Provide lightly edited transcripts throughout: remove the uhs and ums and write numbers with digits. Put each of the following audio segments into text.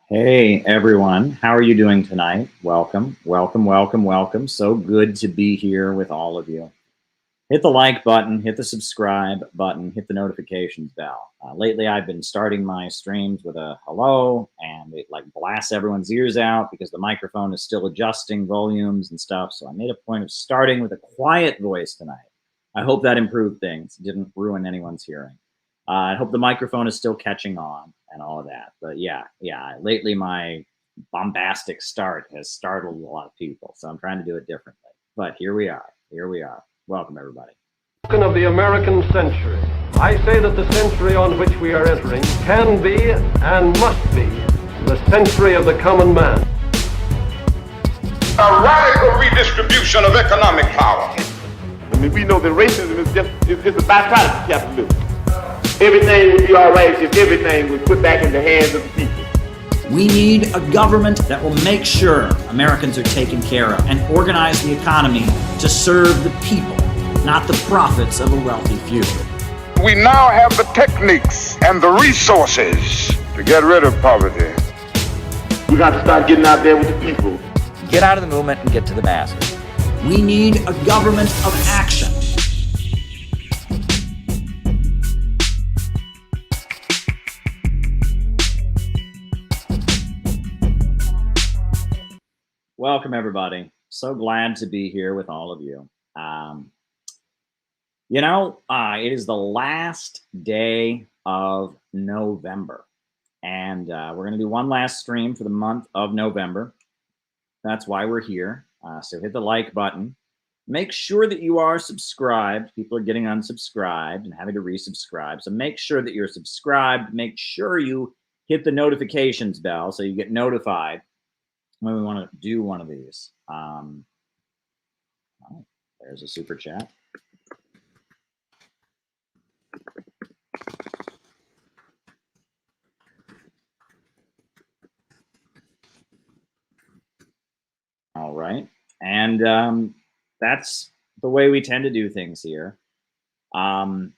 Hey everyone, how are you doing tonight? Welcome, welcome, welcome, welcome. So good to be here with all of you. Hit the like button, hit the subscribe button, hit the notifications bell. Lately, I've been starting my streams with a hello, and it like blasts everyone's ears out because the microphone is still adjusting volumes and stuff. So I made a point of starting with a quiet voice tonight. I hope that improved things, didn't ruin anyone's hearing. I hope the microphone is still catching on and all of that. But yeah, lately my bombastic start has startled a lot of people. So I'm trying to do it differently. But here we are. Here we are. Welcome, everybody. Of the American century. I say that the century on which we are entering can be and must be the century of the common man. A radical redistribution of economic power. I mean, we know that racism is just it's a byproduct of capitalism. Everything would be all right if everything was put back in the hands of the people. We need a government that will make sure Americans are taken care of and organize the economy to serve the people, not the profits of a wealthy few. We now have the techniques and the resources to get rid of poverty. We got to start getting out there with the people. Get out of the movement and get to the masses. We need a government of action. Welcome, everybody. So glad to be here with all of you. It is the last day of November, and we're going to do one last stream for the month of November. That's why we're here. So hit the like button. Make sure that you are subscribed. People are getting unsubscribed and having to resubscribe. So make sure that you're subscribed. Make sure you hit the notifications bell so you get notified when we want to do one of these. There's a super chat. All right. And that's the way we tend to do things here. Hit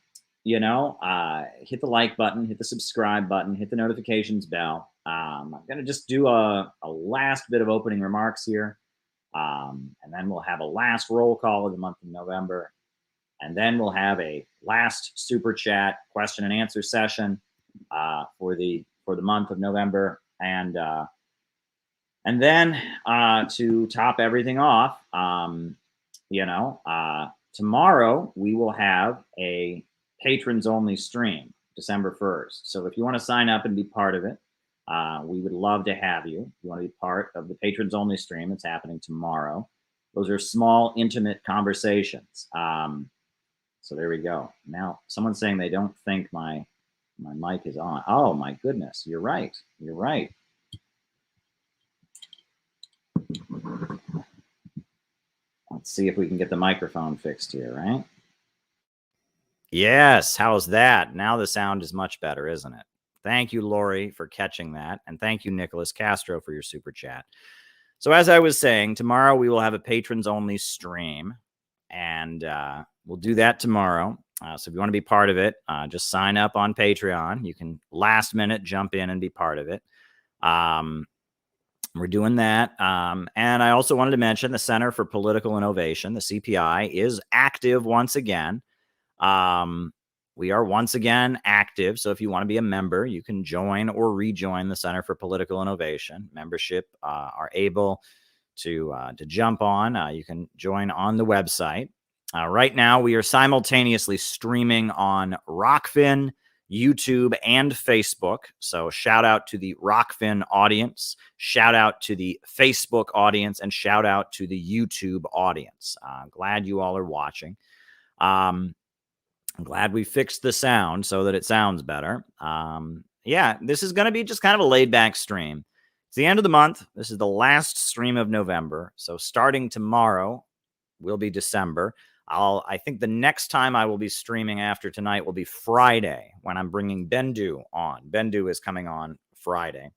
the like button, hit the subscribe button, hit the notifications bell. I'm going to just do a last bit of opening remarks here. And then we'll have a last roll call of the month of November. And then we'll have a last super chat question and answer session for the month of November. And then to top everything off, tomorrow we will have a patrons only stream, December 1st. So if you want to sign up and be part of it, we would love to have you. If you want to be part of the patrons only stream, it's happening tomorrow. Those are small, intimate conversations. So there we go. Now, someone's saying they don't think my mic is on. Oh my goodness, you're right. You're right. Let's see if we can get the microphone fixed here, right? Yes, how's that? Now the sound is much better, isn't it? Thank you, Lori, for catching that. And thank you, Nicholas Castro, for your super chat. So as I was saying, tomorrow we will have a patrons-only stream. And we'll do that tomorrow. So if you want to be part of it, just sign up on Patreon. You can last minute jump in and be part of it. We're doing that. And I also wanted to mention the Center for Political Innovation, the CPI, is active once again. We are once again active. So if you want to be a member, you can join or rejoin the Center for Political Innovation. Membership are able to jump on. You can join on the website. Right now, we are simultaneously streaming on Rockfin, YouTube, and Facebook. So shout out to the Rockfin audience, shout out to the Facebook audience, and shout out to the YouTube audience. Glad you all are watching. I'm glad we fixed the sound so that it sounds better. This is going to be just kind of a laid-back stream. It's the end of the month. This is the last stream of November. So starting tomorrow will be December. I think the next time I will be streaming after tonight will be Friday when I'm bringing Bendu on. Bendu is coming on Friday.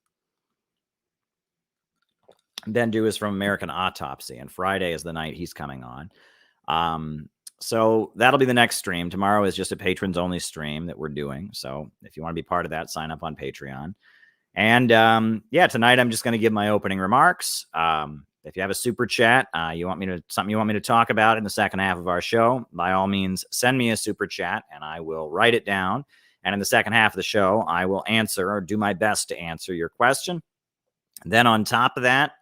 Bendu is from American Autopsy, and Friday is the night he's coming on. So that'll be the next stream. Tomorrow is just a patrons only stream that we're doing. So if you want to be part of that, sign up on Patreon. And yeah, tonight I'm just going to give my opening remarks. If you have a super chat, something you want me to talk about in the second half of our show, by all means, send me a super chat and I will write it down. And in the second half of the show, I will answer or do my best to answer your question. And then on top of that,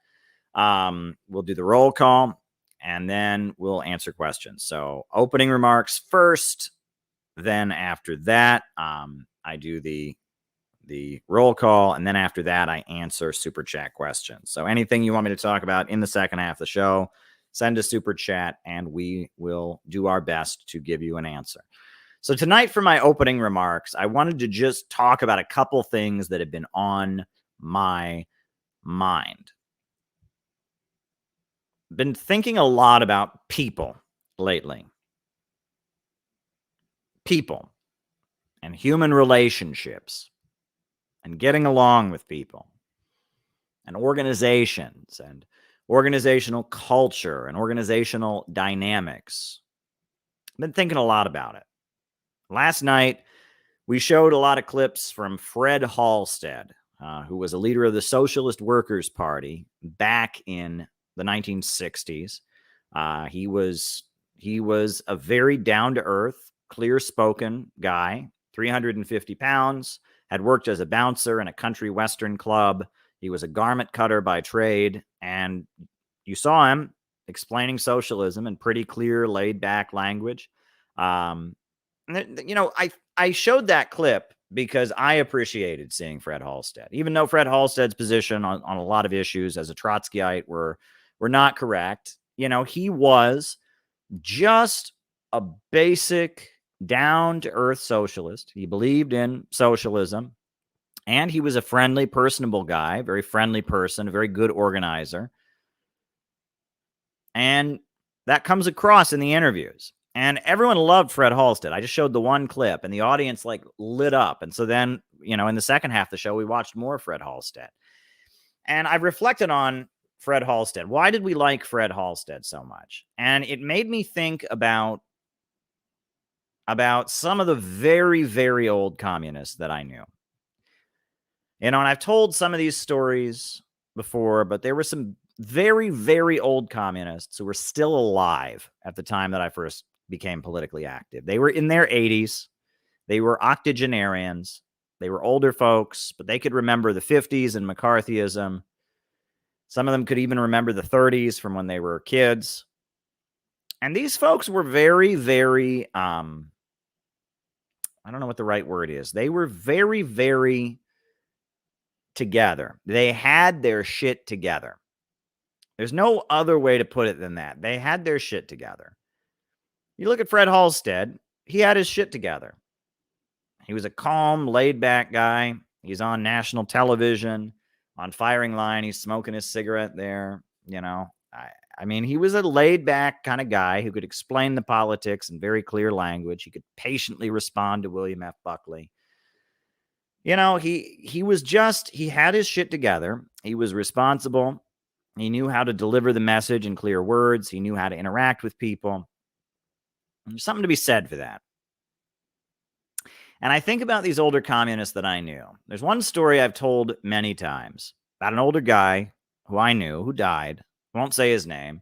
we'll do the roll call and then we'll answer questions. So opening remarks first. Then after that, I do the roll call, and then after that, I answer super chat questions. So anything you want me to talk about in the second half of the show, send a super chat, and we will do our best to give you an answer. So tonight, for my opening remarks, I wanted to just talk about a couple things that have been on my mind. Been thinking a lot about people lately. People and human relationships and getting along with people and organizations and organizational culture and organizational dynamics. I've been thinking a lot about it. Last night, we showed a lot of clips from Fred Halstead, who was a leader of the Socialist Workers' Party back in the 1960s. He was a very down-to-earth, clear-spoken guy, 350 pounds, had worked as a bouncer in a country western club. He was a garment cutter by trade, and you saw him explaining socialism in pretty clear, laid-back language. I showed that clip because I appreciated seeing Fred Halstead, even though Fred Halstead's position on a lot of issues as a Trotskyite were not correct. He was just a basic down-to-earth socialist. He believed in socialism, and he was a friendly, personable guy, very friendly person, a very good organizer. And that comes across in the interviews. And everyone loved Fred Halstead. I just showed the one clip, and the audience lit up. And so then, in the second half of the show, we watched more Fred Halstead. And I reflected on Fred Halstead. Why did we like Fred Halstead so much? And it made me think about some of the very, very old communists that I knew. And I've told some of these stories before, but there were some very, very old communists who were still alive at the time that I first became politically active. They were in their 80s. They were octogenarians. They were older folks, but they could remember the 50s and McCarthyism. Some of them could even remember the 30s from when they were kids. And these folks were very, very, I don't know what the right word is. They were very, very together. They had their shit together. There's no other way to put it than that. They had their shit together. You look at Fred Halstead, he had his shit together. He was a calm, laid-back guy. He's on national television, on firing line. He's smoking his cigarette there. I mean, he was a laid-back kind of guy who could explain the politics in very clear language. He could patiently respond to William F. Buckley. He had his shit together. He was responsible. He knew how to deliver the message in clear words. He knew how to interact with people. There's something to be said for that. And I think about these older communists that I knew. There's one story I've told many times about an older guy who I knew who died. I won't say his name.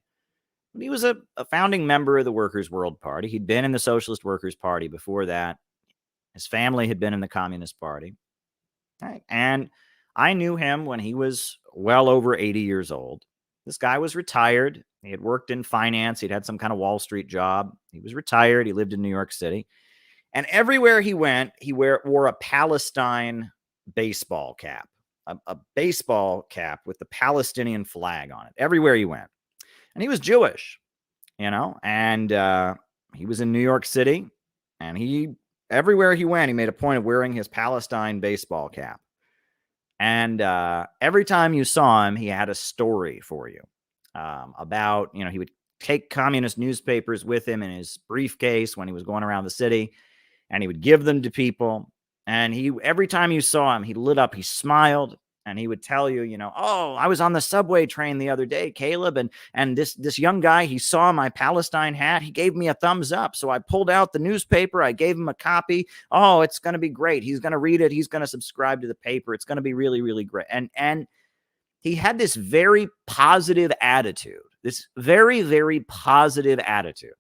But he was a founding member of the Workers' World Party. He'd been in the Socialist Workers' Party before that. His family had been in the Communist Party. Right? And I knew him when he was well over 80 years old. This guy was retired. He had worked in finance. He'd had some kind of Wall Street job. He was retired. He lived in New York City. And everywhere he went, he wore a Palestine baseball cap, a baseball cap with the Palestinian flag on it, everywhere he went. And he was Jewish, and he was in New York City, and everywhere he went, he made a point of wearing his Palestine baseball cap. And every time you saw him, he had a story for you about, he would take communist newspapers with him in his briefcase when he was going around the city, and he would give them to people. And every time you saw him, he lit up, he smiled, And he would tell you, oh, I was on the subway train the other day, Caleb, and this young guy, he saw my Palestine hat. He gave me a thumbs up. So I pulled out the newspaper. I gave him a copy. Oh, it's going to be great. He's going to read it. He's going to subscribe to the paper. It's going to be really, really great. And he had this very positive attitude, this very, very positive attitude.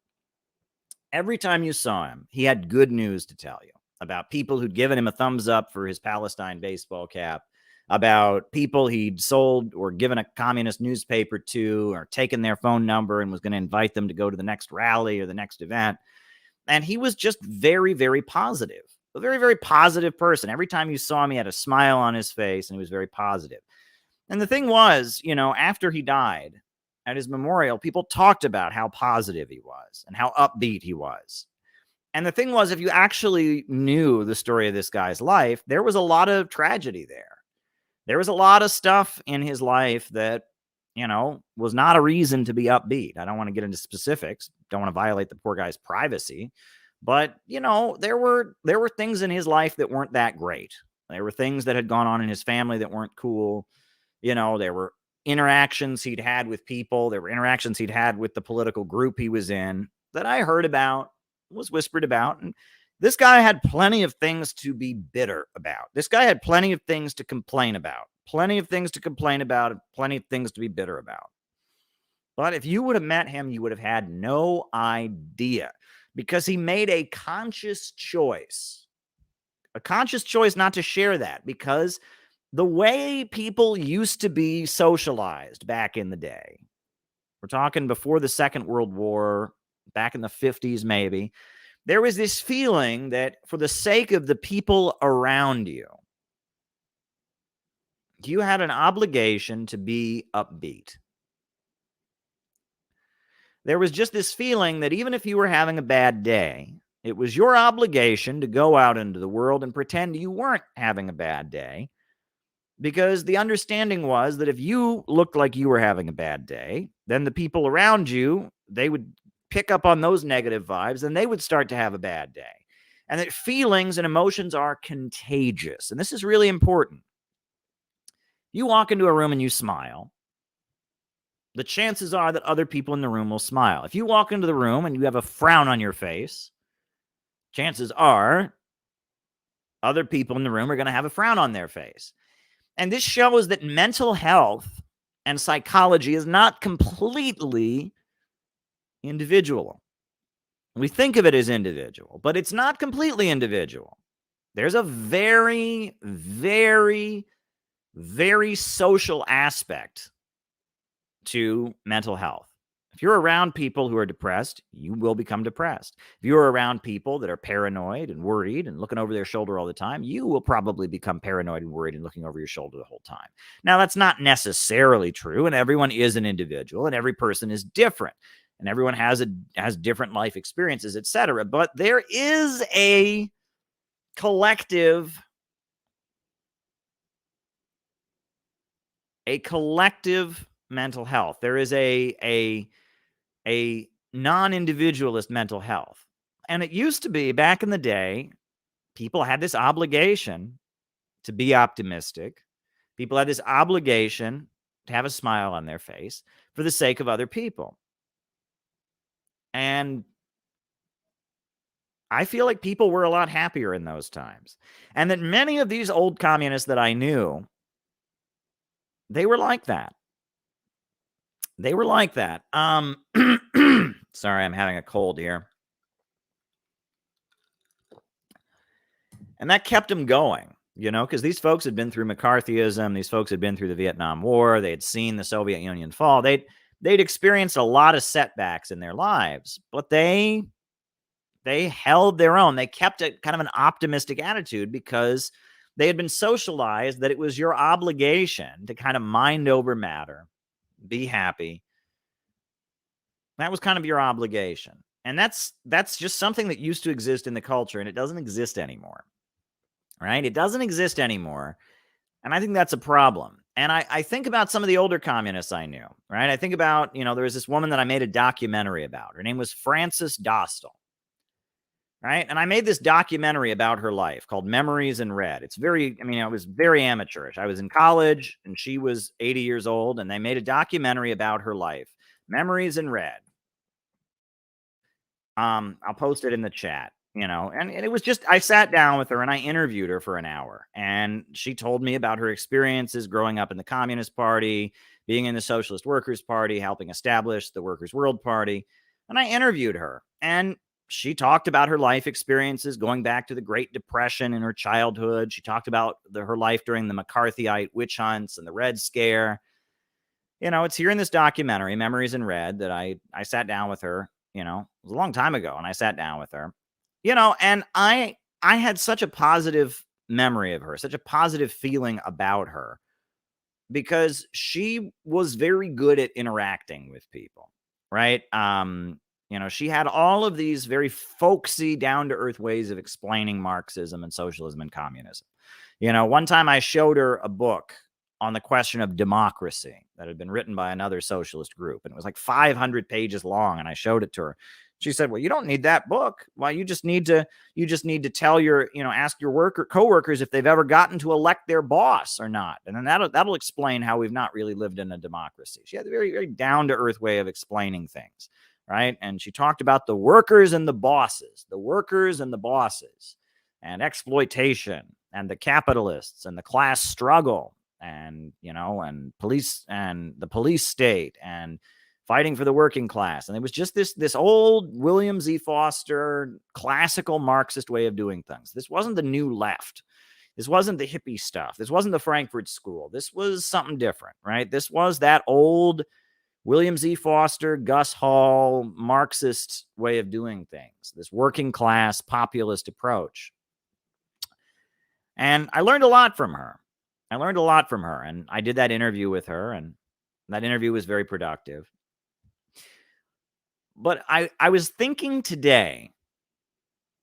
Every time you saw him, he had good news to tell you about people who'd given him a thumbs up for his Palestine baseball cap, about people he'd sold or given a communist newspaper to, or taken their phone number and was going to invite them to go to the next rally or the next event. And he was just very, very positive, a very, very positive person. Every time you saw him, he had a smile on his face and he was very positive. And the thing was, after he died at his memorial, people talked about how positive he was and how upbeat he was. And the thing was, if you actually knew the story of this guy's life, there was a lot of tragedy there. There was a lot of stuff in his life that, was not a reason to be upbeat. I don't want to get into specifics. Don't want to violate the poor guy's privacy. But, there were things in his life that weren't that great. There were things that had gone on in his family that weren't cool. There were interactions he'd had with people. There were interactions he'd had with the political group he was in that I heard about, was whispered about. And this guy had plenty of things to be bitter about. This guy had plenty of things to complain about, plenty of things to complain about, and plenty of things to be bitter about. But if you would have met him, you would have had no idea, because he made a conscious choice not to share that, because the way people used to be socialized back in the day, we're talking before the Second World War, back in the 50s maybe, there was this feeling that for the sake of the people around you, you had an obligation to be upbeat. There was just this feeling that even if you were having a bad day, it was your obligation to go out into the world and pretend you weren't having a bad day, because the understanding was that if you looked like you were having a bad day, then the people around you, they would pick up on those negative vibes and they would start to have a bad day. And that feelings and emotions are contagious. And this is really important. You walk into a room and you smile, the chances are that other people in the room will smile. If you walk into the room and you have a frown on your face, chances are other people in the room are going to have a frown on their face. And this shows that mental health and psychology is not completely individual. We think of it as individual, but it's not completely individual. There's a very, very, very social aspect to mental health. If you're around people who are depressed, you will become depressed. If you're around people that are paranoid and worried and looking over their shoulder all the time, you will probably become paranoid and worried and looking over your shoulder the whole time. Now, that's not necessarily true, and everyone is an individual, and every person is different, and everyone has different life experiences, etc. But there is a collective mental health. There is a non-individualist mental health. And it used to be, back in the day, people had this obligation to be optimistic. People had this obligation to have a smile on their face for the sake of other people. And I feel like people were a lot happier in those times. And that many of these old communists that I knew, they were like that. They were like that. Sorry, I'm having a cold here. And that kept them going, because these folks had been through McCarthyism. These folks had been through the Vietnam War. They had seen the Soviet Union fall. They'd experienced a lot of setbacks in their lives, but they held their own. They kept a kind of an optimistic attitude because they had been socialized that it was your obligation to kind of mind over matter, be happy. That was kind of your obligation. And that's just something that used to exist in the culture, and it doesn't exist anymore. Right? It doesn't exist anymore. And I think that's a problem. And I think about some of the older communists I knew, right? I think about, there was this woman that I made a documentary about. Her name was Frances Dostal. right? And I made this documentary about her life called Memories in Red. It's very, I mean, it was very amateurish. I was in college and she was 80 years old, and they made a documentary about her life, Memories in Red. I'll post it in the chat, and it was just, I sat down with her and I interviewed her for an hour, and she told me about her experiences growing up in the Communist Party, being in the Socialist Workers Party, helping establish the Workers' World Party. And I interviewed her, and she talked about her life experiences going back to the Great Depression in her childhood. She talked about her life during the McCarthyite witch hunts and the Red Scare. It's here in this documentary, Memories in Red, that I sat down with her. It was a long time ago, and I sat down with her, and I had such a positive memory of her, such a positive feeling about her, because she was very good at interacting with people, right? She had all of these very folksy, down-to-earth ways of explaining Marxism and socialism and communism. One time I showed her a book on the question of democracy that had been written by another socialist group, and it was like 500 pages long, and I showed it to her. She said, "Well, you don't need that book. Well, you just need to tell your, ask your coworkers if they've ever gotten to elect their boss or not. And then that'll explain how we've not really lived in a democracy." She had a very, very down-to-earth way of explaining things, right? And she talked about the workers and the bosses, and exploitation, and the capitalists, and the class struggle, and and police, and the police state, and fighting for the working class. And it was just this old William Z. Foster classical Marxist way of doing things. This wasn't the new left. This wasn't the hippie stuff. This wasn't the Frankfurt School. This was something different, right? This was that old William Z. Foster, Gus Hall, Marxist way of doing things, this working class populist approach. And I learned a lot from her. And I did that interview with her, and that interview was very productive. But I was thinking today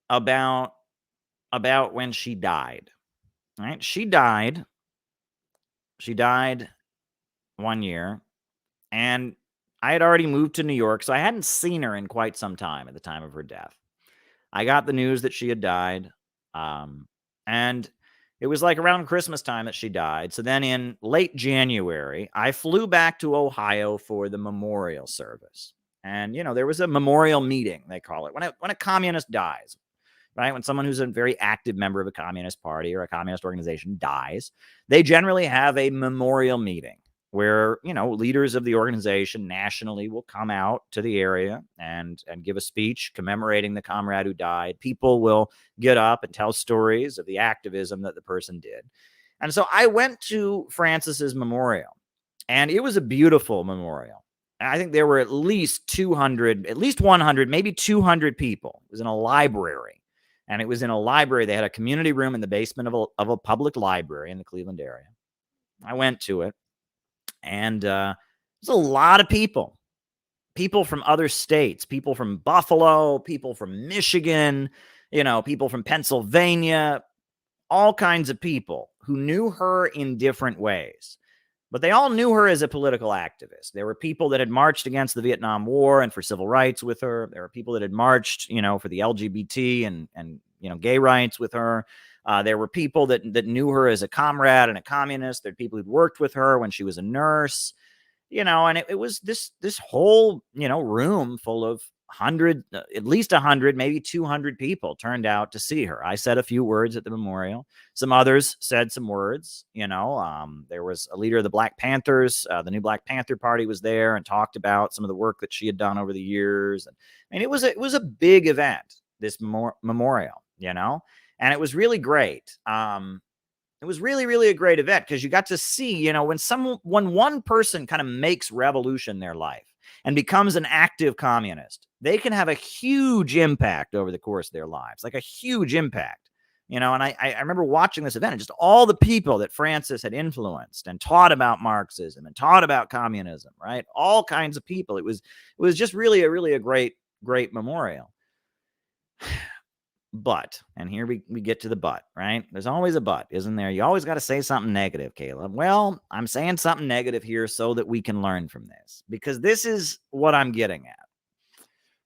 about when she died, right? She died one year, and I had already moved to New York, so I hadn't seen her in quite some time at the time of her death. I got the news that she had died, and it was like around Christmas time that she died. So then in late January, I flew back to Ohio for the memorial service. And, there was a memorial meeting, they call it, when a communist dies, right? When someone who's a very active member of a communist party or a communist organization dies, they generally have a memorial meeting where, leaders of the organization nationally will come out to the area and give a speech commemorating the comrade who died. People will get up and tell stories of the activism that the person did. And so I went to Francis's memorial, and it was a beautiful memorial. I think there were at least 100, maybe 200 people. It was in a library, and it was in a library. They had a community room in the basement of a public library in the Cleveland area. I went to it, and there's a lot of people from other states, people from Buffalo, people from Michigan, people from Pennsylvania, all kinds of people who knew her in different ways. But they all knew her as a political activist. There were people that had marched against the Vietnam War and for civil rights with her. There were people that had marched, for the LGBT and gay rights with her. There were people that knew her as a comrade and a communist. There were people who'd worked with her when she was a nurse, and it was this whole, room full of at least 100, maybe 200 people turned out to see her. I said a few words at the memorial. Some others said some words, there was a leader of the Black Panthers. The new Black Panther Party was there and talked about some of the work that she had done over the years. And it was a big event, this memorial, and it was really great. It was really, really a great event because you got to see, when one person kind of makes revolution in their life and becomes an active communist, they can have a huge impact over the course of their lives, like a huge impact, and I remember watching this event and just all the people that Francis had influenced and taught about Marxism and taught about communism, right? All kinds of people. It was just really a great memorial. But, and here we get to the but, right? There's always a but, isn't there? You always got to say something negative, Caleb. Well, I'm saying something negative here so that we can learn from this, because this is what I'm getting at,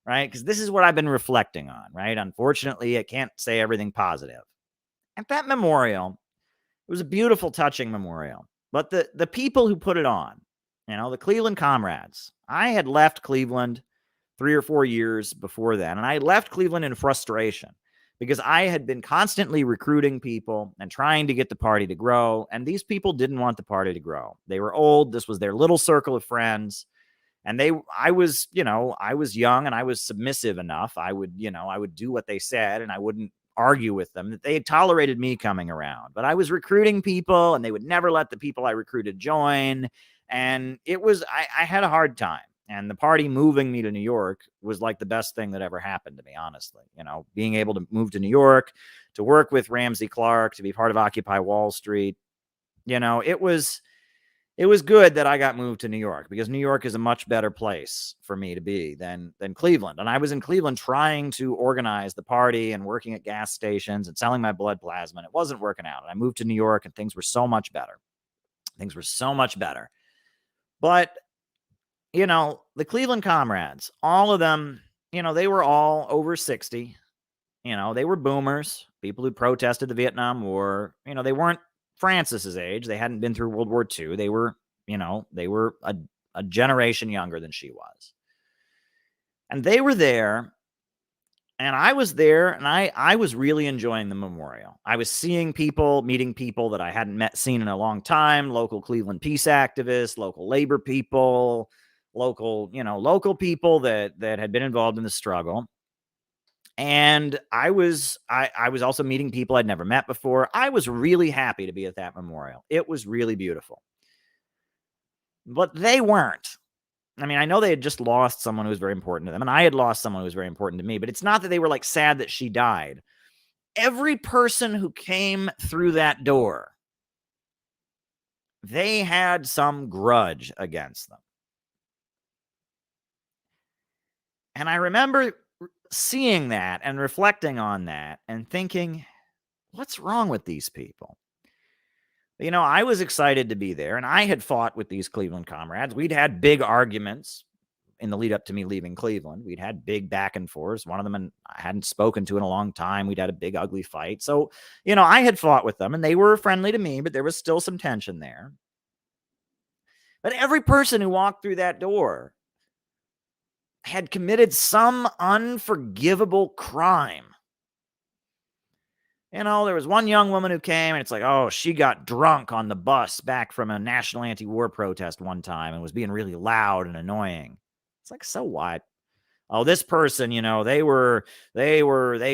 right? Because this is what I've been reflecting on, right? Unfortunately, I can't say everything positive. At that memorial, it was a beautiful, touching memorial. But the people who put it on, the Cleveland comrades, I had left Cleveland 3 or 4 years before then, and I left Cleveland in frustration because I had been constantly recruiting people and trying to get the party to grow, and these people didn't want the party to grow. They were old. This was their little circle of friends. And I was young and I was submissive enough. I would do what they said and I wouldn't argue with them. That they tolerated me coming around, but I was recruiting people and they would never let the people I recruited join. And I had a hard time. And the party moving me to New York was like the best thing that ever happened to me, honestly. Being able to move to New York, to work with Ramsey Clark, to be part of Occupy Wall Street, it was good that I got moved to New York because New York is a much better place for me to be than Cleveland. And I was in Cleveland trying to organize the party and working at gas stations and selling my blood plasma. And it wasn't working out. And I moved to New York and things were so much better. But, the Cleveland comrades, all of them, they were all over 60. They were boomers, people who protested the Vietnam War. They weren't Francis's age. They hadn't been through World War II. They were a generation younger than she was. And they were there, and I was there, and I was really enjoying the memorial. I was seeing people, meeting people that I hadn't seen in a long time, local Cleveland peace activists, local labor people, local people that had been involved in the struggle. And I was also meeting people I'd never met before. I was really happy to be at that memorial. It was really beautiful. But they weren't. I mean, I know they had just lost someone who was very important to them, and I had lost someone who was very important to me, but it's not that they were like sad that she died. Every person who came through that door, they had some grudge against them. And I remember seeing that and reflecting on that and thinking, what's wrong with these people? I was excited to be there, and I had fought with these Cleveland comrades. We'd had big arguments in the lead up to me leaving Cleveland. We'd had big back and forths. One of them I hadn't spoken to in a long time. We'd had a big, ugly fight. So, I had fought with them, and they were friendly to me, but there was still some tension there. But every person who walked through that door had committed some unforgivable crime. There was one young woman who came, and it's like, oh, she got drunk on the bus back from a national anti-war protest one time and was being really loud and annoying. It's like, so what? Oh, this person, they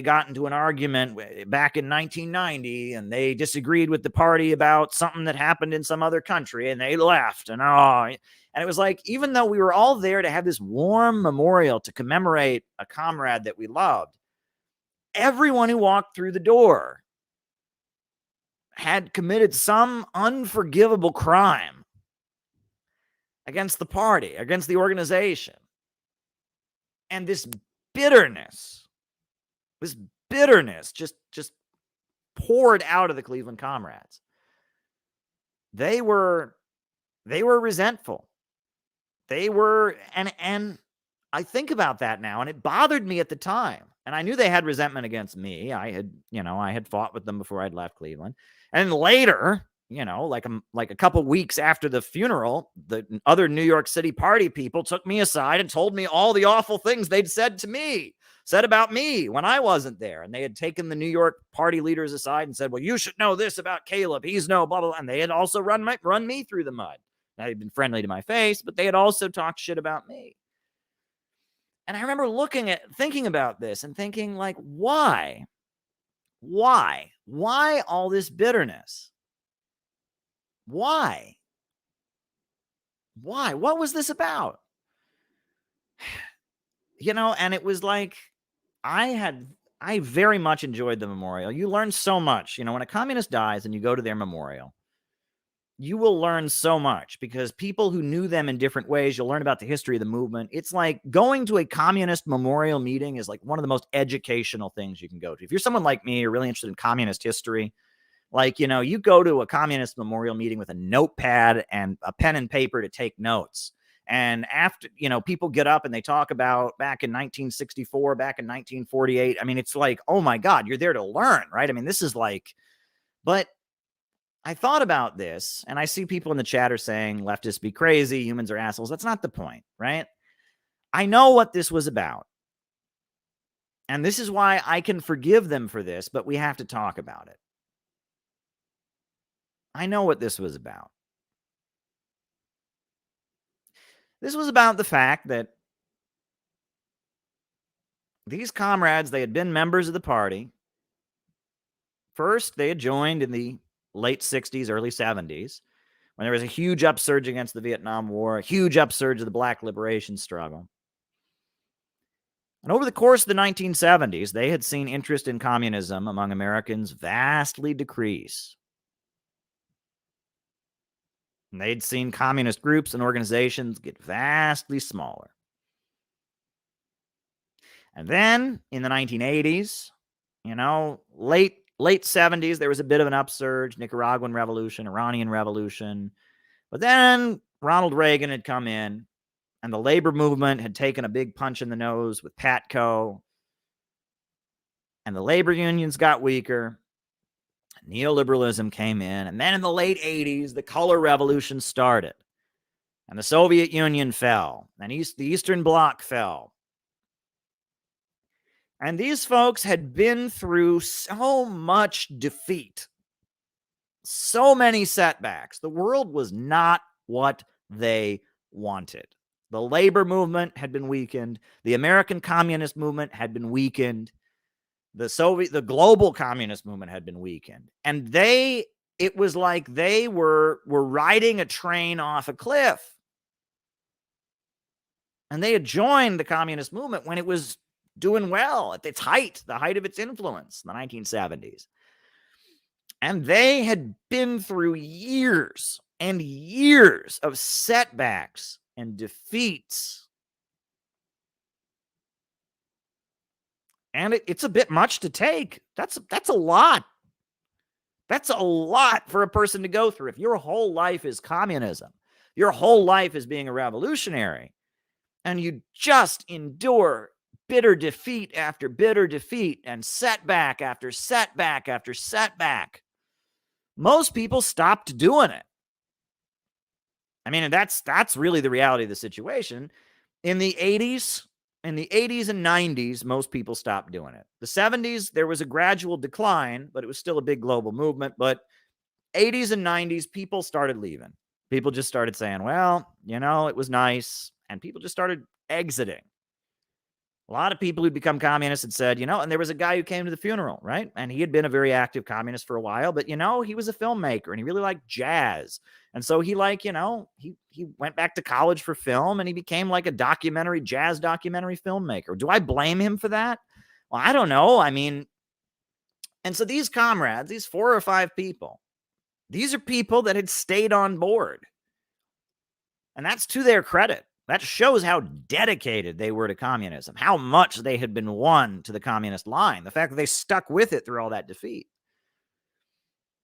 got into an argument back in 1990 and they disagreed with the party about something that happened in some other country and they left. And it was like, even though we were all there to have this warm memorial to commemorate a comrade that we loved, everyone who walked through the door had committed some unforgivable crime against the party, against the organization. And this bitterness just poured out of the Cleveland comrades. They were resentful. They were, and I think about that now, and it bothered me at the time. And I knew they had resentment against me. I had fought with them before I'd left Cleveland. And later, like a couple weeks after the funeral, the other New York City party people took me aside and told me all the awful things they'd said about me when I wasn't there. And they had taken the New York party leaders aside and said, well, you should know this about Caleb. He's no blah, blah, blah. And they had also run me through the mud. Now, they'd been friendly to my face, but they had also talked shit about me. And I remember thinking about this and thinking, like, why? Why all this bitterness? Why? What was this about? And it was like, I very much enjoyed the memorial. You learn so much. When a communist dies and you go to their memorial, you will learn so much because people who knew them in different ways, you'll learn about the history of the movement. It's like going to a communist memorial meeting is like one of the most educational things you can go to. If you're someone like me, you're really interested in communist history, like, you go to a communist memorial meeting with a notepad and a pen and paper to take notes. And after, people get up and they talk about back in 1964, back in 1948. I mean, it's like, oh my God, you're there to learn, right? I mean, this is like, but I thought about this, and I see people in the chat are saying leftists be crazy, humans are assholes. That's not the point, right? I know what this was about. And this is why I can forgive them for this, but we have to talk about it. I know what this was about. This was about the fact that these comrades, they had been members of the party. First, they had joined in the late 60s, early 70s, when there was a huge upsurge against the Vietnam War, a huge upsurge of the Black liberation struggle. And over the course of the 1970s, they had seen interest in communism among Americans vastly decrease. And they'd seen communist groups and organizations get vastly smaller. And then in the 1980s, late 70s, there was a bit of an upsurge, Nicaraguan revolution, Iranian revolution. But then Ronald Reagan had come in, and the labor movement had taken a big punch in the nose with Patco. And the labor unions got weaker. Neoliberalism came in. And then in the late 80s, the color revolution started. And the Soviet Union fell. And the Eastern Bloc fell. And these folks had been through so much defeat, so many setbacks. The world was not what they wanted. The labor movement had been weakened. The American communist movement had been weakened. The global communist movement had been weakened. And it was like they were riding a train off a cliff. And they had joined the communist movement when it was doing well at its height, the height of its influence in the 1970s. And they had been through years and years of setbacks and defeats. And it's a bit much to take. That's a lot. That's a lot for a person to go through. If your whole life is communism, your whole life is being a revolutionary, and you just endure bitter defeat after bitter defeat and setback after setback after setback, most people stopped doing it. I mean, that's really the reality of the situation. In the 80s and 90s, most people stopped doing it. The 70s, there was a gradual decline, but it was still a big global movement. But 80s and 90s, people started leaving. People just started saying, well, it was nice. And people just started exiting. A lot of people who'd become communists had said, and there was a guy who came to the funeral, right? And he had been a very active communist for a while, but, he was a filmmaker and he really liked jazz. And so he he went back to college for film and he became like a jazz documentary filmmaker. Do I blame him for that? Well, I don't know. I mean, and so these comrades, these 4 or 5 people, these are people that had stayed on board. And that's to their credit. That shows how dedicated they were to communism, how much they had been won to the communist line, the fact that they stuck with it through all that defeat.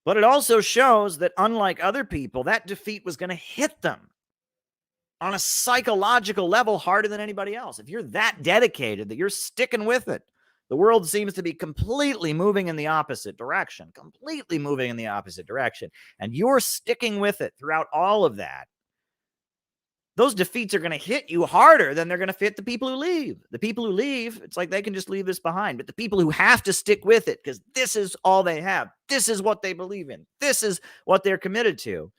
But it also shows that unlike other people, that defeat was going to hit them on a psychological level harder than anybody else. If you're that dedicated that you're sticking with it, the world seems to be completely moving in the opposite direction, and you're sticking with it throughout all of that. Those defeats are going to hit you harder than they're going to fit the people who leave. The people who leave, it's like they can just leave this behind. But the people who have to stick with it, because this is all they have, this is what they believe in, this is what they're committed to.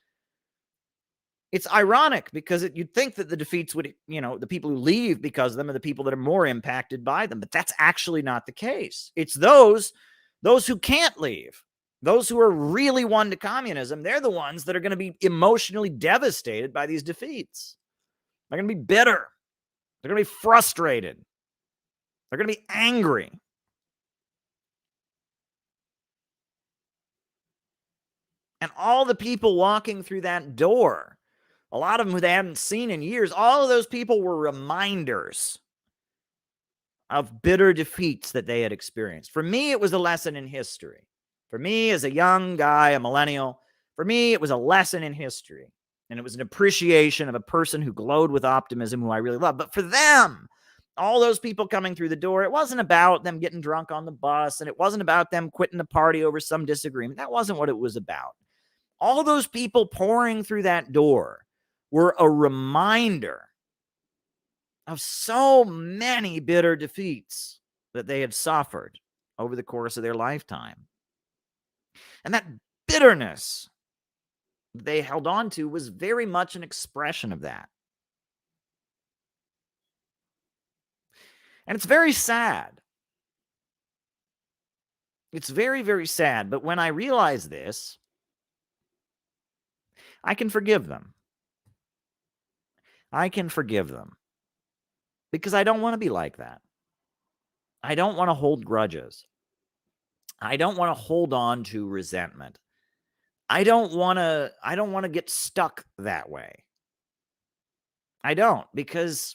It's ironic because you'd think that the defeats would, the people who leave because of them are the people that are more impacted by them. But that's actually not the case. It's those who can't leave. Those who are really won to communism, they're the ones that are going to be emotionally devastated by these defeats. They're going to be bitter. They're going to be frustrated. They're going to be angry. And all the people walking through that door, a lot of them who they haven't seen in years, all of those people were reminders of bitter defeats that they had experienced. For me, it was a lesson in history. For me, as a young guy, a millennial, for me, it was a lesson in history. And it was an appreciation of a person who glowed with optimism, who I really love. But for them, all those people coming through the door, it wasn't about them getting drunk on the bus, and it wasn't about them quitting the party over some disagreement. That wasn't what it was about. All those people pouring through that door were a reminder of so many bitter defeats that they had suffered over the course of their lifetime. And that bitterness they held on to was very much an expression of that. And it's very sad. It's very, very sad. But when I realize this, I can forgive them. I can forgive them. Because I don't want to be like that. I don't want to hold grudges. I don't want to hold on to resentment. I don't want to get stuck that way. I don't, because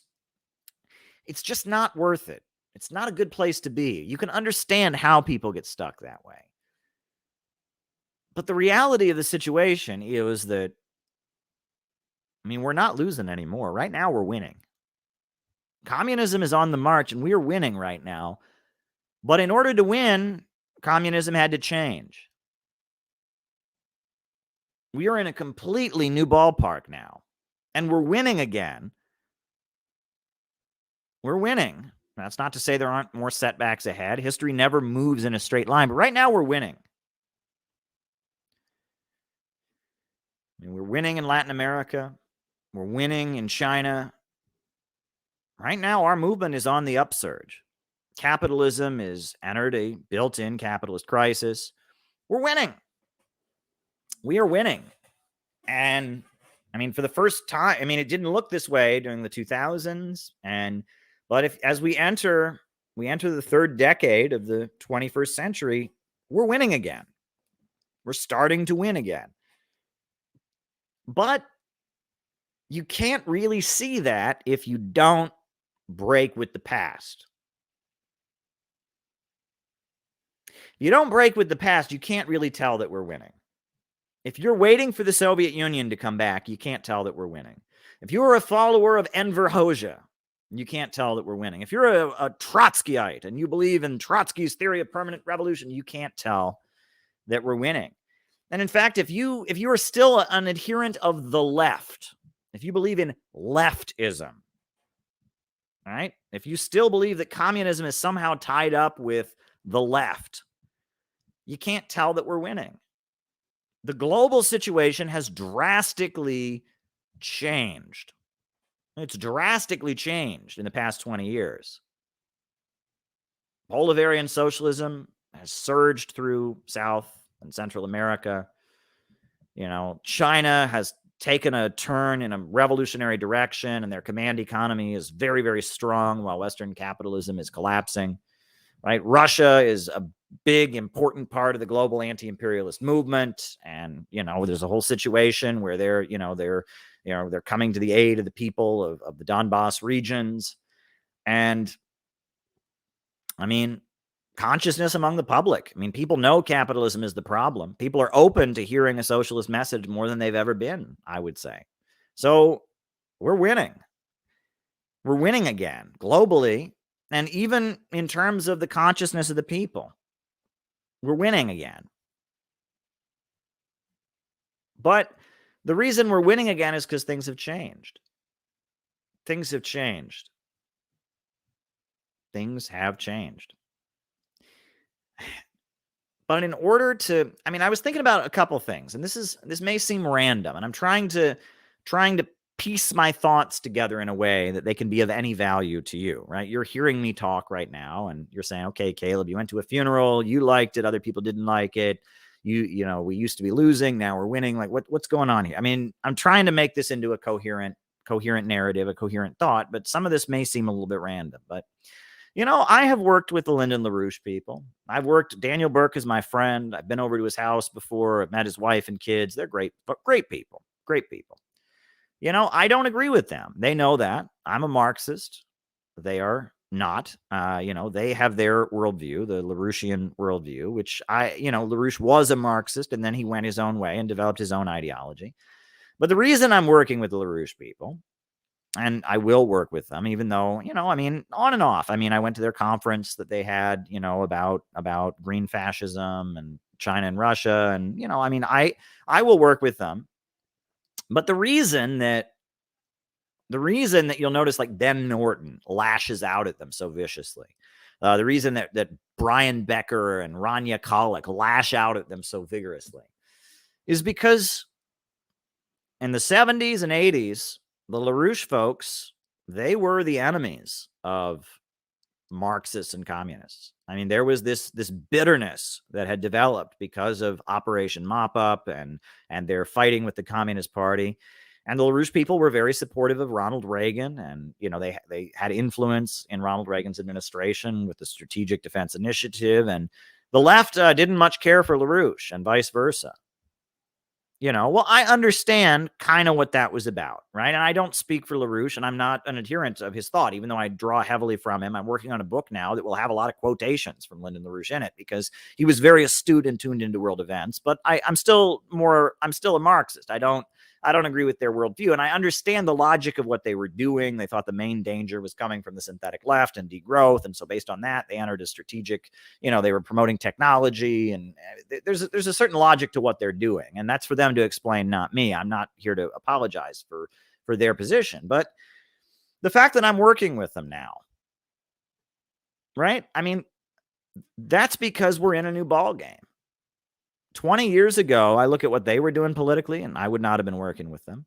it's just not worth it. It's not a good place to be. You can understand how people get stuck that way. But the reality of the situation is that, we're not losing anymore. Right now, we're winning. Communism is on the march, and we're winning right now. But in order to win, communism had to change. We are in a completely new ballpark now, and we're winning again. We're winning. That's not to say there aren't more setbacks ahead. History never moves in a straight line, but right now we're winning. We're winning in Latin America. We're winning in China. Right now, our movement is on the upsurge. Capitalism is entered a built-in capitalist crisis. We're winning. We are winning. And for the first time, it didn't look this way during the 2000s. But as we enter the third decade of the 21st century, we're winning again. We're starting to win again. But you can't really see that if you don't break with the past. If you don't break with the past, you can't really tell that we're winning. If you're waiting for the Soviet Union to come back, you can't tell that we're winning. If you're a follower of Enver Hoxha, you can't tell that we're winning. If you're a Trotskyite and you believe in Trotsky's theory of permanent revolution, you can't tell that we're winning. And in fact, if you are still an adherent of the left, if you believe in leftism, all right, if you still believe that communism is somehow tied up with the left, you can't tell that we're winning. The global situation has drastically changed. It's drastically changed in the past 20 years. Bolivarian socialism has surged through South and Central America. China has taken a turn in a revolutionary direction, and their command economy is very, very strong while Western capitalism is collapsing. Right? Russia is a big, important part of the global anti-imperialist movement, and there's a whole situation where they're coming to the aid of the people of the Donbass regions, and consciousness among the public. People know capitalism is the problem. People are open to hearing a socialist message more than they've ever been, I would say. So we're winning. We're winning again globally, and even in terms of the consciousness of the people. We're winning again. But the reason we're winning again is because things have changed. Things have changed. Things have changed. But in order to, I was thinking about a couple things, and this may seem random, and I'm trying to piece my thoughts together in a way that they can be of any value to you, right? You're hearing me talk right now, and you're saying, okay, Caleb, you went to a funeral, you liked it, other people didn't like it. We used to be losing, now we're winning. Like, what's going on here? I'm trying to make this into a coherent narrative, a coherent thought, but some of this may seem a little bit random. But, I have worked with the Lyndon LaRouche people. Daniel Burke is my friend. I've been over to his house before. I've met his wife and kids. They're great people. Great people. I don't agree with them. They know that. I'm a Marxist. They are not. They have their worldview, the LaRouchian worldview, which LaRouche was a Marxist, and then he went his own way and developed his own ideology. But the reason I'm working with the LaRouche people, and I will work with them, even though, I mean, on and off. I mean, I went to their conference that they had, about green fascism and China and Russia. And, I mean, I will work with them. But the reason that you'll notice like Ben Norton lashes out at them so viciously, the reason that Brian Becker and Rania Khalek lash out at them so vigorously is because in the 70s and 80s, the LaRouche folks, they were the enemies of Marxists and communists. I mean, there was this bitterness that had developed because of Operation Mop Up and their fighting with the Communist Party. And the LaRouche people were very supportive of Ronald Reagan, and they had influence in Ronald Reagan's administration with the Strategic Defense Initiative. And the left didn't much care for LaRouche, and vice versa. Well, I understand kind of what that was about, right? And I don't speak for LaRouche, and I'm not an adherent of his thought, even though I draw heavily from him. I'm working on a book now that will have a lot of quotations from Lyndon LaRouche in it, because he was very astute and tuned into world events. But I'm still a Marxist. I don't agree with their worldview, and I understand the logic of what they were doing. They thought the main danger was coming from the synthetic left and degrowth, and so based on that, they entered a strategic. They were promoting technology, and there's a certain logic to what they're doing, and that's for them to explain, not me. I'm not here to apologize for their position, but the fact that I'm working with them now, right? I mean, that's because we're in a new ball game. 20 years ago, I look at what they were doing politically, and I would not have been working with them.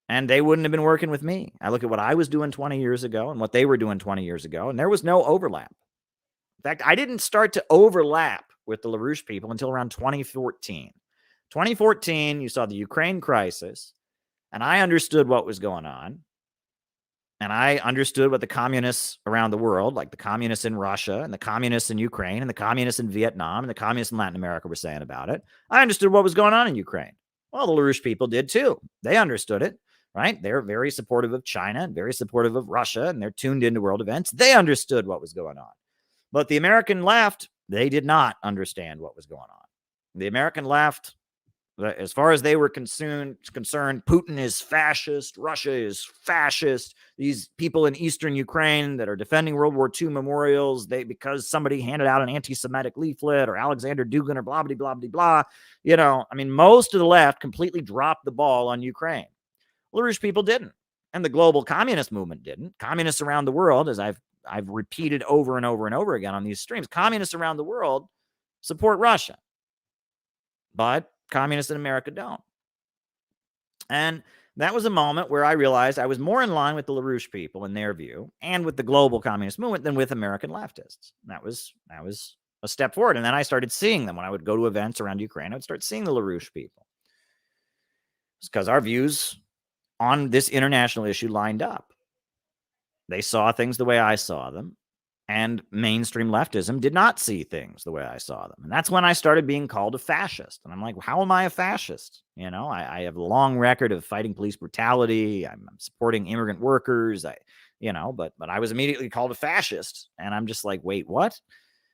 And they wouldn't have been working with me. I look at what I was doing 20 years ago and what they were doing 20 years ago, and there was no overlap. In fact, I didn't start to overlap with the LaRouche people until around 2014. 2014, you saw the Ukraine crisis, and I understood what was going on. And I understood what the communists around the world, like the communists in Russia and the communists in Ukraine and the communists in Vietnam and the communists in Latin America, were saying about it. I understood what was going on in Ukraine. Well, the LaRouche people did too. They understood it, right? They're very supportive of China and very supportive of Russia, and they're tuned into world events. They understood what was going on. But the American left, they did not understand what was going on. The American left, as far as they were concerned, Putin is fascist, Russia is fascist. These people in eastern Ukraine that are defending World War II memorials, because somebody handed out an anti-Semitic leaflet, or Alexander Dugin, or blah, blah, blah, blah, blah. I mean, most of the left completely dropped the ball on Ukraine. LaRouche people didn't. And the global communist movement didn't. Communists around the world, as I've repeated over and over and over again on these streams, communists around the world support Russia. But communists in America don't. And that was a moment where I realized I was more in line with the LaRouche people in their view and with the global communist movement than with American leftists. That was a step forward. And then I started seeing them when I would go to events around Ukraine. I would start seeing the LaRouche people. It's because our views on this international issue lined up. They saw things the way I saw them. And mainstream leftism did not see things the way I saw them. And that's when I started being called a fascist. And I'm like, how am I a fascist? I have a long record of fighting police brutality. I'm supporting immigrant workers. But I was immediately called a fascist. And I'm just like, wait, what?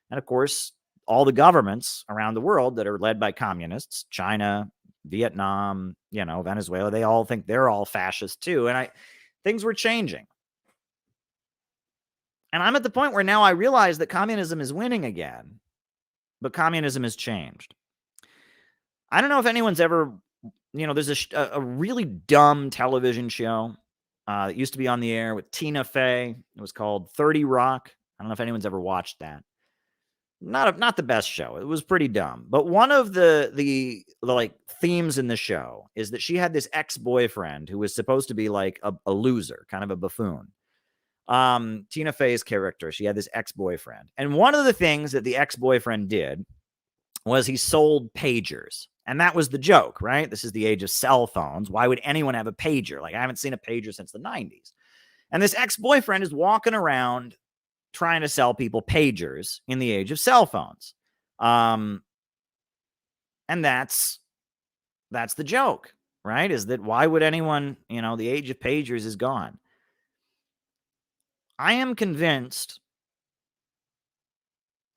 And of course, all the governments around the world that are led by communists, China, Vietnam, Venezuela, they all think they're all fascist too. And things were changing. And I'm at the point where now I realize that communism is winning again, but communism has changed. I don't know if anyone's ever, there's a really dumb television show that used to be on the air with Tina Fey. It was called 30 Rock. I don't know if anyone's ever watched that. Not the best show. It was pretty dumb. But one of the like themes in the show is that she had this ex-boyfriend who was supposed to be like a loser, kind of a buffoon. Tina Fey's character, she had this ex-boyfriend. And one of the things that the ex-boyfriend did was he sold pagers. And that was the joke, right? This is the age of cell phones. Why would anyone have a pager? Like, I haven't seen a pager since the 90s. And this ex-boyfriend is walking around trying to sell people pagers in the age of cell phones. And that's the joke, right? Is that why would anyone, the age of pagers is gone. I am convinced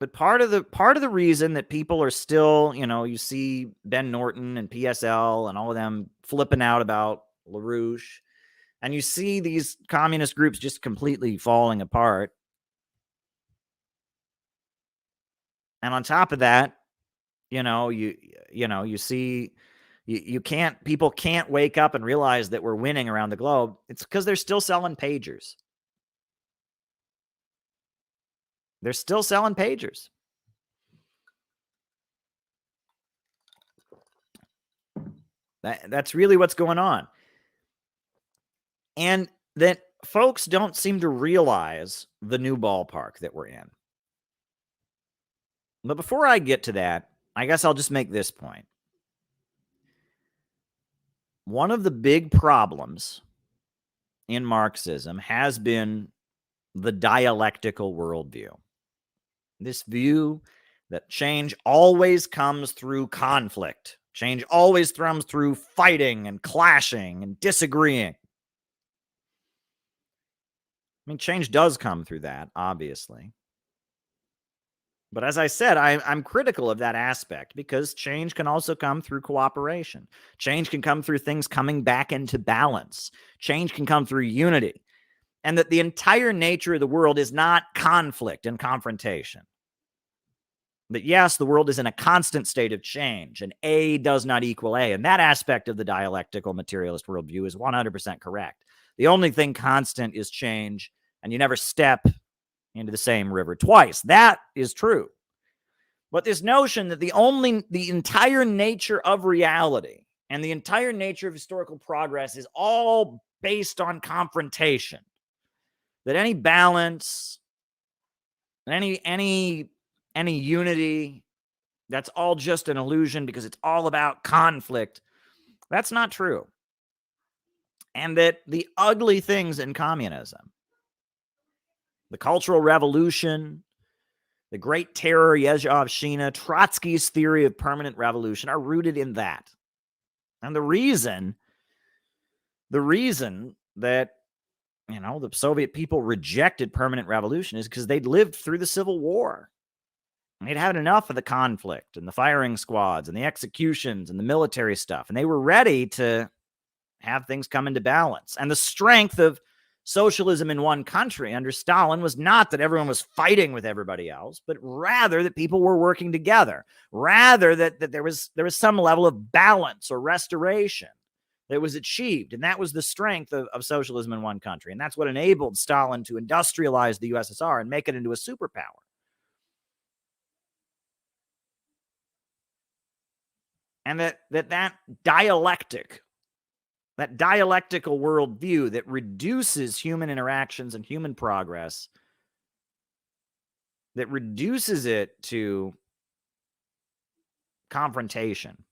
But part of the reason that people are still, you see Ben Norton and PSL and all of them flipping out about LaRouche, and you see these communist groups just completely falling apart. And on top of that, you see people can't wake up and realize that we're winning around the globe. It's because they're still selling pagers. They're still selling pagers. That's really what's going on. And that folks don't seem to realize the new ballpark that we're in. But before I get to that, I guess I'll just make this point. One of the big problems in Marxism has been the dialectical worldview. This view that change always comes through conflict. Change always comes through fighting and clashing and disagreeing. I mean, change does come through that, obviously. But as I said, I'm critical of that aspect because change can also come through cooperation. Change can come through things coming back into balance. Change can come through unity. And that the entire nature of the world is not conflict and confrontation. But yes, the world is in a constant state of change, and A does not equal A. And that aspect of the dialectical materialist worldview is 100% correct. The only thing constant is change, and you never step into the same river twice. That is true. But this notion that the entire nature of reality and the entire nature of historical progress is all based on confrontation, that any balance, any unity, that's all just an illusion because it's all about conflict, that's not true. And that the ugly things in communism, the Cultural Revolution, the Great Terror, Yezhovshchina, Trotsky's theory of permanent revolution are rooted in that. And the reason that, the Soviet people rejected permanent revolution is because they'd lived through the Civil War. They'd had enough of the conflict and the firing squads and the executions and the military stuff. And they were ready to have things come into balance. And the strength of socialism in one country under Stalin was not that everyone was fighting with everybody else, but rather that people were working together, rather that there was some level of balance or restoration that was achieved. And that was the strength of socialism in one country. And that's what enabled Stalin to industrialize the USSR and make it into a superpower. And that dialectical worldview that reduces human interactions and human progress, that reduces it to confrontation,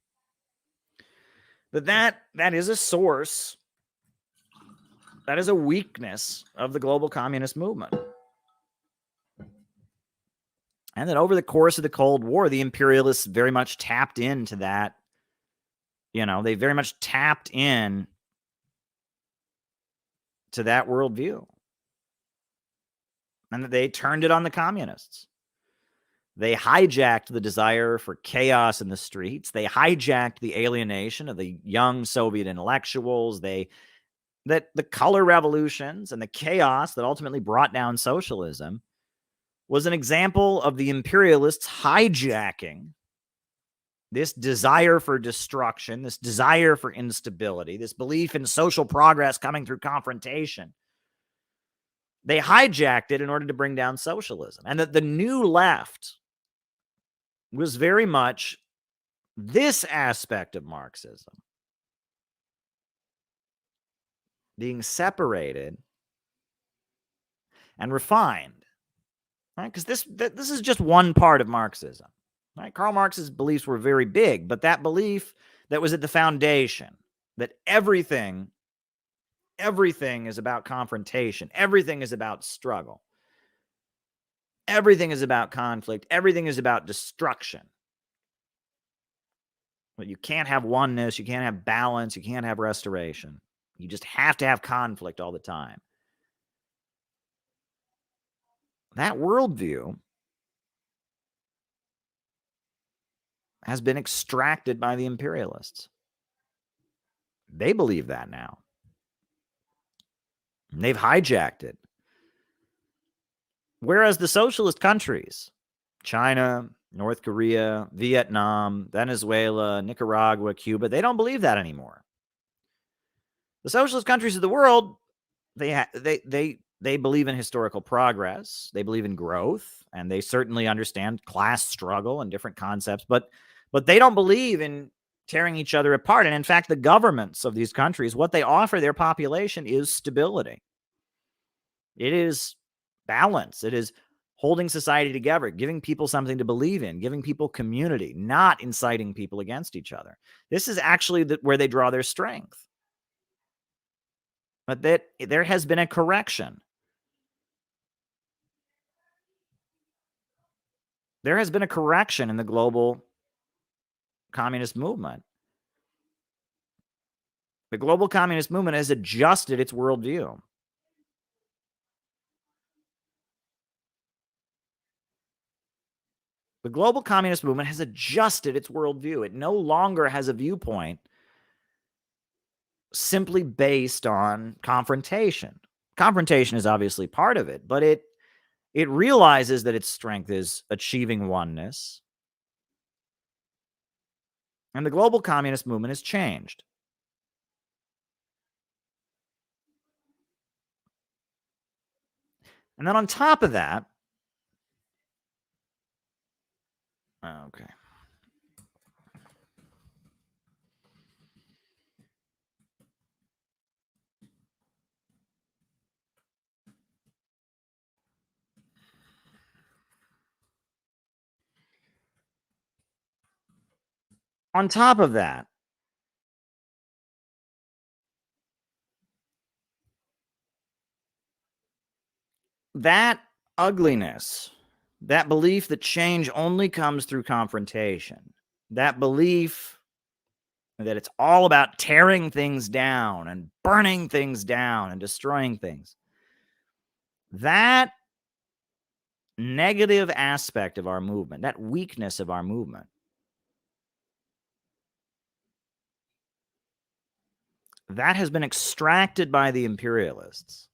that is a source, that is a weakness of the global communist movement. And that over the course of the Cold War, the imperialists very much tapped into that. They very much tapped in to that worldview. And that they turned it on the communists. They hijacked the desire for chaos in the streets. They hijacked the alienation of the young Soviet intellectuals. That the color revolutions and the chaos that ultimately brought down socialism was an example of the imperialists hijacking this desire for destruction, this desire for instability, this belief in social progress coming through confrontation. They hijacked it in order to bring down socialism. And that the new left was very much this aspect of Marxism being separated and refined, right? Because this is just one part of Marxism. Right? Karl Marx's beliefs were very big, but that belief that was at the foundation, that everything is about confrontation, everything is about struggle, everything is about conflict, everything is about destruction. But you can't have oneness, you can't have balance, you can't have restoration. You just have to have conflict all the time. That worldview has been extracted by the imperialists. They believe that now. And they've hijacked it. Whereas the socialist countries, China, North Korea, Vietnam, Venezuela, Nicaragua, Cuba, they don't believe that anymore. The socialist countries of the world, they believe in historical progress. They believe in growth, and they certainly understand class struggle and different concepts, but they don't believe in tearing each other apart. And in fact, the governments of these countries, what they offer their population is stability. It is balance. It is holding society together, giving people something to believe in, giving people community, not inciting people against each other. This is actually where they draw their strength. But there has been a correction. There has been a correction in the global communist movement. The global communist movement has adjusted its worldview. The global communist movement has adjusted its worldview. It no longer has a viewpoint simply based on confrontation. Confrontation is obviously part of it, but it realizes that its strength is achieving oneness. And the global communist movement has changed. And then on top of that, okay. On top of that, that ugliness, that belief that change only comes through confrontation, that belief that it's all about tearing things down and burning things down and destroying things, that negative aspect of our movement, that weakness of our movement, that has been extracted by the imperialists.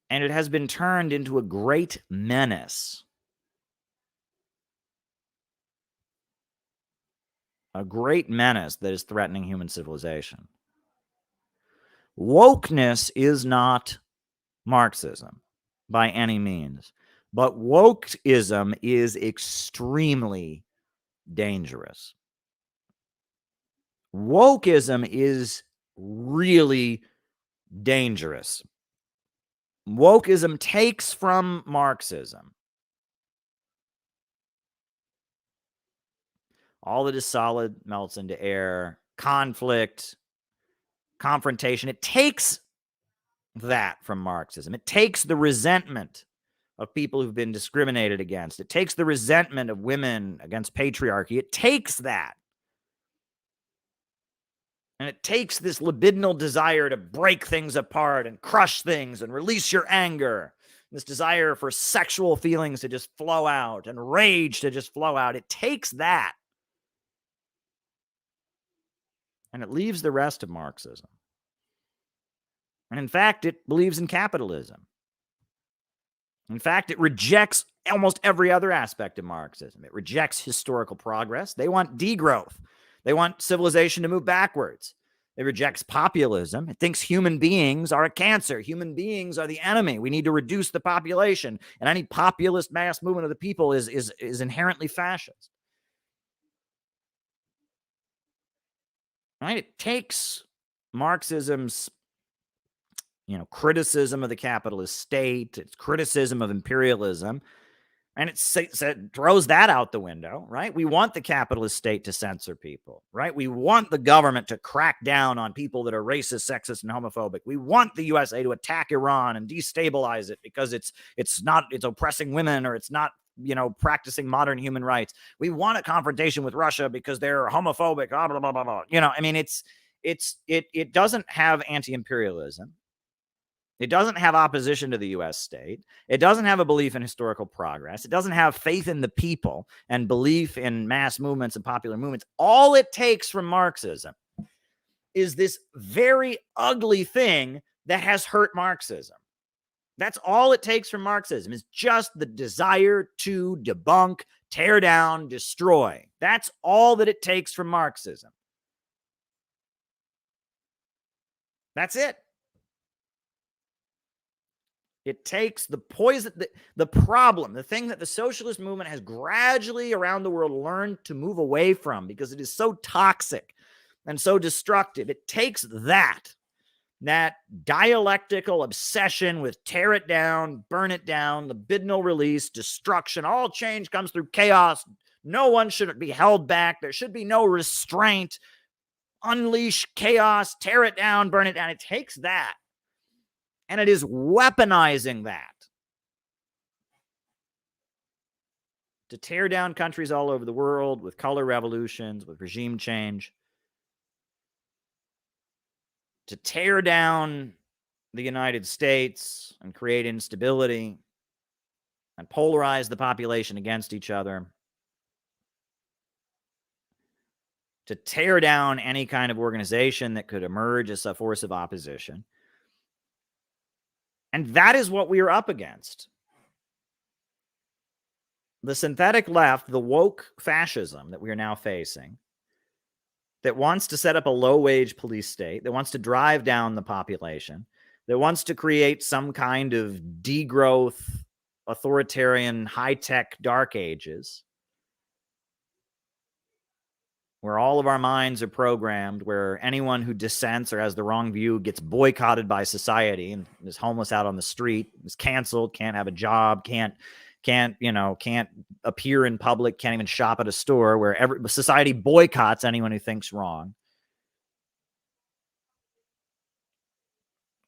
And it has been turned into a great menace. A great menace that is threatening human civilization. Wokeness is not Marxism by any means, but wokeism is extremely dangerous. Wokeism is really dangerous. Wokeism takes from Marxism all that is solid melts into air, conflict, confrontation. It takes that from Marxism. It takes the resentment of people who've been discriminated against. It takes the resentment of women against patriarchy. It takes that. And it takes this libidinal desire to break things apart and crush things and release your anger. This desire for sexual feelings to just flow out and rage to just flow out. It takes that. And it leaves the rest of Marxism. And in fact, it believes in capitalism. In fact, it rejects almost every other aspect of Marxism. It rejects historical progress. They want degrowth. They want civilization to move backwards. It rejects populism. It thinks human beings are a cancer. Human beings are the enemy. We need to reduce the population. And any populist mass movement of the people is inherently fascist. Right? It takes Marxism's criticism of the capitalist state, its criticism of imperialism, and it throws that out the window, right? We want the capitalist state to censor people, right? We want the government to crack down on people that are racist, sexist, and homophobic. We want the USA to attack Iran and destabilize it because it's oppressing women, or it's not, practicing modern human rights. We want a confrontation with Russia because they're homophobic, blah, blah, blah, blah, blah. I mean, it doesn't have anti-imperialism. It doesn't have opposition to the U.S. state. It doesn't have a belief in historical progress. It doesn't have faith in the people and belief in mass movements and popular movements. All it takes from Marxism is this very ugly thing that has hurt Marxism. That's all it takes from Marxism, is just the desire to debunk, tear down, destroy. That's all that it takes from Marxism. That's it. It takes the poison, the problem, the thing that the socialist movement has gradually around the world learned to move away from because it is so toxic and so destructive. It takes that dialectical obsession with tear it down, burn it down, libidinal release, destruction. All change comes through chaos. No one should be held back. There should be no restraint. Unleash chaos, tear it down, burn it down. It takes that. And it is weaponizing that to tear down countries all over the world with color revolutions, with regime change, to tear down the United States and create instability and polarize the population against each other, to tear down any kind of organization that could emerge as a force of opposition. And that is what we are up against. The synthetic left, the woke fascism that we are now facing, that wants to set up a low-wage police state, that wants to drive down the population, that wants to create some kind of degrowth, authoritarian, high-tech dark ages, where all of our minds are programmed, where anyone who dissents or has the wrong view gets boycotted by society and is homeless out on the street, is canceled, can't have a job, can't appear in public, can't even shop at a store, where society boycotts anyone who thinks wrong.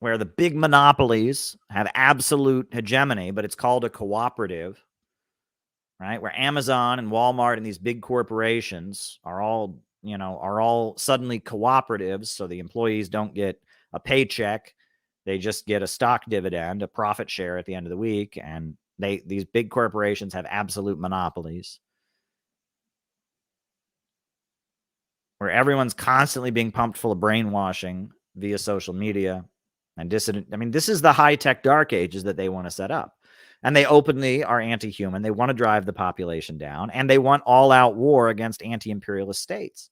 Where the big monopolies have absolute hegemony, but it's called a cooperative. Right, where Amazon and Walmart and these big corporations are all suddenly cooperatives, so the employees don't get a paycheck, they just get a stock dividend, a profit share at the end of the week, and these big corporations have absolute monopolies. Where everyone's constantly being pumped full of brainwashing via social media and dissident. I mean, this is the high-tech dark ages that they want to set up. And they openly are anti-human. They want to drive the population down, and they want all-out war against anti-imperialist states.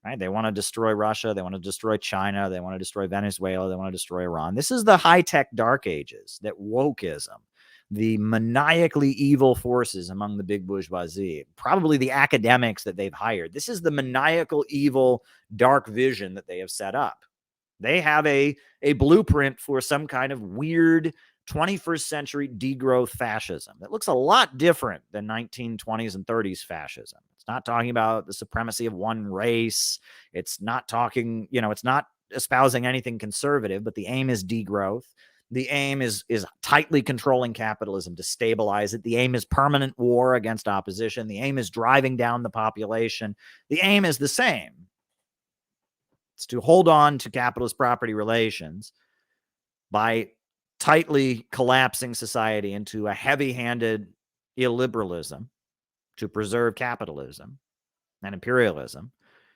Right? They want to destroy Russia. They want to destroy China. They want to destroy Venezuela. They want to destroy Iran. This is the high-tech dark ages, that wokeism, the maniacally evil forces among the big bourgeoisie, probably the academics that they've hired. This is the maniacal evil dark vision that they have set up. They have a blueprint for some kind of weird 21st century degrowth fascism that looks a lot different than 1920s and 30s fascism. It's not talking about the supremacy of one race. It's not talking, it's not espousing anything conservative, but the aim is degrowth. The aim is tightly controlling capitalism to stabilize it. The aim is permanent war against opposition. The aim is driving down the population. The aim is the same. It's to hold on to capitalist property relations by tightly collapsing society into a heavy-handed illiberalism to preserve capitalism and imperialism.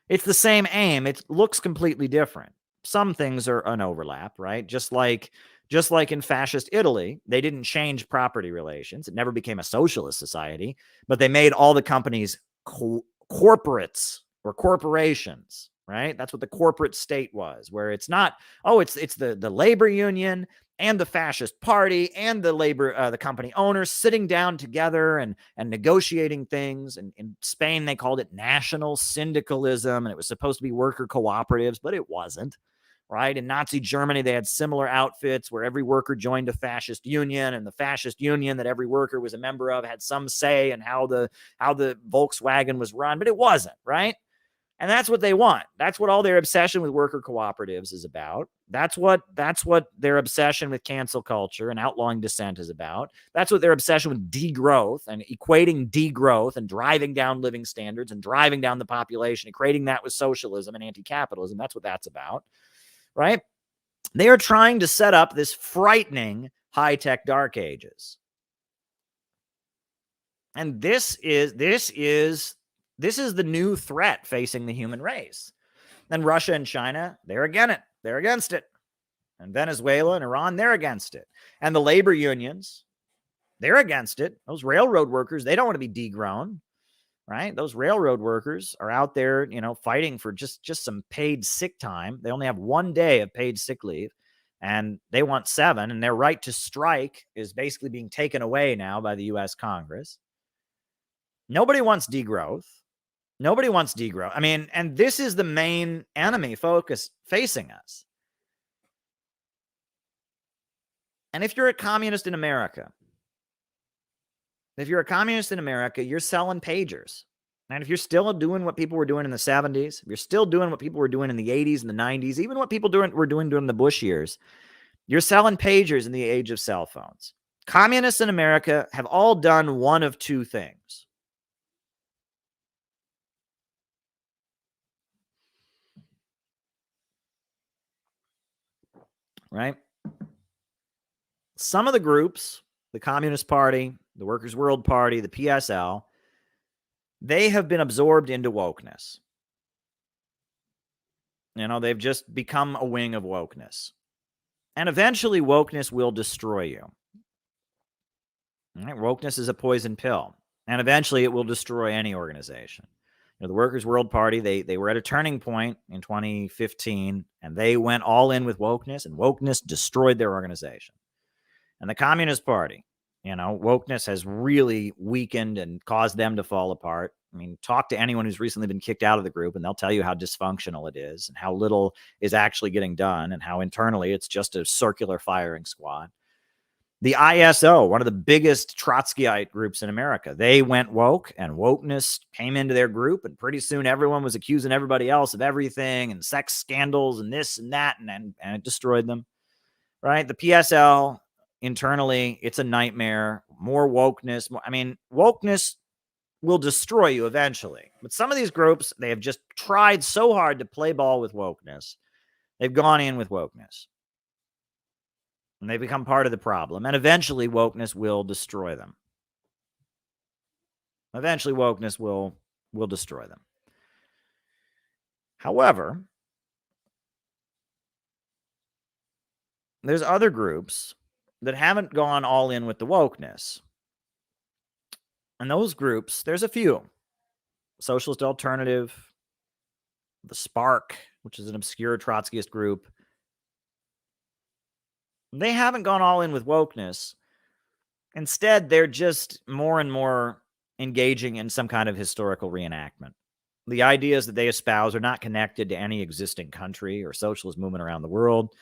It's the same aim. It looks completely different. Some things are an overlap, right? Just like in fascist Italy, they didn't change property relations. It never became a socialist society, but they made all the companies corporates or corporations, right? That's what the corporate state was, where it's not, it's the labor union and the fascist party and the company owners sitting down together and negotiating things. And in Spain, they called it national syndicalism, and it was supposed to be worker cooperatives, but it wasn't, right? In Nazi Germany, they had similar outfits where every worker joined a fascist union, and the fascist union that every worker was a member of had some say in how the Volkswagen was run, but it wasn't, right? And that's what they want. That's what all their obsession with worker cooperatives is about. That's what their obsession with cancel culture and outlawing dissent is about. That's what their obsession with degrowth and equating degrowth and driving down living standards and driving down the population and creating that with socialism and anti-capitalism. That's what that's about, right? They are trying to set up this frightening high-tech dark ages. And this is the new threat facing the human race. And Russia and China, they're against it. And Venezuela and Iran, they're against it. And the labor unions, they're against it. Those railroad workers, they don't want to be degrown, right? Those railroad workers are out there, fighting for just some paid sick time. They only have 1 day of paid sick leave, and they want 7, and their right to strike is basically being taken away now by the U.S. Congress. Nobody wants degrowth. Nobody wants degrowth. I mean, and this is the main enemy focus facing us. And if you're a communist in America, you're selling pagers. And if you're still doing what people were doing in the 70s, if you're still doing what people were doing in the 80s and the 90s, even what people were doing during the Bush years, you're selling pagers in the age of cell phones. Communists in America have all done one of two things. Right? Some of the groups, the Communist Party, the Workers' World Party, the PSL, they have been absorbed into wokeness. They've just become a wing of wokeness. And eventually wokeness will destroy you. Right? Wokeness is a poison pill. And eventually it will destroy any organization. The Workers' World Party, they were at a turning point in 2015, and they went all in with wokeness, and wokeness destroyed their organization. And the Communist Party, wokeness has really weakened and caused them to fall apart. I mean, talk to anyone who's recently been kicked out of the group, and they'll tell you how dysfunctional it is and how little is actually getting done and how internally it's just a circular firing squad. The ISO, one of the biggest Trotskyite groups in America, they went woke, and wokeness came into their group, and pretty soon everyone was accusing everybody else of everything and sex scandals and this and that, and it destroyed them, right? The PSL, internally, it's a nightmare. More wokeness. Wokeness will destroy you eventually. But some of these groups, they have just tried so hard to play ball with wokeness. They've gone in with wokeness. And they become part of the problem. And eventually wokeness will destroy them. Eventually wokeness will destroy them. However, there's other groups that haven't gone all in with the wokeness. And those groups, there's a few. Socialist Alternative, the Spark, which is an obscure Trotskyist group. They haven't gone all in with wokeness. Instead, they're just more and more engaging in some kind of historical reenactment. The ideas that they espouse are not connected to any existing country or socialist movement around the world.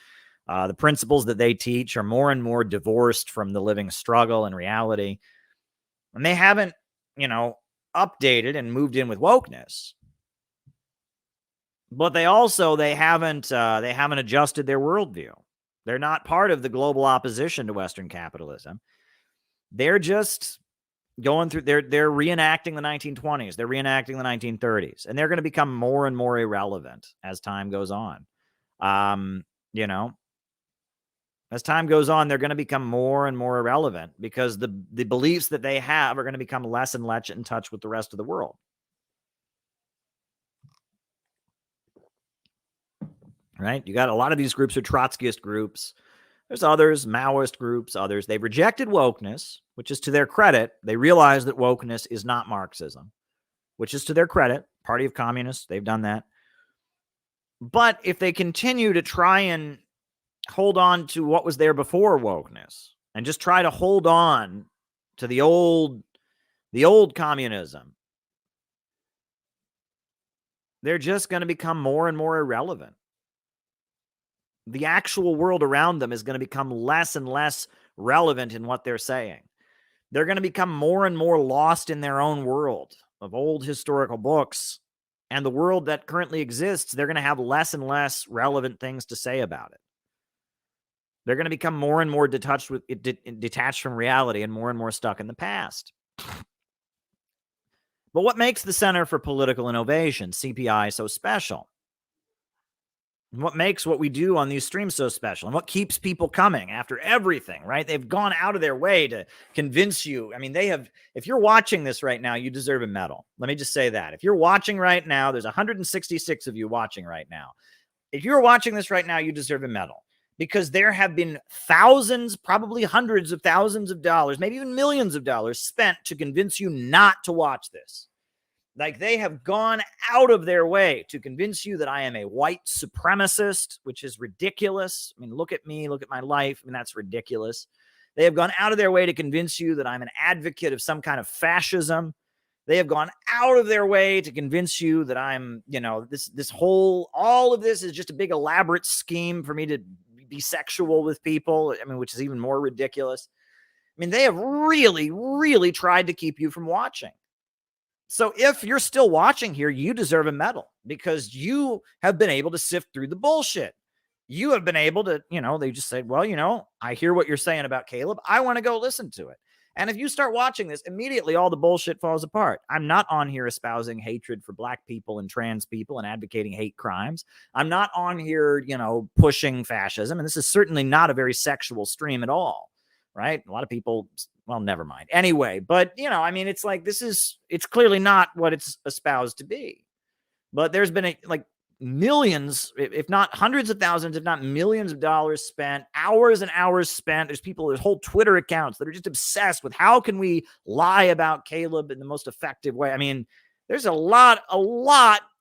The principles that they teach are more and more divorced from the living struggle and reality. And they haven't, updated and moved in with wokeness. But they haven't adjusted their worldview. They're not part of the global opposition to Western capitalism. They're just going through, they're reenacting the 1920s. They're reenacting the 1930s. And they're going to become more and more irrelevant as time goes on. As time goes on, they're going to become more and more irrelevant because the beliefs that they have are going to become less and less in touch with the rest of the world. Right? You got a lot of these groups are Trotskyist groups. There's others, Maoist groups, others. They've rejected wokeness, which is to their credit. They realize that wokeness is not Marxism, which is to their credit. Party of Communists, they've done that. But if they continue to try and hold on to what was there before wokeness and just try to hold on to the old communism, they're just going to become more and more irrelevant. The actual world around them is going to become less and less relevant in what they're saying. They're going to become more and more lost in their own world of old historical books, and the world that currently exists, they're going to have less and less relevant things to say about it. They're going to become more and more detached from reality and more stuck in the past. But what makes the Center for Political Innovation, CPI, so special? And what makes what we do on these streams so special and what keeps people coming after everything, right? They've gone out of their way to convince you. I mean, they have, if you're watching this right now, you deserve a medal. Let me just say that. If you're watching right now, there's 166 of you watching right now. If you're watching this right now, you deserve a medal because there have been thousands, probably hundreds of thousands of dollars, maybe even millions of dollars spent to convince you not to watch this. Like they have gone out of their way to convince you that I am a white supremacist, which is ridiculous. I mean, look at me, look at my life. I mean, that's ridiculous. They have gone out of their way to convince you that I'm an advocate of some kind of fascism. They have gone out of their way to convince you that I'm, all of this is just a big elaborate scheme for me to be sexual with people. I mean, which is even more ridiculous. I mean, they have really, really tried to keep you from watching. So if you're still watching here, you deserve a medal because you have been able to sift through the bullshit. You have been able to, they just said, well, I hear what you're saying about Caleb. I want to go listen to it. And if you start watching this, immediately all the bullshit falls apart. I'm not on here espousing hatred for black people and trans people and advocating hate crimes. I'm not on here, pushing fascism. And this is certainly not a very sexual stream at all, right? A lot of people, well, never mind. Anyway, but, it's like it's clearly not what it's espoused to be. But there's been millions, if not hundreds of thousands, if not millions of dollars spent, hours and hours spent. There's whole Twitter accounts that are just obsessed with how can we lie about Caleb in the most effective way. I mean, there's a lot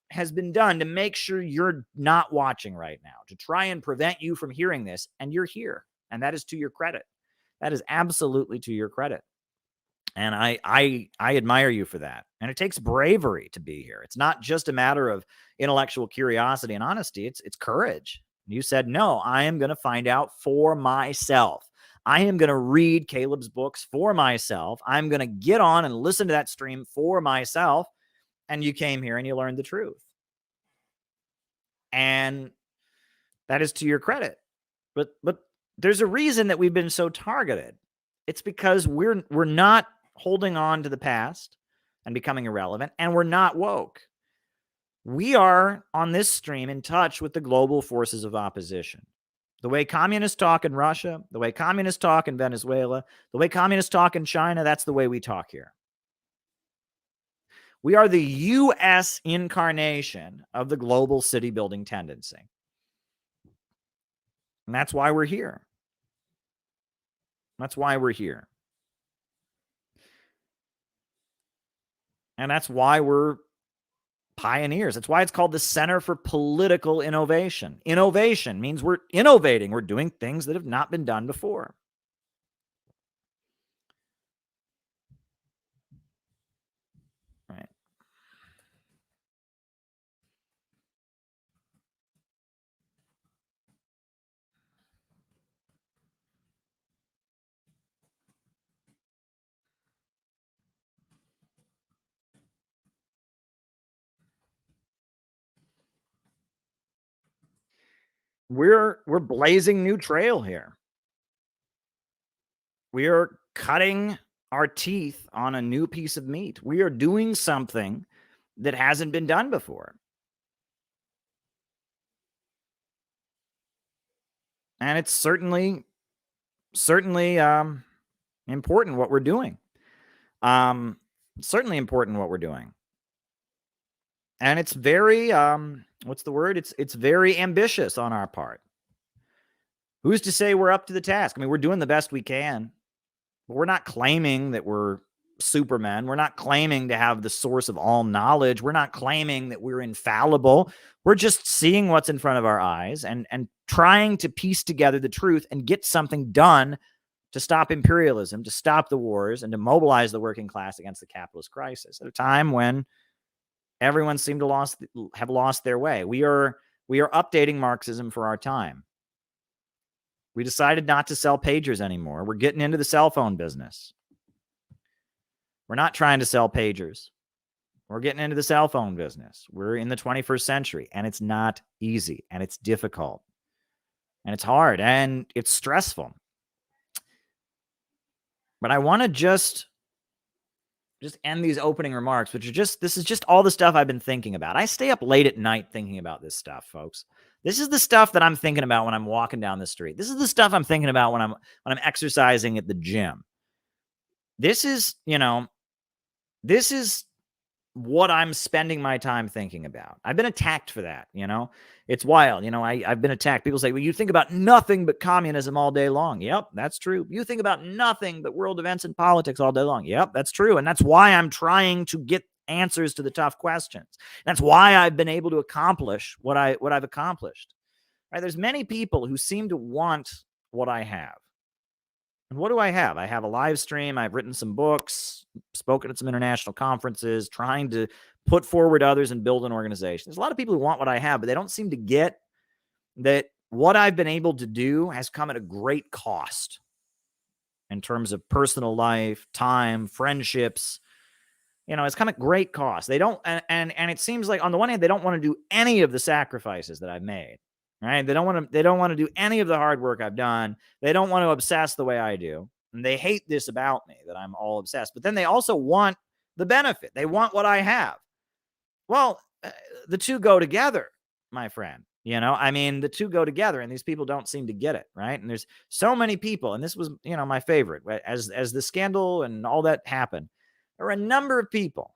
has been done to make sure you're not watching right now, to try and prevent you from hearing this, and you're here. And that is to your credit. That is absolutely to your credit. And I admire you for that. And it takes bravery to be here. It's not just a matter of intellectual curiosity and honesty. It's courage. You said, no, I am going to find out for myself. I am going to read Caleb's books for myself. I'm going to get on and listen to that stream for myself. And you came here and you learned the truth. And that is to your credit. But there's a reason that we've been so targeted. It's because we're not holding on to the past and becoming irrelevant, and we're not woke. We are on this stream in touch with the global forces of opposition. The way communists talk in Russia, the way communists talk in Venezuela, the way communists talk in China, that's the way we talk here. We are the U.S. incarnation of the global city building tendency. And that's why we're here. That's why we're here. And that's why we're pioneers. That's why it's called the Center for Political Innovation. Innovation means we're innovating. We're doing things that have not been done before. Right. We're blazing new trail here. We are cutting our teeth on a new piece of meat. We are doing something that hasn't been done before. And it's certainly important what we're doing. Certainly important what we're doing. And it's very, what's the word? It's very ambitious on our part. Who's to say we're up to the task? I mean, we're doing the best we can, but we're not claiming that we're Supermen. We're not claiming to have the source of all knowledge. We're not claiming that we're infallible. We're just seeing what's in front of our eyes and trying to piece together the truth and get something done to stop imperialism, to stop the wars, and to mobilize the working class against the capitalist crisis at a time when everyone seemed to have lost their way. We are updating Marxism for our time. We decided not to sell pagers anymore. We're getting into the cell phone business. We're not trying to sell pagers. We're getting into the cell phone business. We're in the 21st century, and it's not easy, and it's difficult, and it's hard, and it's stressful. But I want to just just end these opening remarks, which are just, this is just all the stuff I've been thinking about. I stay up late at night thinking about this stuff, folks. This is the stuff that I'm thinking about when I'm walking down the street. This is the stuff I'm thinking about when I'm exercising at the gym. This is, this is what I'm spending my time thinking about. I've been attacked for that, It's wild. I've been attacked. People say, well, you think about nothing but communism all day long. Yep, that's true. You think about nothing but world events and politics all day long. Yep, that's true. And that's why I'm trying to get answers to the tough questions. That's why I've been able to accomplish what I've accomplished. Right? There's many people who seem to want what I have. And what do I have? I have a live stream. I've written some books, spoken at some international conferences, trying to put forward others and build an organization. There's a lot of people who want what I have, but they don't seem to get that what I've been able to do has come at a great cost in terms of personal life, time, friendships. It's come at great cost. They don't, and it seems like on the one hand, they don't want to do any of the sacrifices that I've made. Right? They don't want to do any of the hard work I've done. They don't want to obsess the way I do. And they hate this about me, that I'm all obsessed. But then they also want the benefit. They want what I have. Well, the two go together, my friend. The two go together, and these people don't seem to get it, right? And there's so many people, and this was, my favorite. As the scandal and all that happened, there were a number of people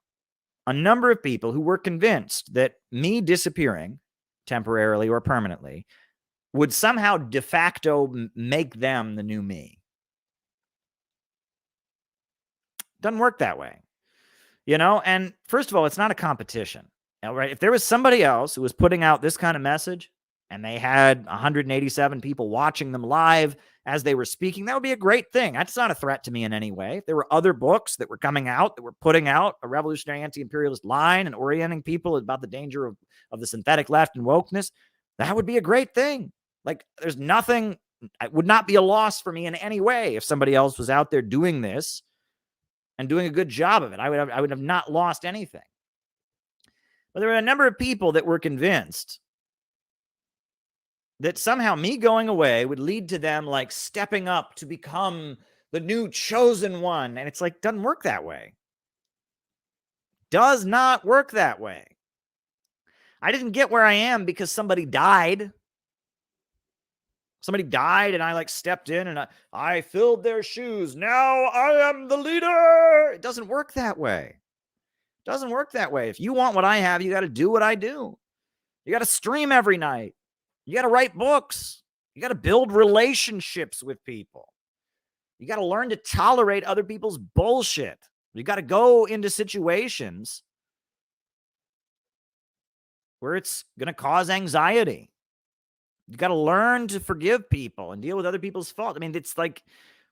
who were convinced that me disappearing temporarily or permanently would somehow de facto make them the new me. Doesn't work that way. And first of all, it's not a competition. Right? If there was somebody else who was putting out this kind of message and they had 187 people watching them live as they were speaking, that would be a great thing. That's not a threat to me in any way. If there were other books that were coming out that were putting out a revolutionary anti-imperialist line and orienting people about the danger of the synthetic left and wokeness, that would be a great thing. Like, there's nothing, it would not be a loss for me in any way if somebody else was out there doing this and doing a good job of it. I would have not lost anything. But there were a number of people that were convinced that somehow me going away would lead to them like stepping up to become the new chosen one. And it's like, doesn't work that way. Does not work that way. I didn't get where I am because somebody died. Somebody died and I like stepped in and I filled their shoes. Now I am the leader. It doesn't work that way. It doesn't work that way. If you want what I have, you got to do what I do. You got to stream every night. You got to write books. You got to build relationships with people. You got to learn to tolerate other people's bullshit. You got to go into situations where it's going to cause anxiety. You got to learn to forgive people and deal with other people's fault. I mean, it's like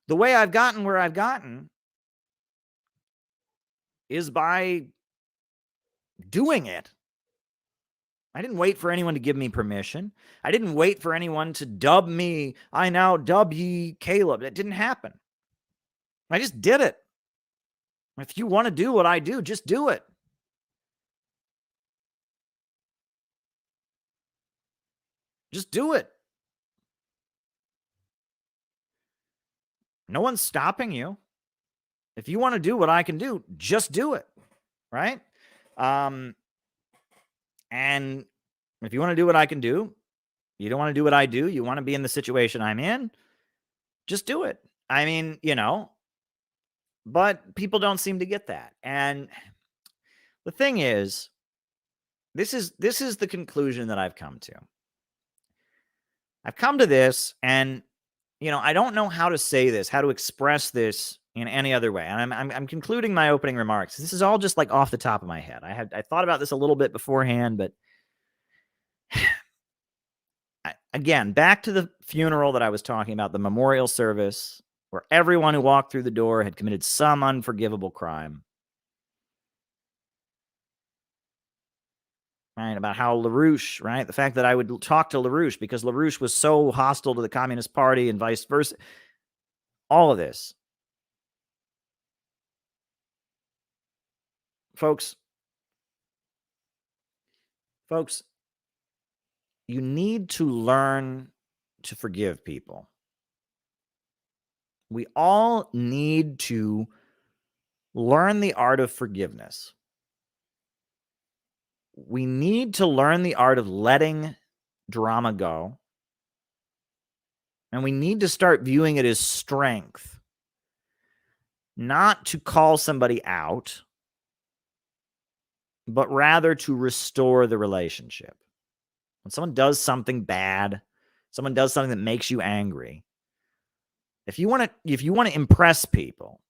the way I've gotten where I've gotten is by doing it. I didn't wait for anyone to give me permission. I didn't wait for anyone to dub me. I now dub ye Caleb. It didn't happen. I just did it. If you want to do what I do, just do it. Just do it. No one's stopping you. If you want to do what I can do, just do it. Right? And if you want to do what I can do, you don't want to do what I do, you want to be in the situation I'm in, just do it. I mean, but people don't seem to get that. And the thing is, this is the conclusion that I've come to. I've come to this, and I don't know how to say this, how to express this in any other way. And I'm concluding my opening remarks. This is all just like off the top of my head. I thought about this a little bit beforehand, but again, back to the funeral that I was talking about, the memorial service, where everyone who walked through the door had committed some unforgivable crime. Right, about how LaRouche, right? The fact that I would talk to LaRouche because LaRouche was so hostile to the Communist Party and vice versa. All of this. Folks, you need to learn to forgive people. We all need to learn the art of forgiveness. We need to learn the art of letting drama go. And we need to start viewing it as strength, not to call somebody out, but rather to restore the relationship. When someone does something bad, someone does something that makes you angry, if you want to impress people,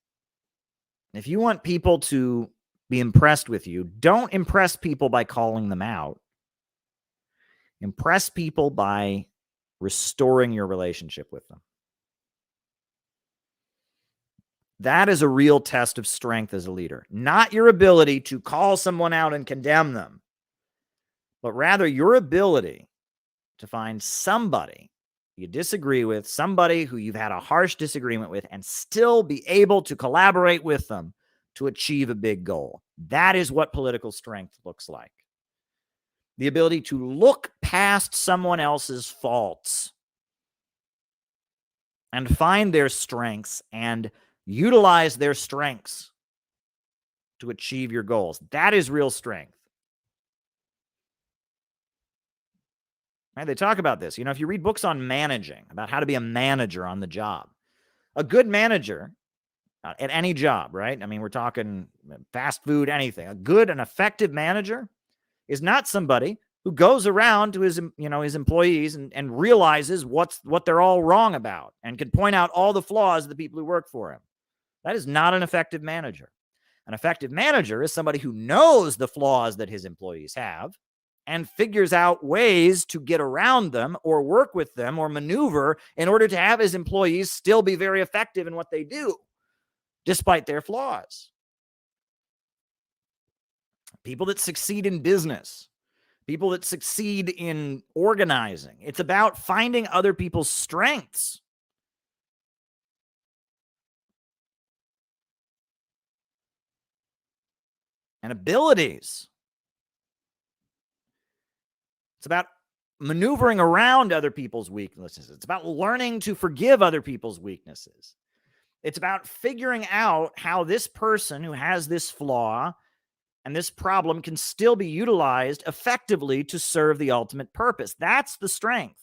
if you want people to be impressed with you, don't impress people by calling them out. Impress people by restoring your relationship with them. That is a real test of strength as a leader. Not your ability to call someone out and condemn them, but rather your ability to find somebody you disagree with, somebody who you've had a harsh disagreement with, and still be able to collaborate with them to achieve a big goal. That is what political strength looks like. The ability to look past someone else's faults and find their strengths and utilize their strengths to achieve your goals. That is real strength. Right? They talk about this. If you read books on managing, about how to be a manager on the job, a good manager at any job, right? I mean, we're talking fast food, anything. A good and effective manager is not somebody who goes around to his employees and realizes what they're all wrong about and can point out all the flaws of the people who work for him. That is not an effective manager. An effective manager is somebody who knows the flaws that his employees have and figures out ways to get around them or work with them or maneuver in order to have his employees still be very effective in what they do, despite their flaws. People that succeed in business, people that succeed in organizing, it's about finding other people's strengths. And abilities. It's about maneuvering around other people's weaknesses. It's about learning to forgive other people's weaknesses. It's about figuring out how this person who has this flaw and this problem can still be utilized effectively to serve the ultimate purpose. That's the strength.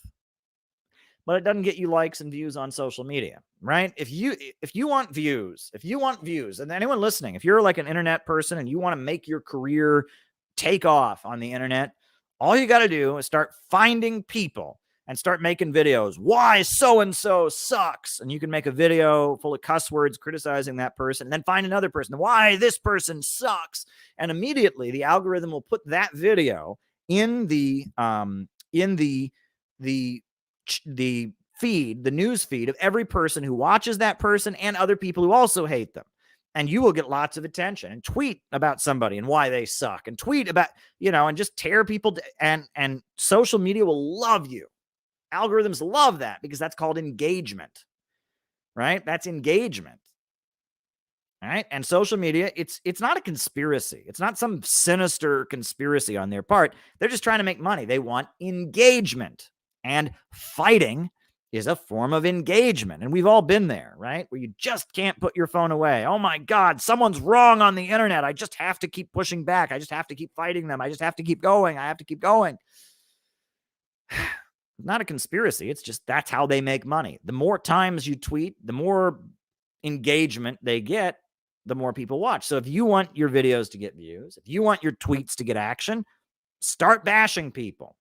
But it doesn't get you likes and views on social media, right? If you want views, and anyone listening, if you're like an internet person and you want to make your career take off on the internet, all you got to do is start finding people and start making videos. Why so-and-so sucks. And you can make a video full of cuss words criticizing that person, and then find another person. Why this person sucks. And immediately the algorithm will put that video in the feed, the news feed of every person who watches that person and other people who also hate them. And you will get lots of attention and tweet about somebody and why they suck and tweet about, and just tear people. And social media will love you. Algorithms love that because that's called engagement, right? That's engagement. All right. And social media, it's not a conspiracy. It's not some sinister conspiracy on their part. They're just trying to make money. They want engagement, and fighting is a form of engagement. And we've all been there, right? Where you just can't put your phone away. Oh my God, someone's wrong on the internet. I just have to keep pushing back. I just have to keep fighting them. I just have to keep going. I have to keep going. Not a conspiracy. It's just that's how they make money. The more times you tweet, the more engagement they get, the more people watch. So if you want your videos to get views, if you want your tweets to get action, start bashing people.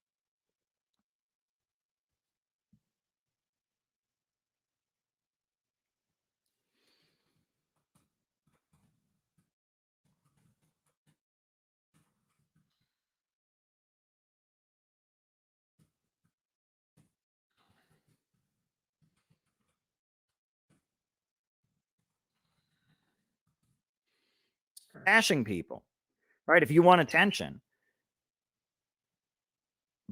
Bashing people, right? If you want attention.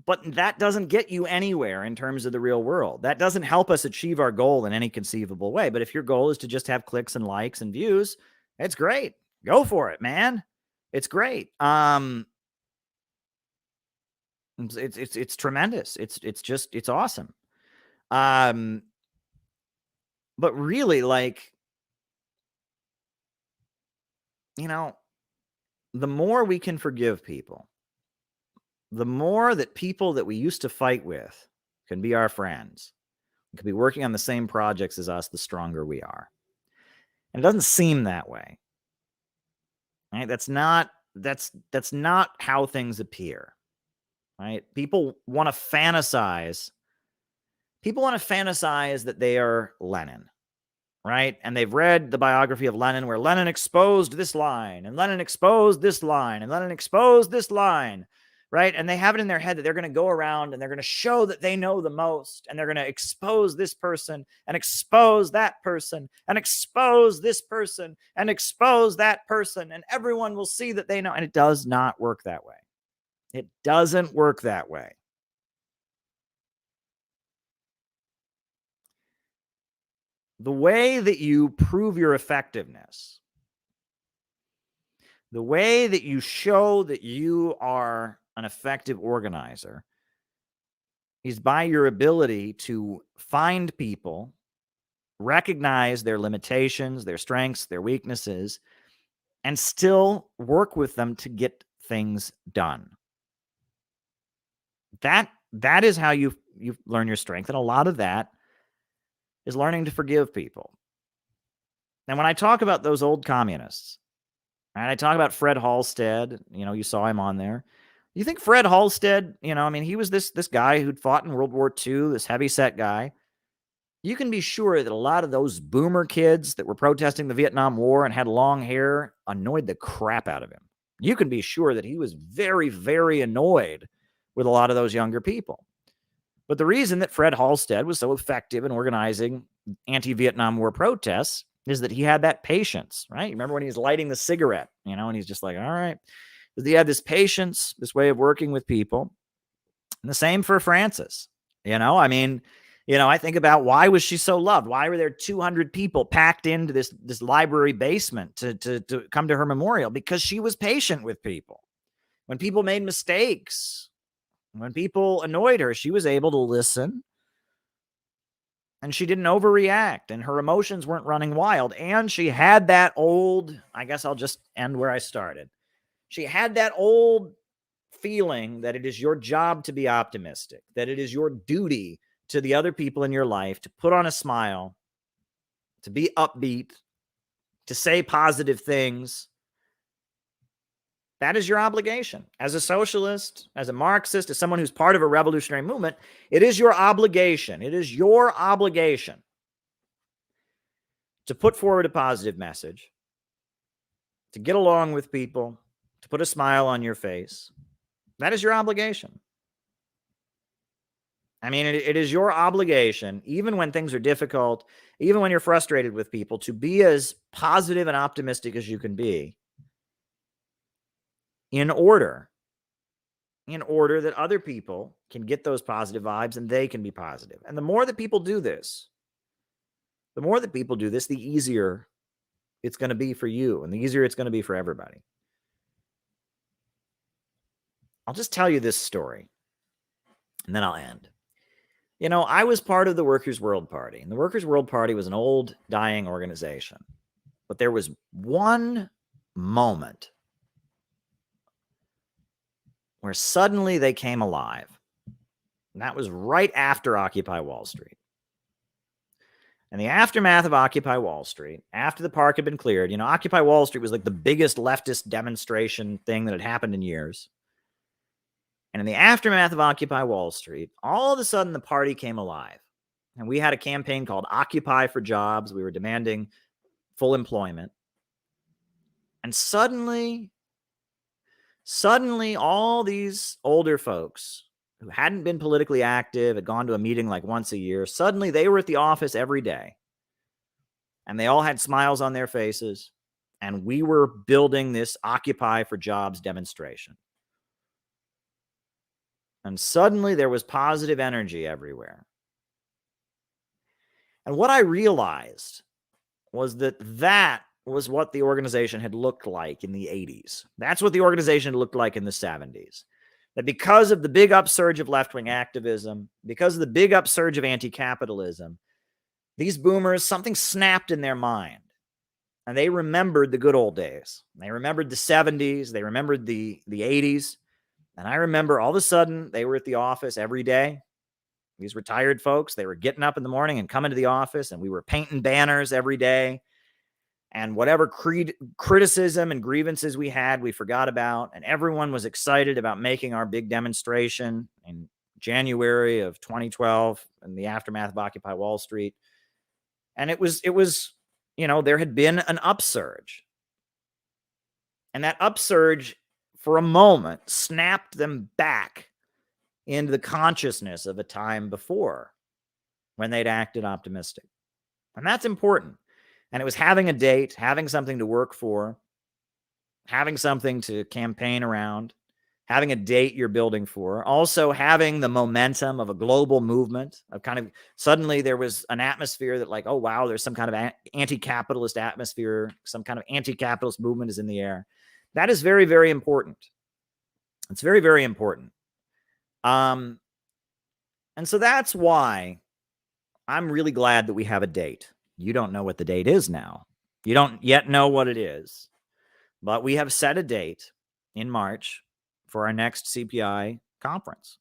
But that doesn't get you anywhere in terms of the real world. That doesn't help us achieve our goal in any conceivable way. But if your goal is to just have clicks and likes and views, it's great. Go for it, man. It's great. It's tremendous. It's awesome. But really, like, you know, the more we can forgive people, the more that people that we used to fight with can be our friends, can be working on the same projects as us, the stronger we are. And it doesn't seem that way. Right? That's not how things appear. Right? People want to fantasize that they are Lenin. Right? And they've read the biography of Lenin where Lenin exposed this line, and Lenin exposed this line, and Lenin exposed this line. Right? And they have it in their head that they're going to go around and they're going to show that they know the most, and they're going to expose this person and expose that person and expose this person and expose that person, and everyone will see that they know. And it does not work that way. It doesn't work that way. The way that you prove your effectiveness, the way that you show that you are an effective organizer, is by your ability to find people, recognize their limitations, their strengths, their weaknesses, and still work with them to get things done. That is how you learn your strength, and a lot of that is learning to forgive people. And when I talk about those old communists, and I talk about Fred Halstead, you saw him on there. You think Fred Halstead, he was this guy who'd fought in World War II, this heavy-set guy. You can be sure that a lot of those boomer kids that were protesting the Vietnam War and had long hair annoyed the crap out of him. You can be sure that he was very, very annoyed with a lot of those younger people. But the reason that Fred Halstead was so effective in organizing anti-Vietnam War protests is that he had that patience, right? You remember when he was lighting the cigarette, and he's just like, all right. He had this patience, this way of working with people. And the same for Frances. I think about, why was she so loved? Why were there 200 people packed into this library basement to come to her memorial? Because she was patient with people. When people made mistakes, when people annoyed her, she was able to listen. And she didn't overreact, and her emotions weren't running wild. And she had that old, I guess I'll just end where I started. She had that old feeling that it is your job to be optimistic, that it is your duty to the other people in your life to put on a smile, to be upbeat, to say positive things. That is your obligation. As a socialist, as a Marxist, as someone who's part of a revolutionary movement, it is your obligation. It is your obligation to put forward a positive message, to get along with people, to put a smile on your face. That is your obligation. It is your obligation, even when things are difficult, even when you're frustrated with people, to be as positive and optimistic as you can be, in order that other people can get those positive vibes and they can be positive. And the more that people do this, the easier it's going to be for you, and the easier it's going to be for everybody. I'll just tell you this story, and then I'll end. I was part of the Workers' World Party, and the Workers' World Party was an old, dying organization. But there was one moment where suddenly they came alive. And that was right after Occupy Wall Street. In the aftermath of Occupy Wall Street, after the park had been cleared, Occupy Wall Street was like the biggest leftist demonstration thing that had happened in years. And in the aftermath of Occupy Wall Street, all of a sudden the party came alive. And we had a campaign called Occupy for Jobs. We were demanding full employment. And suddenly all these older folks who hadn't been politically active, had gone to a meeting like once a year, suddenly they were at the office every day. And they all had smiles on their faces. And we were building this Occupy for Jobs demonstration. And suddenly there was positive energy everywhere. And what I realized was that was what the organization had looked like in the 80s. That's what the organization looked like in the 70s. That because of the big upsurge of left-wing activism, because of the big upsurge of anti-capitalism, these boomers, something snapped in their mind. And they remembered the good old days. They remembered the 70s. They remembered the 80s. And I remember all of a sudden they were at the office every day. These retired folks, they were getting up in the morning and coming to the office, and we were painting banners every day. And whatever criticism and grievances we had, we forgot about. And everyone was excited about making our big demonstration in January of 2012 in the aftermath of Occupy Wall Street. And it was, there had been an upsurge. And that upsurge, for a moment, snapped them back into the consciousness of a time before when they'd acted optimistic. And that's important. And it was having a date, having something to work for, having something to campaign around, having a date you're building for, also having the momentum of a global movement of kind of suddenly there was an atmosphere that like, oh, wow, there's some kind of anti-capitalist atmosphere, some kind of anti-capitalist movement is in the air. That is very, very important. It's very, very important. And so that's why I'm really glad that we have a date. You don't know what the date is now. You don't yet know what it is, but we have set a date in March for our next CPI conference.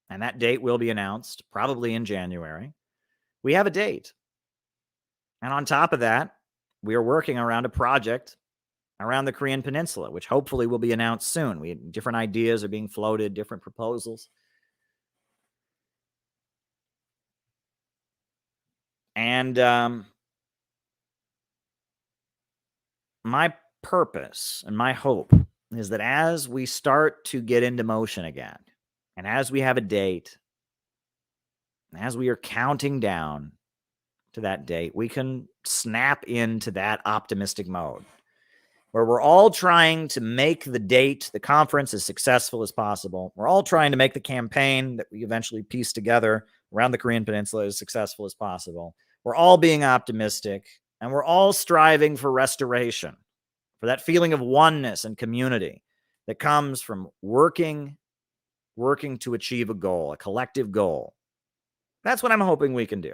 And that date will be announced probably in January. We have a date. And on top of that, we are working around a project around the Korean Peninsula, which hopefully will be announced soon. Different ideas are being floated, different proposals. And my purpose and my hope is that as we start to get into motion again, and as we have a date, as we are counting down to that date, we can snap into that optimistic mode where we're all trying to make the date, the conference, as successful as possible. We're all trying to make the campaign that we eventually piece together around the Korean Peninsula as successful as possible. We're all being optimistic, and we're all striving for restoration, for that feeling of oneness and community that comes from working to achieve a goal, a collective goal. That's what I'm hoping we can do.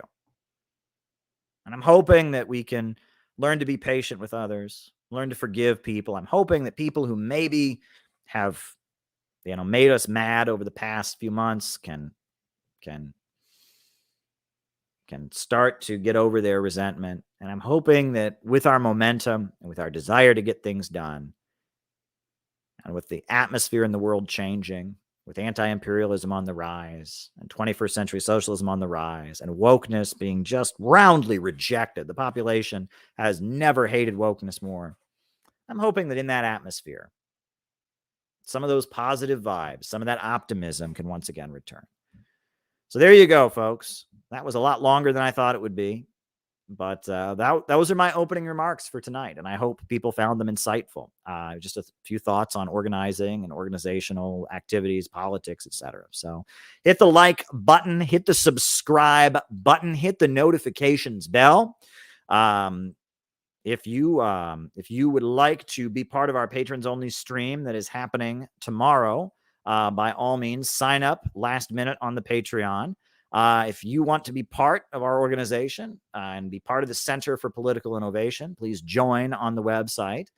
And I'm hoping that we can learn to be patient with others, learn to forgive people. I'm hoping that people who maybe have, made us mad over the past few months can start to get over their resentment. And I'm hoping that with our momentum and with our desire to get things done, and with the atmosphere in the world changing, with anti-imperialism on the rise, and 21st century socialism on the rise, and wokeness being just roundly rejected, the population has never hated wokeness more. I'm hoping that in that atmosphere, some of those positive vibes, some of that optimism can once again return. So there you go, folks. That was a lot longer than I thought it would be. But those are my opening remarks for tonight, and I hope people found them insightful. Just a few thoughts on organizing and organizational activities, politics, etc. So hit the like button, hit the subscribe button, hit the notifications bell. If you would like to be part of our patrons only stream that is happening tomorrow, by all means, sign up last minute on the Patreon. If you want to be part of our organization and be part of the Center for Political Innovation, please join on the website.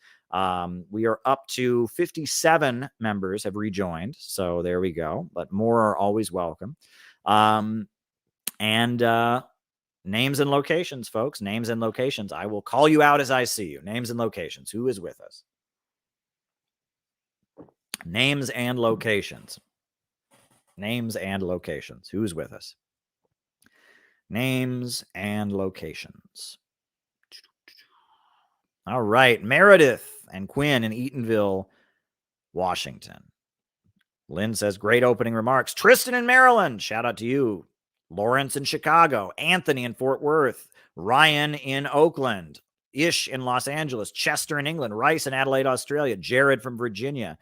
We are up to 57 members have rejoined, so there we go. But more are always welcome. And names and locations, folks. Names and locations. I will call you out as I see you. Names and locations. Who is with us? Names and locations. Names and locations. Who's with us? Names and locations. All right. Meredith and Quinn in Eatonville, Washington. Lynn says, great opening remarks. Tristan in Maryland. Shout out to you. Lawrence in Chicago. Anthony in Fort Worth. Ryan in Oakland. Ish in Los Angeles. Chester in England. Rice in Adelaide, Australia. Jared from Virginia.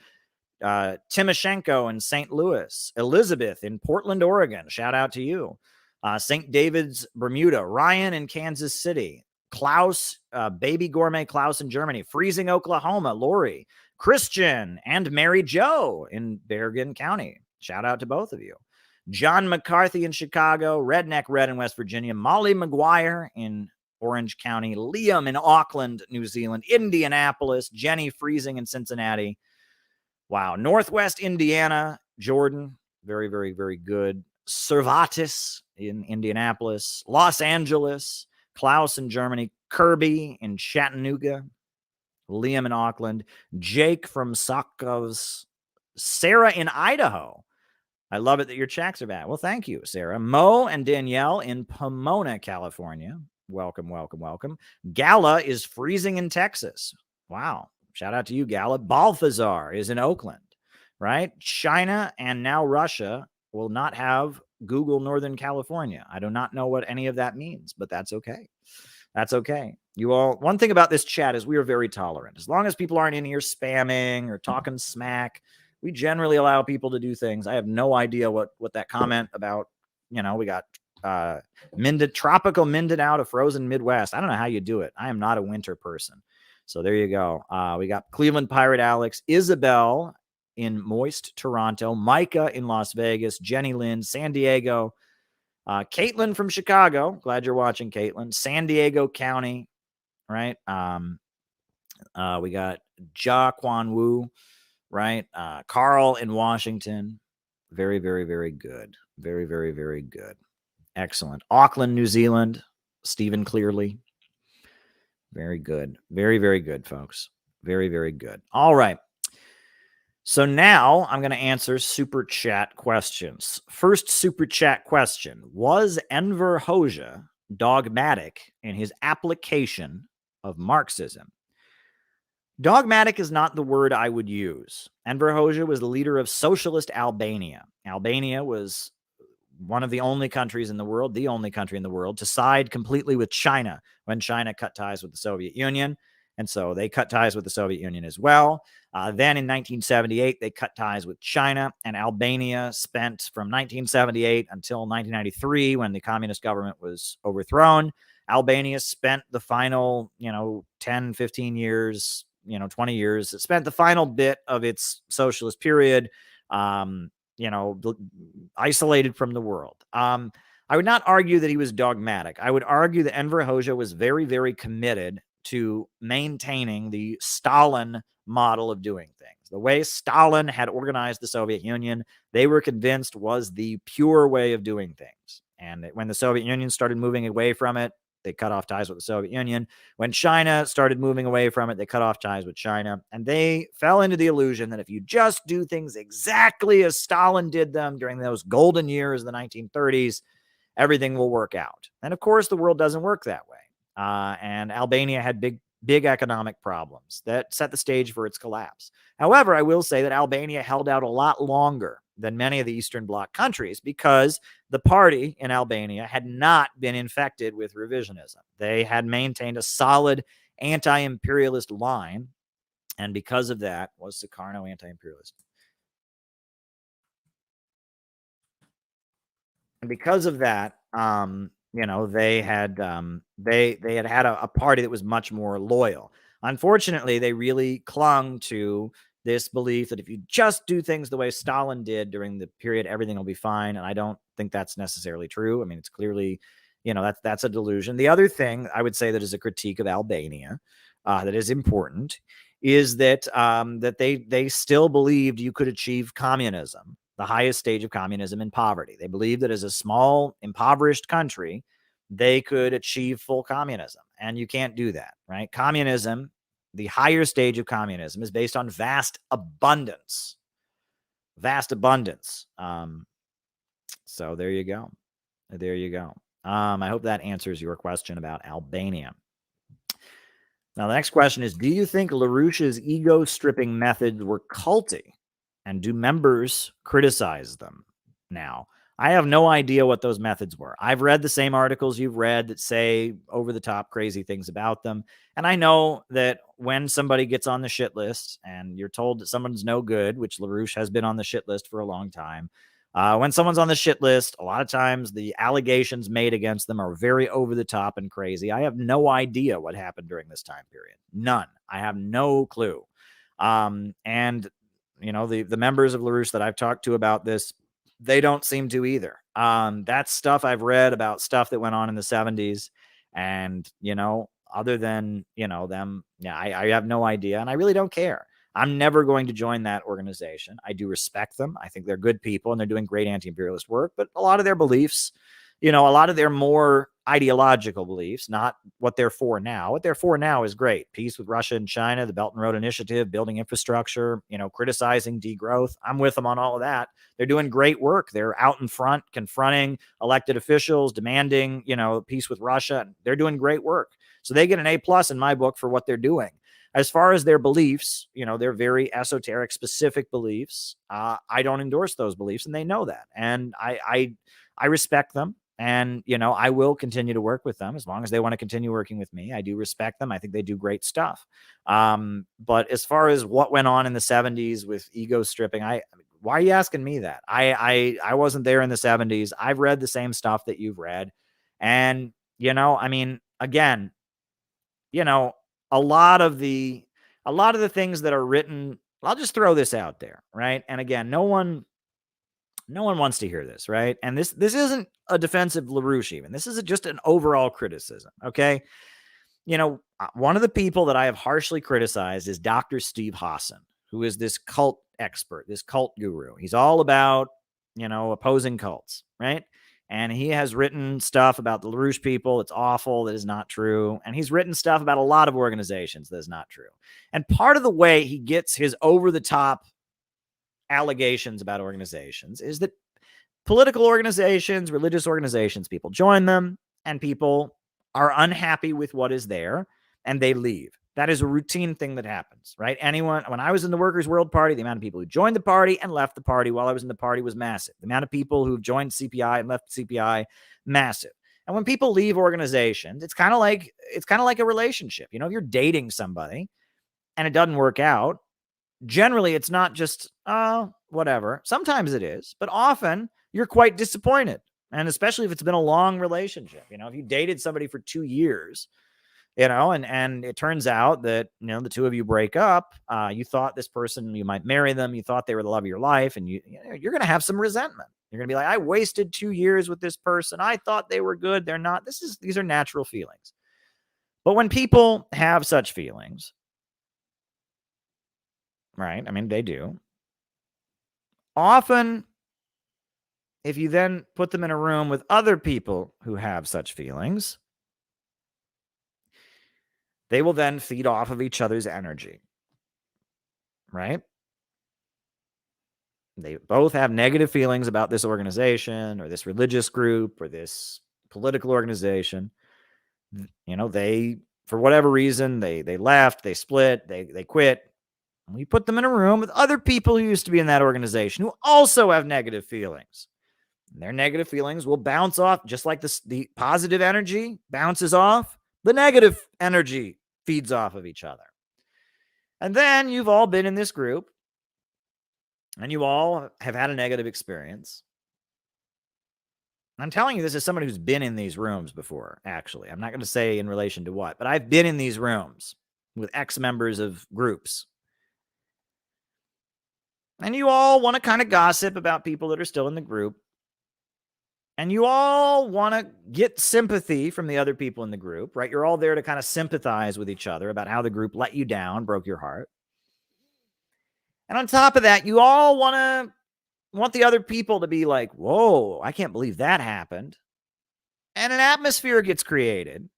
Timoshenko in St. Louis. Elizabeth in Portland, Oregon. Shout out to you. St. David's, Bermuda. Ryan in Kansas City. Klaus, Baby Gourmet Klaus in Germany. Freezing, Oklahoma. Lori. Christian and Mary Jo in Bergen County. Shout out to both of you. John McCarthy in Chicago. Redneck Red in West Virginia. Molly McGuire in Orange County, Liam in Auckland, New Zealand, Indianapolis, Jenny freezing in Cincinnati. Wow. Northwest Indiana, Jordan, very, very, very good. Cervatus in Indianapolis, Los Angeles, Klaus in Germany, Kirby in Chattanooga, Liam in Auckland, Jake from Sakovs, Sarah in Idaho. I love it that your checks are back. Well, thank you, Sarah. Mo and Danielle in Pomona, California. Welcome, welcome, welcome. Gala is freezing in Texas. Wow. Shout out to you, Gala. Balthazar is in Oakland, right? China and now Russia will not have Google Northern California. I do not know what any of that means, but that's okay. That's okay. You all, one thing about this chat is we are very tolerant. As long as people aren't in here spamming or talking smack, we generally allow people to do things. I have no idea what that comment about, we got tropical Minden out of frozen Midwest. I don't know how you do it. I am not a winter person. So there you go. We got Cleveland Pirate Alex, Isabel in moist Toronto, Micah in Las Vegas, Jenny Lynn, San Diego, Caitlin from Chicago. Glad you're watching, Caitlin. San Diego County, right? We got Ja Kwan Wu, right? Carl in Washington. Very, very, very good. Very, very, very good. Excellent. Auckland, New Zealand. Stephen Clearly. Very good. Very, very good, folks. Very, very good. All right. So now I'm going to answer super chat questions. First super chat question. Was Enver Hoxha dogmatic in his application of Marxism? Dogmatic is not the word I would use. Enver Hoxha was the leader of socialist Albania. Albania was one of the only countries in the world, the only country in the world, to side completely with China when China cut ties with the Soviet Union. And so they cut ties with the Soviet Union as well. Then in 1978, they cut ties with China, and Albania spent from 1978 until 1993, when the communist government was overthrown. Albania spent the final, 10, 15 years, 20 years. It spent the final bit of its socialist period, isolated from the world. I would not argue that he was dogmatic. I would argue that Enver Hoxha was very, very committed to maintaining the Stalin model of doing things. The way Stalin had organized the Soviet Union, they were convinced was the pure way of doing things. And when the Soviet Union started moving away from it, they cut off ties with the Soviet Union. When China started moving away from it, they cut off ties with China. And they fell into the illusion that if you just do things exactly as Stalin did them during those golden years of the 1930s, everything will work out. And of course, the world doesn't work that way. And Albania had big economic problems that set the stage for its collapse. However, I will say that Albania held out a lot longer than many of the Eastern Bloc countries because the party in Albania had not been infected with revisionism. They had maintained a solid anti-imperialist line, and because of that, was Sukarno anti-imperialist? And because of that, they had had a party that was much more loyal. Unfortunately, they really clung to this belief that if you just do things the way Stalin did during the period, everything will be fine. And I don't think that's necessarily true. I mean, it's clearly, that's a delusion. The other thing I would say that is a critique of Albania that is important is that that they still believed you could achieve communism, the highest stage of communism, in poverty. They believed that as a small, impoverished country, they could achieve full communism. And you can't do that, right? Communism, the higher stage of communism, is based on vast abundance. Vast abundance. So there you go. There you go. I hope that answers your question about Albania. Now, the next question is, do you think LaRouche's ego-stripping methods were culty? And do members criticize them now? I have no idea what those methods were. I've read the same articles you've read that say over-the-top crazy things about them. And I know that when somebody gets on the shit list and you're told that someone's no good, which LaRouche has been on the shit list for a long time, when someone's on the shit list, a lot of times the allegations made against them are very over-the-top and crazy. I have no idea what happened during this time period. None. I have no clue. And the members of LaRouche that I've talked to about this, they don't seem to either. That's stuff I've read about stuff that went on in the 70s. And, other than, them, yeah, I have no idea. And I really don't care. I'm never going to join that organization. I do respect them. I think they're good people and they're doing great anti-imperialist work, but a lot of their beliefs, a lot of their more ideological beliefs, not what they're for now. What they're for now is great. Peace with Russia and China, the Belt and Road Initiative, building infrastructure, criticizing degrowth. I'm with them on all of that. They're doing great work. They're out in front, confronting elected officials, demanding, peace with Russia. They're doing great work. So they get an A+ in my book for what they're doing. As far as their beliefs, they're very esoteric, specific beliefs. I don't endorse those beliefs, and they know that. And I respect them. And, I will continue to work with them as long as they want to continue working with me. I do respect them. I think they do great stuff. But as far as what went on in the 70s with ego stripping, why are you asking me that? I wasn't there in the 70s. I've read the same stuff that you've read. And, again, a lot of the things that are written, I'll just throw this out there, right? And again, no one wants to hear this, right? And this isn't a defense of LaRouche even. This is just an overall criticism, okay? One of the people that I have harshly criticized is Dr. Steve Hassan, who is this cult expert, this cult guru. He's all about, opposing cults, right? And he has written stuff about the LaRouche people. It's awful. That is not true. And he's written stuff about a lot of organizations that is not true. And part of the way he gets his over-the-top allegations about organizations is that political organizations, religious organizations, people join them and people are unhappy with what is there and they leave. That is a routine thing that happens, right? When I was in the Workers' World Party, the amount of people who joined the party and left the party while I was in the party was massive. The amount of people who joined CPI and left CPI, massive. And when people leave organizations, it's kind of like a relationship. If you're dating somebody and it doesn't work out, generally it's not just, whatever. Sometimes it is, but often you're quite disappointed. And especially if it's been a long relationship, if you dated somebody for 2 years, and it turns out that, the two of you break up, you thought this person, you might marry them. You thought they were the love of your life. And you're going to have some resentment. You're going to be like, I wasted 2 years with this person. I thought they were good. They're not. These are natural feelings. But when people have such feelings, right? They do. Often, if you then put them in a room with other people who have such feelings, they will then feed off of each other's energy, right? They both have negative feelings about this organization or this religious group or this political organization. They, for whatever reason, they left, they split, they quit. And we put them in a room with other people who used to be in that organization who also have negative feelings. And their negative feelings will bounce off, just like the positive energy bounces off. The negative energy feeds off of each other. And then you've all been in this group and you all have had a negative experience. I'm telling you this as somebody who's been in these rooms before, actually. I'm not going to say in relation to what, but I've been in these rooms with ex-members of groups. And you all want to kind of gossip about people that are still in the group. And you all want to get sympathy from the other people in the group, right? You're all there to kind of sympathize with each other about how the group let you down, broke your heart. And on top of that, you all want the other people to be like, whoa, I can't believe that happened. And an atmosphere gets created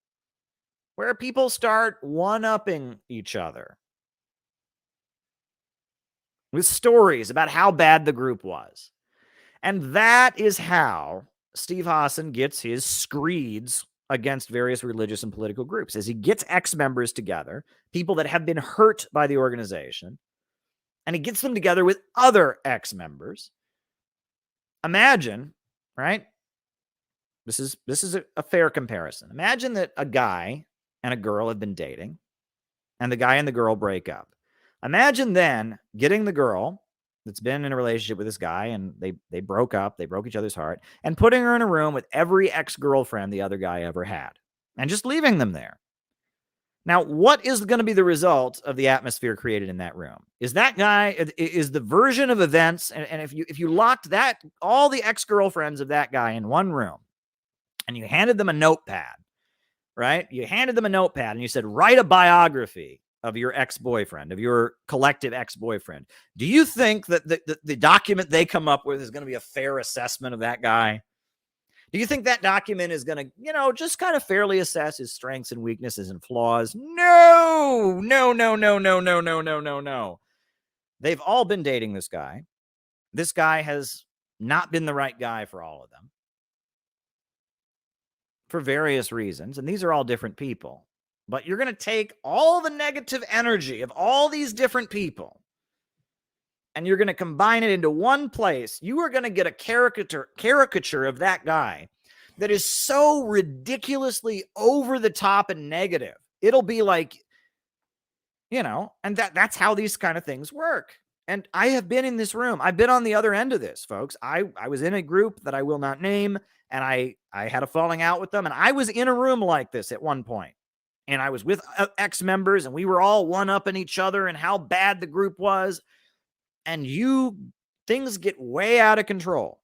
where people start one-upping each other with stories about how bad the group was. And that is how Steve Hassan gets his screeds against various religious and political groups, as he gets ex-members together, people that have been hurt by the organization, and he gets them together with other ex-members. Imagine, right? This is a fair comparison. Imagine that a guy and a girl have been dating, and the guy and the girl break up. Imagine then getting the girl that's been in a relationship with this guy and they broke up, they broke each other's heart, and putting her in a room with every ex-girlfriend the other guy ever had and just leaving them there. Now, what is going to be the result of the atmosphere created in that room? Is that guy, is the version of events, and if you locked all the ex-girlfriends of that guy in one room and you handed them a notepad right? You handed them a notepad and you said, write a biography of your ex-boyfriend, of your collective ex-boyfriend. Do you think that the document they come up with is going to be a fair assessment of that guy? Do you think that document is going to, just kind of fairly assess his strengths and weaknesses and flaws? No, no, no, no, no, no, no, no, no, no. They've all been dating this guy. This guy has not been the right guy for all of them for various reasons. And these are all different people. But you're going to take all the negative energy of all these different people and you're going to combine it into one place. You are going to get a caricature of that guy that is so ridiculously over the top and negative. It'll be like, and that's how these kind of things work. And I have been in this room. I've been on the other end of this, folks. I was in a group that I will not name, and I had a falling out with them. And I was in a room like this at one point. And I was with ex-members, and we were all one-upping each other and how bad the group was. And things get way out of control,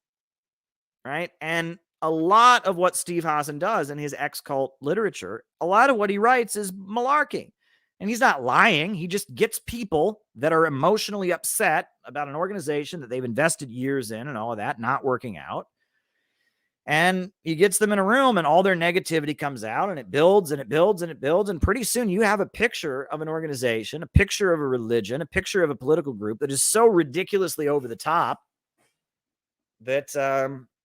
right? And a lot of what Steve Hassan does in his ex-cult literature, a lot of what he writes is malarkey. And he's not lying. He just gets people that are emotionally upset about an organization that they've invested years in and all of that not working out. And he gets them in a room and all their negativity comes out and it builds and it builds and it builds. And pretty soon you have a picture of an organization, a picture of a religion, a picture of a political group that is so ridiculously over the top that,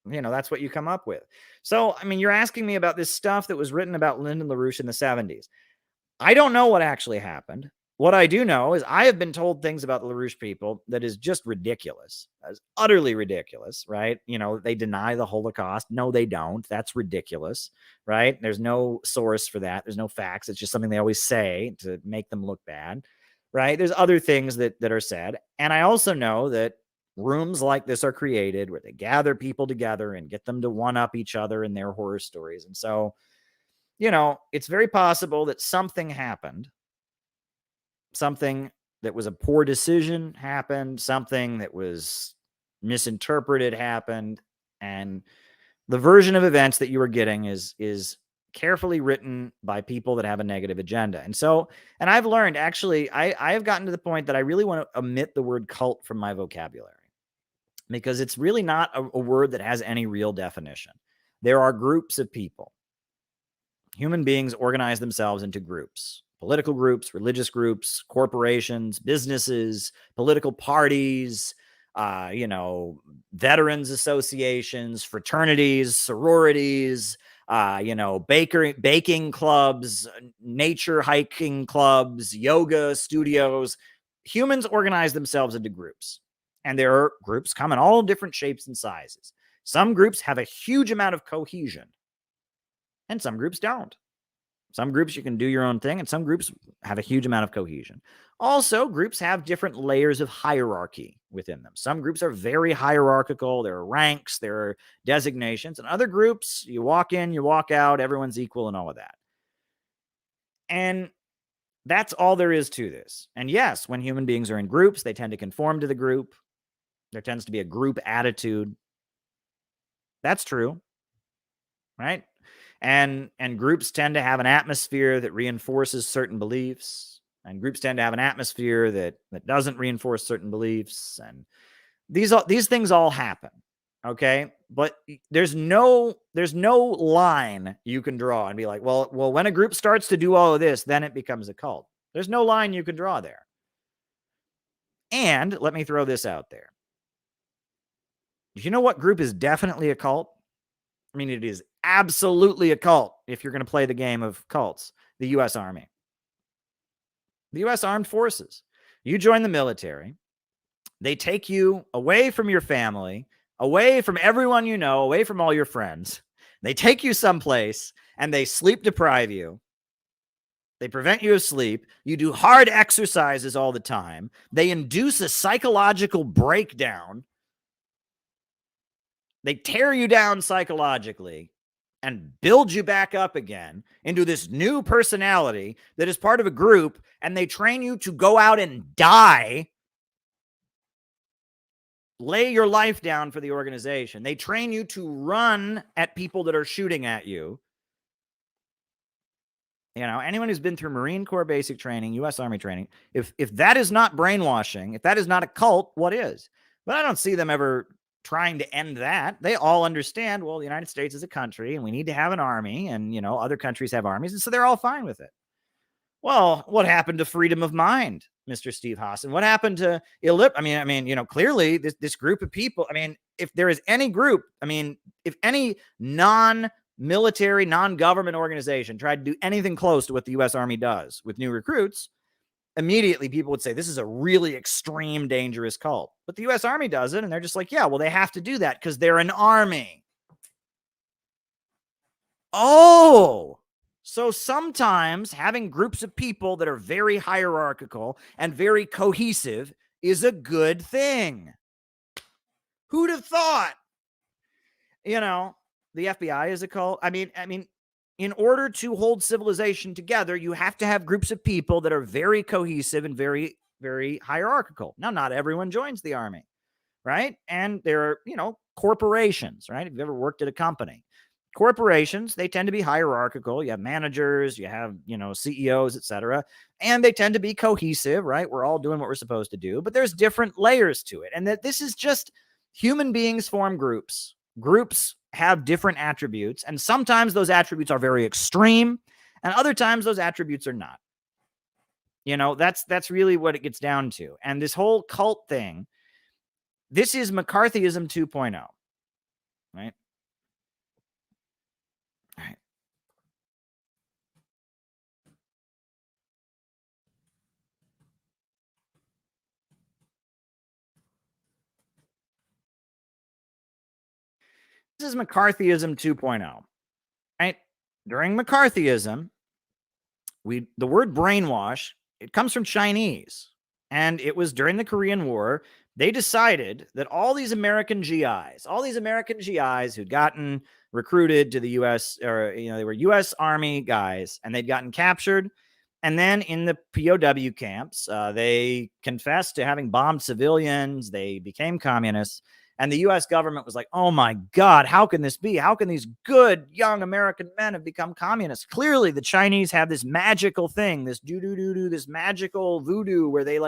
that's what you come up with. So, you're asking me about this stuff that was written about Lyndon LaRouche in the 70s. I don't know what actually happened. What I do know is I have been told things about the LaRouche people that is just ridiculous. That's utterly ridiculous, right? They deny the Holocaust. No, they don't. That's ridiculous, right? There's no source for that. There's no facts. It's just something they always say to make them look bad, right? There's other things that are said. And I also know that rooms like this are created where they gather people together and get them to one-up each other in their horror stories. And so, it's very possible that something happened. Something that was a poor decision happened. Something that was misinterpreted happened. And the version of events that you are getting is carefully written by people that have a negative agenda. And I've learned, actually, I have gotten to the point that I really want to omit the word cult from my vocabulary because it's really not a word that has any real definition. There are groups of people. Human beings organize themselves into groups. Political groups, religious groups, corporations, businesses, political parties, veterans associations, fraternities, sororities, baking clubs, nature hiking clubs, yoga studios. Humans organize themselves into groups. And there are groups come in all different shapes and sizes. Some groups have a huge amount of cohesion, and some groups don't. Some groups you can do your own thing, and some groups have a huge amount of cohesion. Also, groups have different layers of hierarchy within them. Some groups are very hierarchical. There are ranks, there are designations, and other groups, you walk in, you walk out, everyone's equal and all of that. And that's all there is to this. And yes, when human beings are in groups, they tend to conform to the group. There tends to be a group attitude. That's true, right? And groups tend to have an atmosphere that reinforces certain beliefs, and groups tend to have an atmosphere that doesn't reinforce certain beliefs. And these things all happen, okay? But there's no line you can draw and be like, well, when a group starts to do all of this, then it becomes a cult. There's no line you can draw there. And let me throw this out there. You know what group is definitely a cult? It is absolutely a cult if you're going to play the game of cults. The U.S. Army. The U.S. Armed Forces. You join the military. They take you away from your family, away from everyone you know, away from all your friends. They take you someplace and they sleep deprive you. They prevent you of sleep. You do hard exercises all the time. They induce a psychological breakdown. They tear you down psychologically and build you back up again into this new personality that is part of a group, and they train you to go out and die, lay your life down for the organization. They train you to run at people that are shooting at you. Anyone who's been through Marine Corps basic training, U.S. Army training, if that is not brainwashing, if that is not a cult, what is? But I don't see them ever trying to end that. They all understand, well, the United States is a country and we need to have an army, and, other countries have armies, and so they're all fine with it. Well, what happened to freedom of mind, Mr. Steve Hassan? What happened to clearly this group of people, if there is any group, if any non-military, non-government organization tried to do anything close to what the U.S. Army does with new recruits, immediately people would say this is a really extreme, dangerous cult. But the U.S. Army does it, and they're just like, yeah, well, they have to do that because they're an army. Oh, so sometimes having groups of people that are very hierarchical and very cohesive is a good thing. Who'd have thought? The FBI is a cult. In order to hold civilization together, you have to have groups of people that are very cohesive and very, very hierarchical. Now, not everyone joins the army, right? And there are, corporations, right? If you've ever worked at a company, corporations, they tend to be hierarchical. You have managers, you have, CEOs, etc. And they tend to be cohesive, right? We're all doing what we're supposed to do, but there's different layers to it. And that this is just human beings form groups. Groups have different attributes, and sometimes those attributes are very extreme, and other times those attributes are not. That's really what it gets down to. And this whole cult thing, this is McCarthyism 2.0, right? All right. This is McCarthyism 2.0, right? During McCarthyism, the word brainwash, it comes from Chinese, and it was during the Korean War. They decided that all these American GIs who'd gotten recruited to the U.S., or, they were U.S. Army guys, and they'd gotten captured. And then in the POW camps, they confessed to having bombed civilians. They became communists. And the U.S. government was like, oh, my God, how can this be? How can these good young American men have become communists? Clearly, the Chinese have this magical thing, this this magical voodoo where they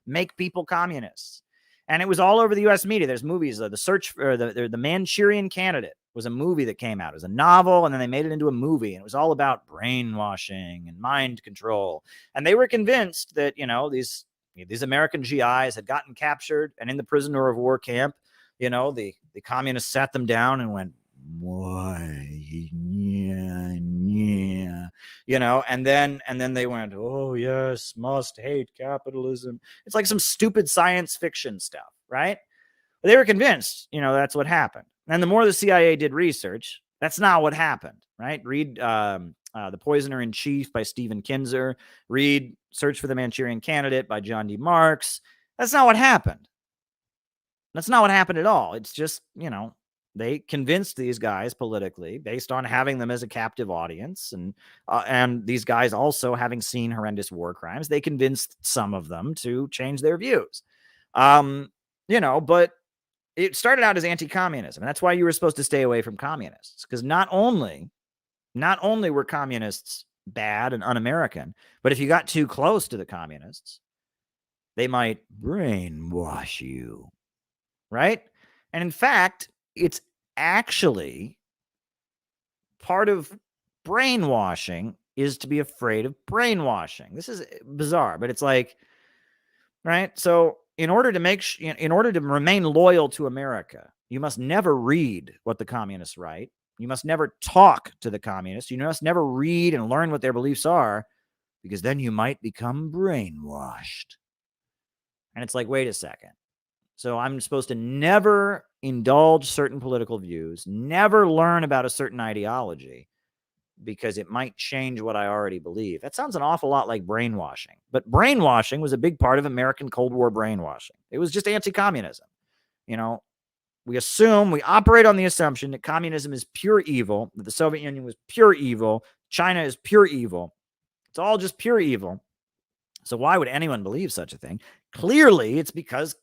make people communists. And it was all over the U.S. media. There's movies. The Search for the Manchurian Candidate was a movie that came out. It was a novel, and then they made it into a movie. And it was all about brainwashing and mind control. And they were convinced that, these American GIs had gotten captured, and in the prisoner of war camp, the communists sat them down and went, why, yeah, and then they went, oh yes, must hate capitalism. It's like some stupid science fiction stuff, right? But they were convinced, that's what happened. And the more the CIA did research, that's not what happened, right? Read The Poisoner in Chief by Stephen Kinzer. Read Search for the Manchurian Candidate by John D. Marks. That's not what happened. That's not what happened at all. It's just, they convinced these guys politically based on having them as a captive audience. And these guys also having seen horrendous war crimes, they convinced some of them to change their views. But it started out as anti-communism. And that's why you were supposed to stay away from communists. Because not only were communists bad and un-American, but if you got too close to the communists, they might brainwash you. Right? And in fact, it's actually part of brainwashing is to be afraid of brainwashing. This is bizarre, but it's like, right? So in order to remain loyal to America, you must never read what the communists write. You must never talk to the communists. You must never read and learn what their beliefs are, because then you might become brainwashed. And it's like, wait a second. So I'm supposed to never indulge certain political views, never learn about a certain ideology, because it might change what I already believe. That sounds an awful lot like brainwashing. But brainwashing was a big part of American Cold War brainwashing. It was just anti-communism. We operate on the assumption that communism is pure evil, that the Soviet Union was pure evil, China is pure evil. It's all just pure evil. So why would anyone believe such a thing? Clearly, it's because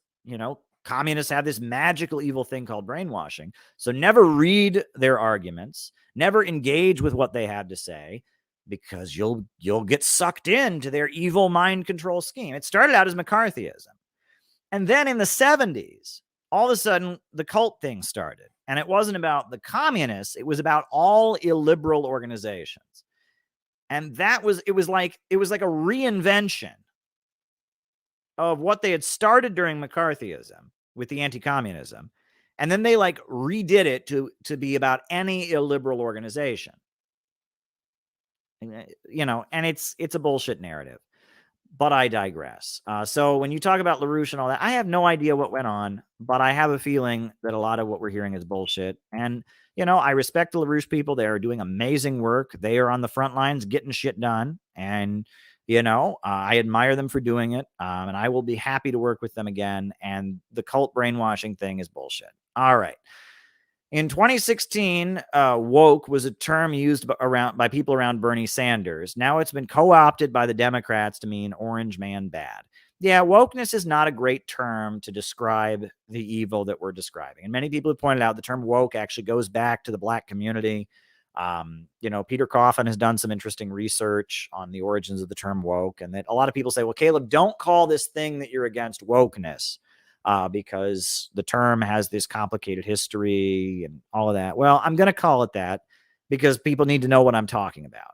communists have this magical evil thing called brainwashing. So never read their arguments, never engage with what they have to say. because you'll get sucked into their evil mind control scheme. It started out as McCarthyism. And then in the 70s, all of a sudden, the cult thing started. And it wasn't about the communists. It was about all illiberal organizations. And it was like a reinvention of what they had started during McCarthyism with the anti-communism. And then they like redid it to be about any illiberal organization. You know, and it's a bullshit narrative. But I digress. So when you talk about LaRouche and all that, I have no idea what went on, but I have a feeling that a lot of what we're hearing is bullshit. And, you know, I respect the LaRouche people. They are doing amazing work. They are on the front lines getting shit done. And, you know, I admire them for doing it. And I will be happy to work with them again. And the cult brainwashing thing is bullshit. All right. In 2016, woke was a term used by people around Bernie Sanders. Now it's been co-opted by the Democrats to mean orange man bad. Yeah, wokeness is not a great term to describe the evil that we're describing. And many people have pointed out the term woke actually goes back to the Black community. You know, Peter Coffin has done some interesting research on the origins of the term woke. And that a lot of people say, well, Caleb, don't call this thing that you're against wokeness. Because the term has this complicated history and all of that. Well, I'm going to call it that because people need to know what I'm talking about.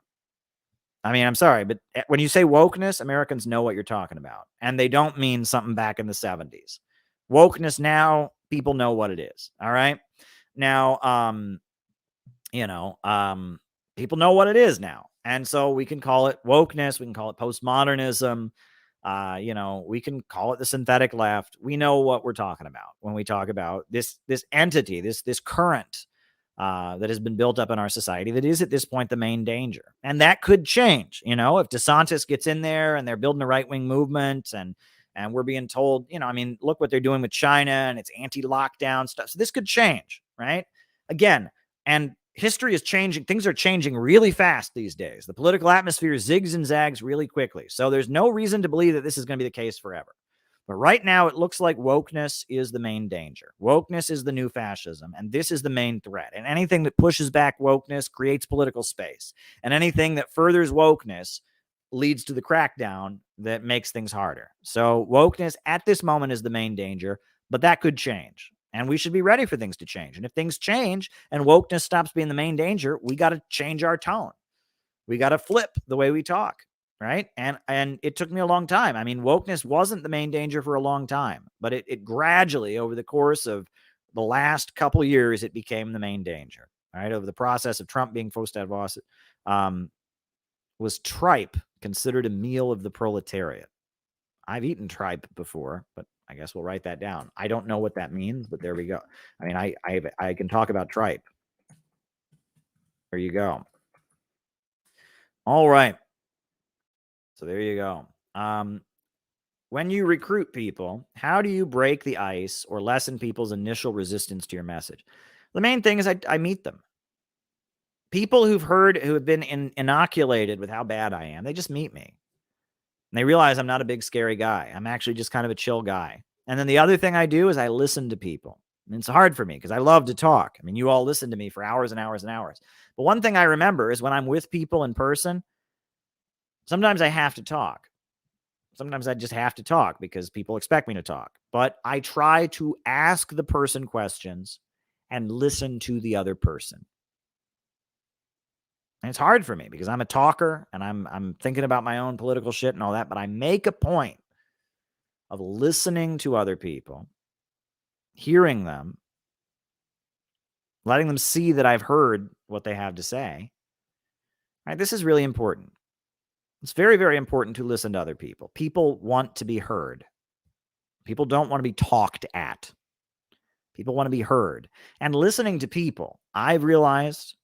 I mean, I'm sorry, but when you say wokeness, Americans know what you're talking about. And they don't mean something back in the 70s. Wokeness now, people know what it is. All right. Now, you know, people know what it is now. And so we can call it wokeness. We can call it postmodernism. You know, we can call it the synthetic left. We know what we're talking about when we talk about this entity, this current that has been built up in our society that is at this point the main danger. And that could change. You know, if DeSantis gets in there and they're building a right-wing movement and we're being told, you know, I mean, look what they're doing with China and it's anti-lockdown stuff. So this could change, right? Again, and history is changing. Things are changing really fast these days. The political atmosphere zigs and zags really quickly. So there's no reason to believe that this is going to be the case forever. But right now, it looks like wokeness is the main danger. Wokeness is the new fascism, and this is the main threat. And anything that pushes back wokeness creates political space. And anything that furthers wokeness leads to the crackdown that makes things harder. So wokeness at this moment is the main danger, but that could change. And we should be ready for things to change. And if things change and wokeness stops being the main danger, we got to change our tone. We got to flip the way we talk, right? And it took me a long time. I mean, wokeness wasn't the main danger for a long time, but it gradually, over the course of the last couple of years, it became the main danger, right? Over the process of Trump being forced out of office, was tripe considered a meal of the proletariat? I've eaten tripe before, but I guess we'll write that down. I don't know what that means, but there we go. I mean, I can talk about tripe. There you go. All right. So there you go. When you recruit people, how do you break the ice or lessen people's initial resistance to your message? The main thing is I meet them. People who have been inoculated with how bad I am, they just meet me. And they realize I'm not a big, scary guy. I'm actually just kind of a chill guy. And then the other thing I do is I listen to people. And it's hard for me because I love to talk. I mean, you all listen to me for hours and hours and hours. But one thing I remember is when I'm with people in person, sometimes I have to talk. Sometimes I just have to talk because people expect me to talk. But I try to ask the person questions and listen to the other person. And it's hard for me because I'm a talker and I'm thinking about my own political shit and all that, but I make a point of listening to other people, hearing them, letting them see that I've heard what they have to say. All right, this is really important. It's very, very important to listen to other people. People want to be heard. People don't want to be talked at. People want to be heard. And listening to people, I've realized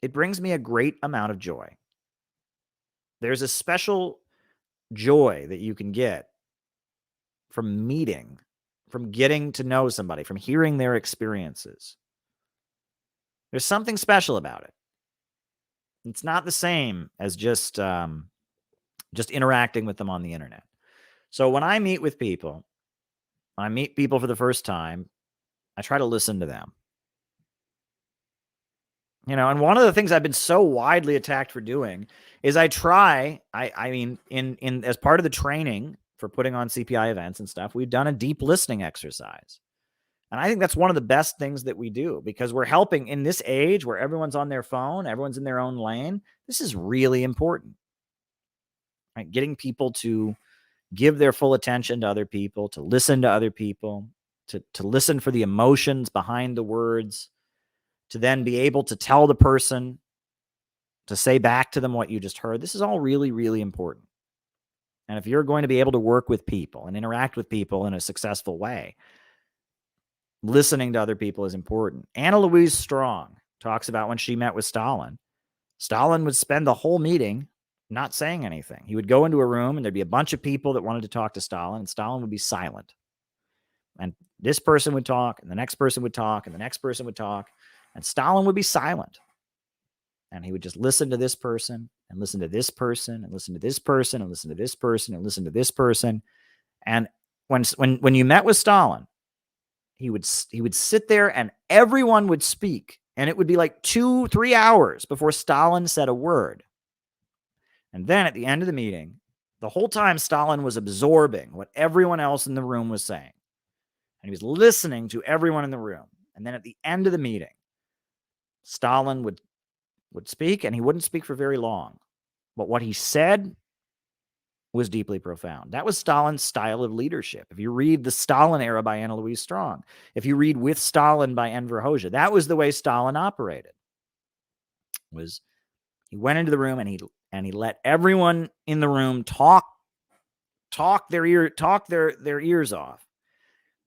it brings me a great amount of joy. There's a special joy that you can get from meeting, from getting to know somebody, from hearing their experiences. There's something special about it. It's not the same as just interacting with them on the internet. So when I meet with people, when I meet people for the first time, I try to listen to them. And one of the things I've been so widely attacked for doing is I mean, in as part of the training for putting on CPI events and stuff, we've done a deep listening exercise. And I think that's one of the best things that we do, because we're helping in this age where everyone's on their phone, everyone's in their own lane. This is really important, right? Getting people to give their full attention to other people, to listen to other people, to listen for the emotions behind the words, to then be able to tell the person, to say back to them what you just heard. This is all really, really important. And if you're going to be able to work with people and interact with people in a successful way, listening to other people is important. Anna Louise Strong talks about when she met with Stalin. Stalin would spend the whole meeting not saying anything. He would go into a room and there'd be a bunch of people that wanted to talk to Stalin, and Stalin would be silent. And this person would talk, and the next person would talk, and the next person would talk, and Stalin would be silent. And he would just listen to this person and listen to this person and listen to this person and listen to this person and listen to this person. And when you met with Stalin, he would sit there and everyone would speak. And it would be like 2-3 hours before Stalin said a word. And then at the end of the meeting, the whole time Stalin was absorbing what everyone else in the room was saying. And he was listening to everyone in the room. And then at the end of the meeting, Stalin would speak, and he wouldn't speak for very long. But what he said was deeply profound. That was Stalin's style of leadership. If you read The Stalin Era by Anna Louise Strong, if you read With Stalin by Enver Hoxha, that was the way Stalin operated. He went into the room and he let everyone in the room talk their ears off.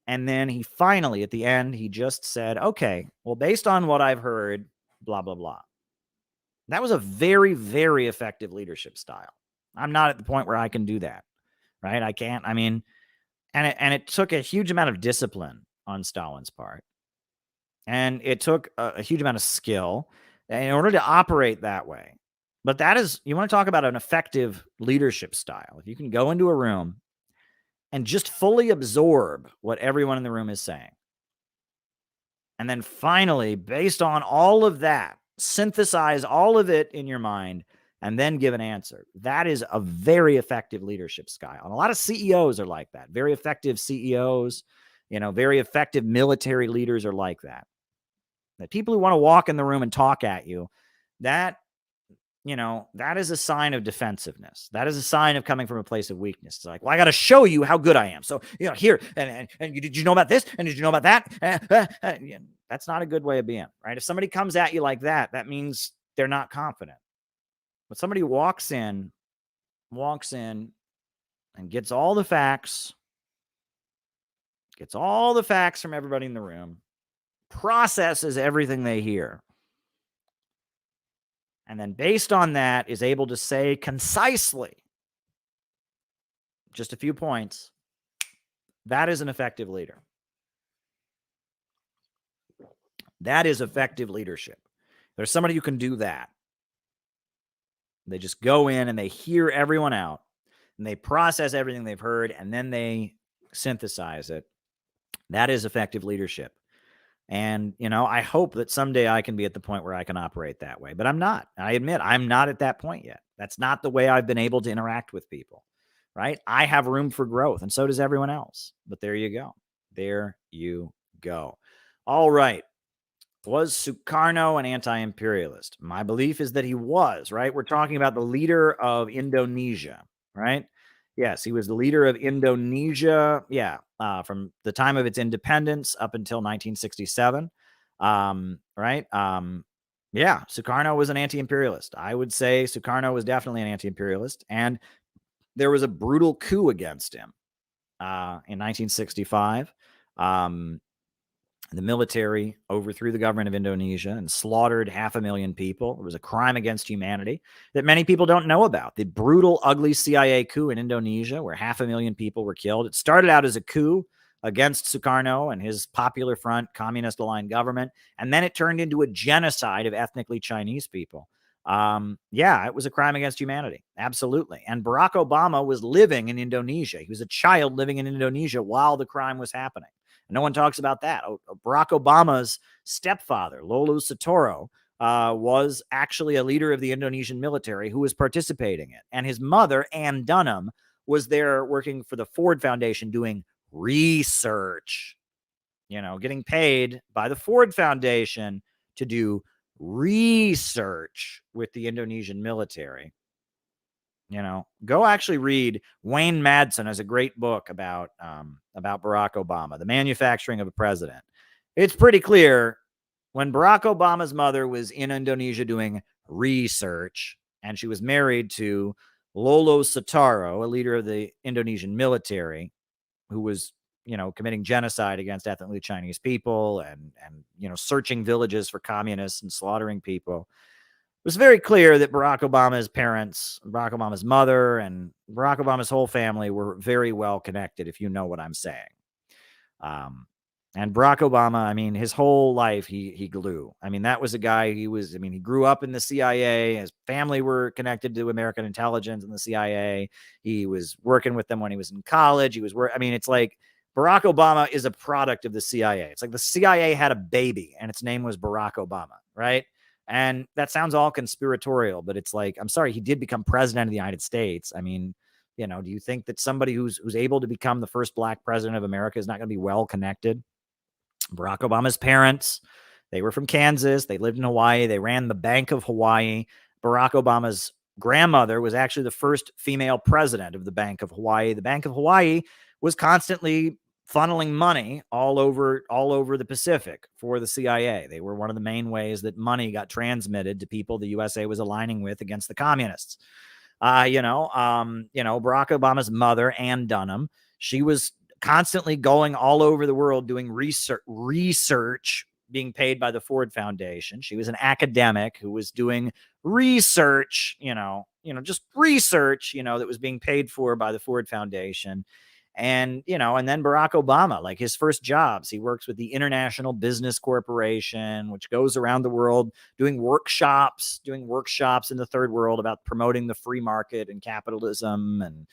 And then he finally, at the end, he just said, okay, well, based on what I've heard, blah, blah, blah. That was a very, very effective leadership style. I'm not at the point where I can do that, right? I can't. I mean, and it took a huge amount of discipline on Stalin's part. And it took a huge amount of skill in order to operate that way. But that is, you want to talk about an effective leadership style. If you can go into a room and just fully absorb what everyone in the room is saying. And then finally, based on all of that, synthesize all of it in your mind and then give an answer. That is a very effective leadership style. And a lot of CEOs are like that. Very effective CEOs, very effective military leaders are like that. The people who want to walk in the room and talk at you, that is a sign of defensiveness. That is a sign of coming from a place of weakness. It's like, well, I got to show you how good I am. So, here, and did you know about this? And did you know about that? That's not a good way of being, right? If somebody comes at you like that, that means they're not confident. But somebody walks in and gets all the facts from everybody in the room, processes everything they hear, and then based on that is able to say concisely just a few points, that is an effective leader. That is effective leadership. There's somebody who can do that. They just go in and they hear everyone out and they process everything they've heard and then they synthesize it. That is effective leadership. And, I hope that someday I can be at the point where I can operate that way, but I'm not. I admit I'm not at that point yet. That's not the way I've been able to interact with people, right? I have room for growth and so does everyone else, but there you go. There you go. All right. Was Sukarno an anti-imperialist? My belief is that he was, right? We're talking about the leader of Indonesia, right? Yes, he was the leader of Indonesia, from the time of its independence up until 1967, right? Sukarno was an anti-imperialist. I would say Sukarno was definitely an anti-imperialist, and there was a brutal coup against him in 1965. The military overthrew the government of Indonesia and slaughtered 500,000 people. It was a crime against humanity that many people don't know about. The brutal, ugly CIA coup in Indonesia where 500,000 people were killed. It started out as a coup against Sukarno and his Popular Front communist-aligned government, and then it turned into a genocide of ethnically Chinese people. It was a crime against humanity. Absolutely. And Barack Obama was living in Indonesia. He was a child living in Indonesia while the crime was happening. No one talks about that. Barack Obama's stepfather, Lolo Soetoro, was actually a leader of the Indonesian military who was participating in it. And his mother, Ann Dunham, was there working for the Ford Foundation doing research, getting paid by the Ford Foundation to do research with the Indonesian military. Go actually read. Wayne Madsen has a great book about Barack Obama, The Manufacturing of a President. It's pretty clear when Barack Obama's mother was in Indonesia doing research, and she was married to Lolo Sutaro, a leader of the Indonesian military, who was, committing genocide against ethnically Chinese people and searching villages for communists and slaughtering people. It was very clear that Barack Obama's parents, Barack Obama's mother, and Barack Obama's whole family were very well connected, if you know what I'm saying. And Barack Obama, his whole life, he glue. That was a guy, he grew up in the CIA. His family were connected to American intelligence and the CIA. He was working with them when he was in college. It's like Barack Obama is a product of the CIA. It's like the CIA had a baby and its name was Barack Obama, right? And that sounds all conspiratorial, but it's like, I'm sorry, he did become president of the United States. Do you think that somebody who's able to become the first black president of America is not going to be well connected? Barack Obama's parents, they were from Kansas. They lived in Hawaii. They ran the Bank of Hawaii. Barack Obama's grandmother was actually the first female president of the Bank of Hawaii. The Bank of Hawaii was constantly funneling money all over the Pacific for the CIA. They were one of the main ways that money got transmitted to people the USA was aligning with against the communists. Barack Obama's mother, Ann Dunham, she was constantly going all over the world doing research being paid by the Ford Foundation. She was an academic who was doing research, just research, that was being paid for by the Ford Foundation. And, and then Barack Obama, like his first jobs, he works with the International Business Corporation, which goes around the world doing workshops in the third world about promoting the free market and capitalism. And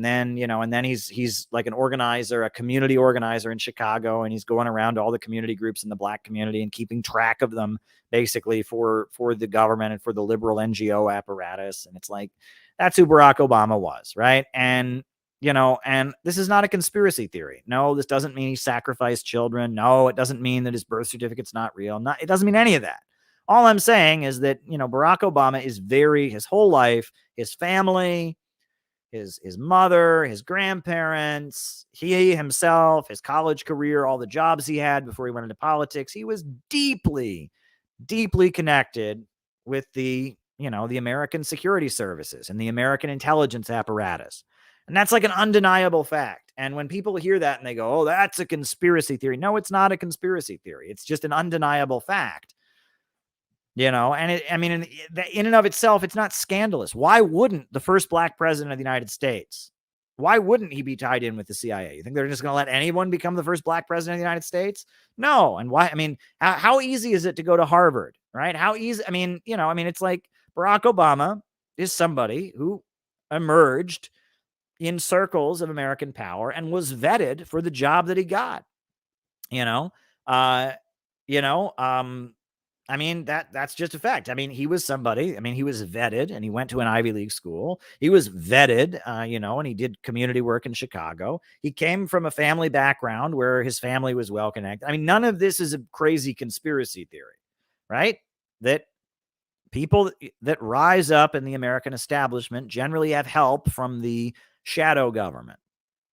then he's like an organizer, a community organizer in Chicago, and he's going around to all the community groups in the black community and keeping track of them basically for the government and for the liberal NGO apparatus. And it's like, that's who Barack Obama was, right? And and this is not a conspiracy theory. No, this doesn't mean he sacrificed children. No, it doesn't mean that his birth certificate's not real. It doesn't mean any of that. All I'm saying is that, Barack Obama is his whole life, his family, his mother, his grandparents, he himself, his college career, all the jobs he had before he went into politics, he was deeply, deeply connected with the American security services and the American intelligence apparatus. And that's like an undeniable fact. And when people hear that and they go, oh, that's a conspiracy theory. No, it's not a conspiracy theory. It's just an undeniable fact. And in and of itself, it's not scandalous. Why wouldn't the first black president of the United States, why wouldn't he be tied in with the CIA? You think they're just going to let anyone become the first black president of the United States? No. And why? How easy is it to go to Harvard, right? How easy? It's like Barack Obama is somebody who emerged in circles of American power and was vetted for the job that he got. That's just a fact. He was somebody, he was vetted and he went to an Ivy League school. He was vetted, and he did community work in Chicago. He came from a family background where his family was well connected. None of this is a crazy conspiracy theory, right? That people that rise up in the American establishment generally have help from the shadow government,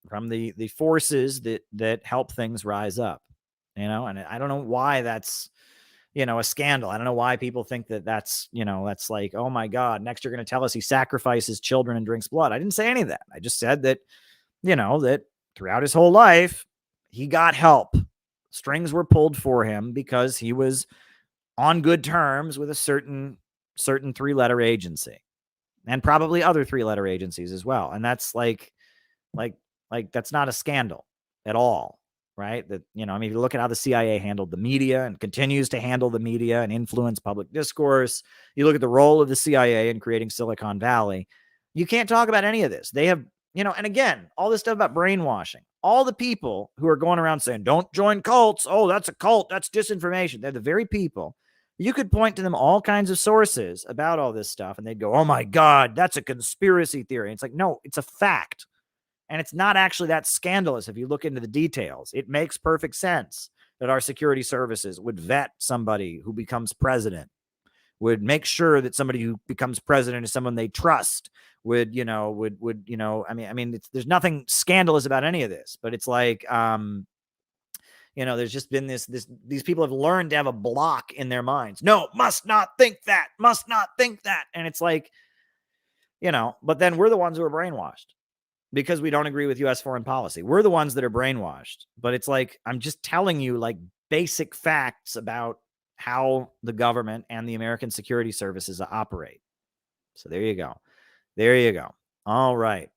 from the forces that help things rise up, and I don't know why that's, a scandal. I don't know why people think that's like, oh my God, next you're going to tell us he sacrifices children and drinks blood. I didn't say any of that. I just said that, that throughout his whole life, he got help. Strings were pulled for him because he was on good terms with a certain 3-letter agency. And probably other 3-letter agencies as well. And that's like that's not a scandal at all, right? That, if you look at how the CIA handled the media and continues to handle the media and influence public discourse, you look at the role of the CIA in creating Silicon Valley, you can't talk about any of this. They have, and again, all this stuff about brainwashing, all the people who are going around saying, don't join cults. Oh, that's a cult. That's disinformation. They're the very people You could point to them all kinds of sources about all this stuff, and they'd go, oh my God, that's a conspiracy theory. And it's like, no, it's a fact. And it's not actually that scandalous if you look into the details. It makes perfect sense that our security services would vet somebody who becomes president, would make sure that somebody who becomes president is someone they trust, would there's nothing scandalous about any of this, but it's like, there's just been these people have learned to have a block in their minds. No, must not think that. And it's like, but then we're the ones who are brainwashed because we don't agree with U.S. foreign policy. We're the ones that are brainwashed. But it's like, I'm just telling you like basic facts about how the government and the American security services operate. So there you go. All right.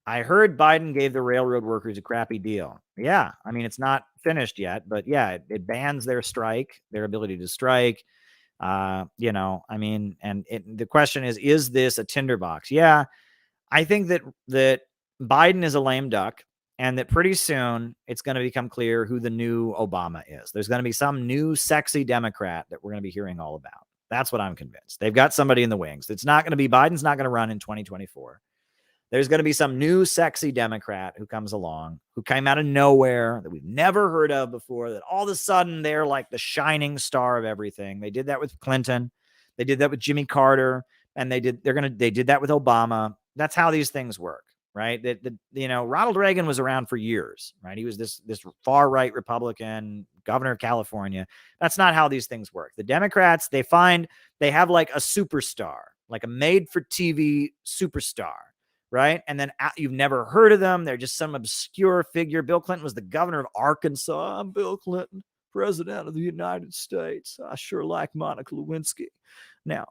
I heard Biden gave the railroad workers a crappy deal. Yeah. I mean, it's not finished yet, but yeah, it bans their ability to strike. And the question is this a tinderbox? Yeah. I think that Biden is a lame duck, and that pretty soon it's going to become clear who the new Obama is. There's going to be some new sexy Democrat that we're going to be hearing all about. That's what I'm convinced. They've got somebody in the wings. It's not going to be Biden's not going to run in 2024. There's going to be some new sexy Democrat who comes along, who came out of nowhere that we've never heard of before, that all of a sudden they're like the shining star of everything. They did that with Clinton. They did that with Jimmy Carter, and they did that with Obama. That's how these things work, right? Ronald Reagan was around for years, right? He was this far right Republican governor of California. That's not how these things work. The Democrats, they have like a superstar, like a made for TV superstar, right? And then you've never heard of them. They're just some obscure figure. Bill Clinton was the governor of Arkansas. I'm Bill Clinton, president of the United States. I sure like Monica Lewinsky. Now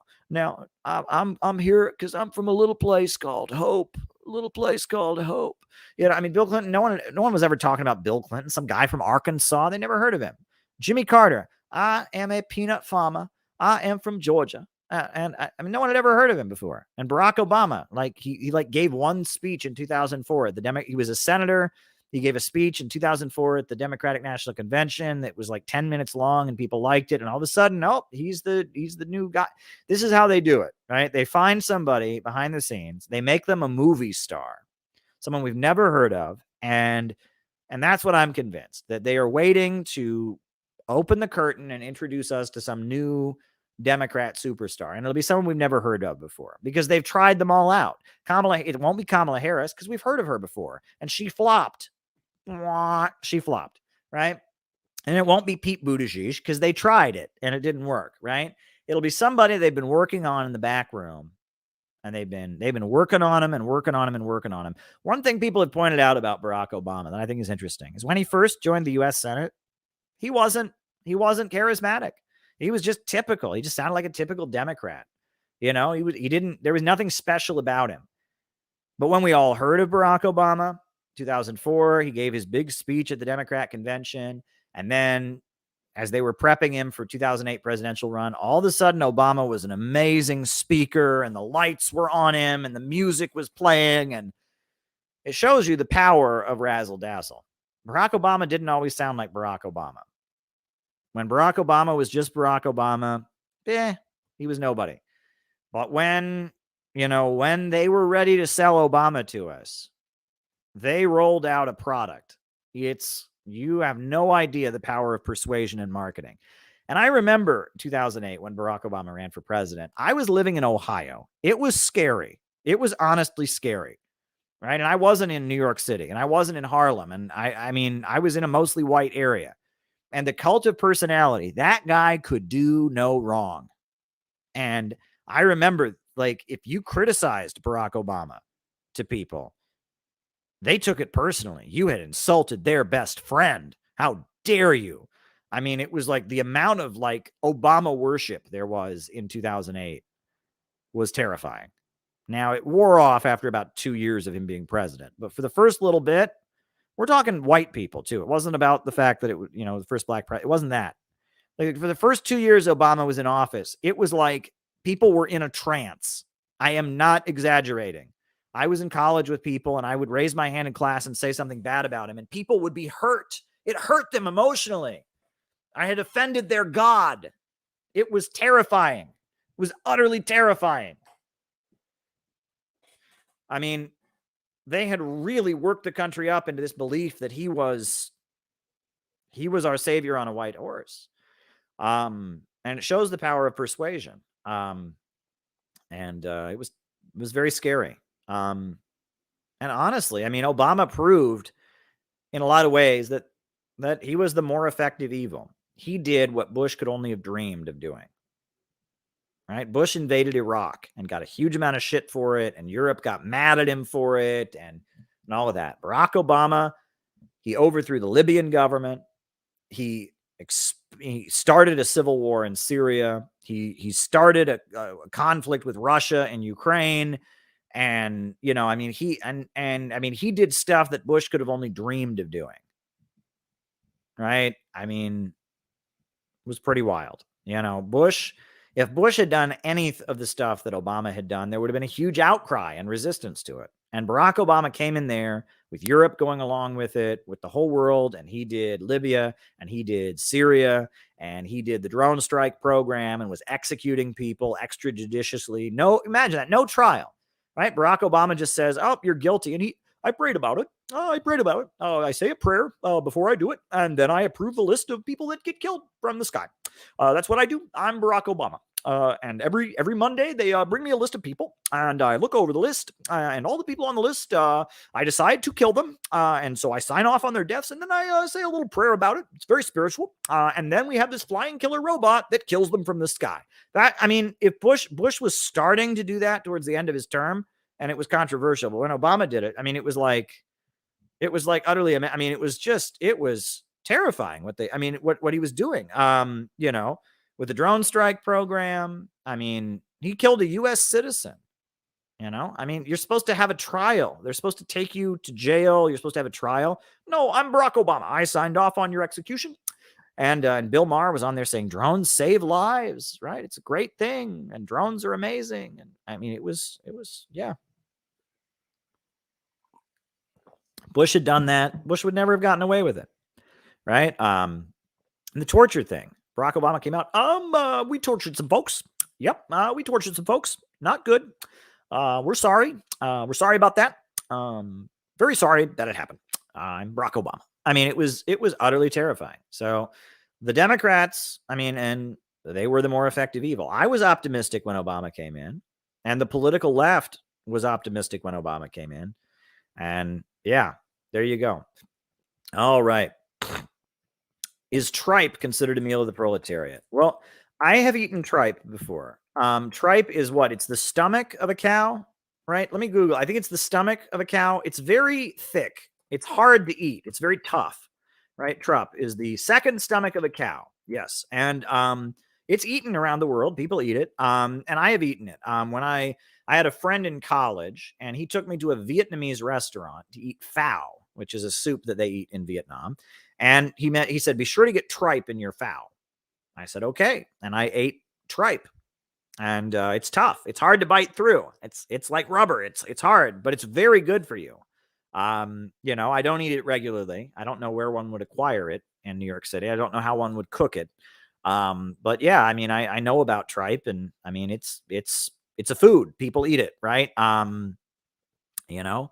I'm here because I'm from a little place called Hope. Bill Clinton, no one was ever talking about Bill Clinton, some guy from Arkansas. They never heard of him. Jimmy Carter, I am a peanut farmer. I am from Georgia. No one had ever heard of him before. And Barack Obama, like he gave one speech in 2004. He was a senator. He gave a speech in 2004 at the Democratic National Convention that was like 10 minutes long, and people liked it. And all of a sudden, he's the new guy. This is how they do it, right? They find somebody behind the scenes. They make them a movie star, someone we've never heard of. And that's what I'm convinced, that they are waiting to open the curtain and introduce us to some new Democrat superstar. And it'll be someone we've never heard of before, because they've tried them all out. It won't be Kamala Harris, because we've heard of her before, and she flopped. Right? And it won't be Pete Buttigieg, because they tried it and it didn't work, right? It'll be somebody they've been working on in the back room, and they've been working on him. One thing people have pointed out about Barack Obama that I think is interesting is when he first joined the U.S. Senate, he wasn't charismatic. He was just typical. He just sounded like a typical Democrat. There was nothing special about him. But when we all heard of Barack Obama, 2004, he gave his big speech at the Democrat convention. And then as they were prepping him for 2008 presidential run, all of a sudden Obama was an amazing speaker, and the lights were on him and the music was playing. And it shows you the power of razzle dazzle. Barack Obama didn't always sound like Barack Obama. When Barack Obama was just Barack Obama, he was nobody. But when they were ready to sell Obama to us, they rolled out a product. You have no idea the power of persuasion and marketing. And I remember 2008 when Barack Obama ran for president. I was living in Ohio. It was scary. It was honestly scary, right? And I wasn't in New York City, and I wasn't in Harlem. And I was in a mostly white area. And the cult of personality, that guy could do no wrong. And I remember, like, if you criticized Barack Obama to people, they took it personally. You had insulted their best friend. How dare you? It was like the amount of like Obama worship there was in 2008 was terrifying. Now, it wore off after about 2 years of him being president. But for the first little bit, we're talking white people too. It wasn't about the fact that it was, the first black president. It wasn't that. Like, for the first 2 years Obama was in office, it was like people were in a trance. I am not exaggerating. I was in college with people, and I would raise my hand in class and say something bad about him, and people would be hurt. It hurt them emotionally. I had offended their God. It was terrifying. It was utterly terrifying. I mean, they had really worked the country up into this belief that he was our savior on a white horse. And it shows the power of persuasion. It was very scary. And honestly, I mean, Obama proved in a lot of ways that he was the more effective evil. He did what Bush could only have dreamed of doing. Right? Bush invaded Iraq and got a huge amount of shit for it, and Europe got mad at him for it, and all of that. Barack Obama, he overthrew the Libyan government. He started a civil war in Syria. He started a conflict with Russia and Ukraine. And, you know, I mean, he did stuff that Bush could have only dreamed of doing. Right? I mean, it was pretty wild. You know, if Bush had done any of the stuff that Obama had done, there would have been a huge outcry and resistance to it. And Barack Obama came in there with Europe going along with it, with the whole world, and he did Libya, and he did Syria, and he did the drone strike program and was executing people extrajudiciously. Imagine that, no trial, right? Barack Obama just says, "Oh, you're guilty," and I prayed about it. I say a prayer before I do it, and then I approve the list of people that get killed from the sky. That's what I do. I'm Barack Obama. And every Monday, they bring me a list of people, and I look over the list, and all the people on the list, I decide to kill them. And so I sign off on their deaths, and then I say a little prayer about it. It's very spiritual. And then we have this flying killer robot that kills them from the sky. If Bush was starting to do that towards the end of his term, and it was controversial, but when Obama did it, I mean, it was like utterly, I mean, it was terrifying what he was doing. You know, with the drone strike program, I mean, he killed a U.S. citizen. You know, I mean, you're supposed to have a trial. They're supposed to take you to jail. You're supposed to have a trial. No, I'm Barack Obama. I signed off on your execution. And Bill Maher was on there saying drones save lives, right? It's a great thing, and drones are amazing. And I mean, it was yeah. Bush had done that. Bush would never have gotten away with it, right? And the torture thing. Barack Obama came out. We tortured some folks. Yep, we tortured some folks. Not good. We're sorry. We're sorry about that. Very sorry that it happened. I'm Barack Obama. I mean, it was utterly terrifying. So the Democrats, I mean, and they were the more effective evil. I was optimistic when Obama came in, and the political left was optimistic when Obama came in. And yeah, there you go. All right. Is tripe considered a meal of the proletariat? Well, I have eaten tripe before. Tripe is what? It's the stomach of a cow, right? Let me Google. I think it's the stomach of a cow. It's very thick. It's hard to eat. It's very tough, right? Tripe is the second stomach of a cow. Yes. And it's eaten around the world. People eat it. And I have eaten it. When I had a friend in college, and he took me to a Vietnamese restaurant to eat phao, which is a soup that they eat in Vietnam. And he said, be sure to get tripe in your phao. I said, okay. And I ate tripe. And it's tough. It's hard to bite through. It's like rubber. It's hard, but it's very good for you. You know, I don't eat it regularly. I don't know where one would acquire it in New York City. I don't know how one would cook it. But yeah, I mean, I know about tripe, and I mean, it's a food. People eat it, right? You know,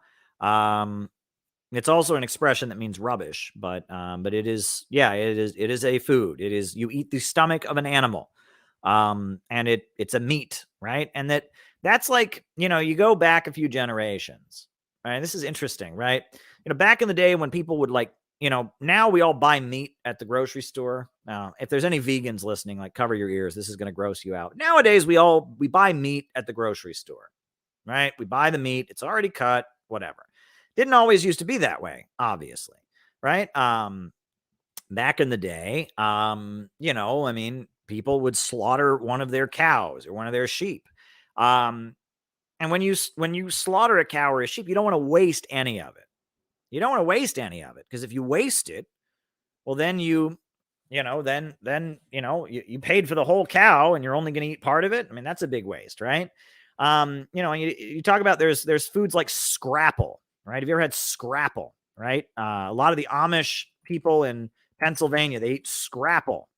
it's also an expression that means rubbish, but it is, yeah, it is a food. It is, you eat the stomach of an animal. And it's a meat, right? And that's like, you know, you go back a few generations, right? This is interesting, right? You know, back in the day when people would like, you know, now we all buy meat at the grocery store. Now, if there's any vegans listening, like, cover your ears. This is going to gross you out. Nowadays, we buy meat at the grocery store, right? We buy the meat. It's already cut, whatever. Didn't always used to be that way, obviously, right? Back in the day, you know, I mean, people would slaughter one of their cows or one of their sheep. And when you slaughter a cow or a sheep, you don't want to waste any of it. You don't want to waste any of it, because if you waste it, well, then you paid for the whole cow and you're only going to eat part of it. I mean, that's a big waste, right? You know, you talk about there's foods like scrapple, right? Have you ever had scrapple, right? A lot of the Amish people in Pennsylvania, they eat scrapple.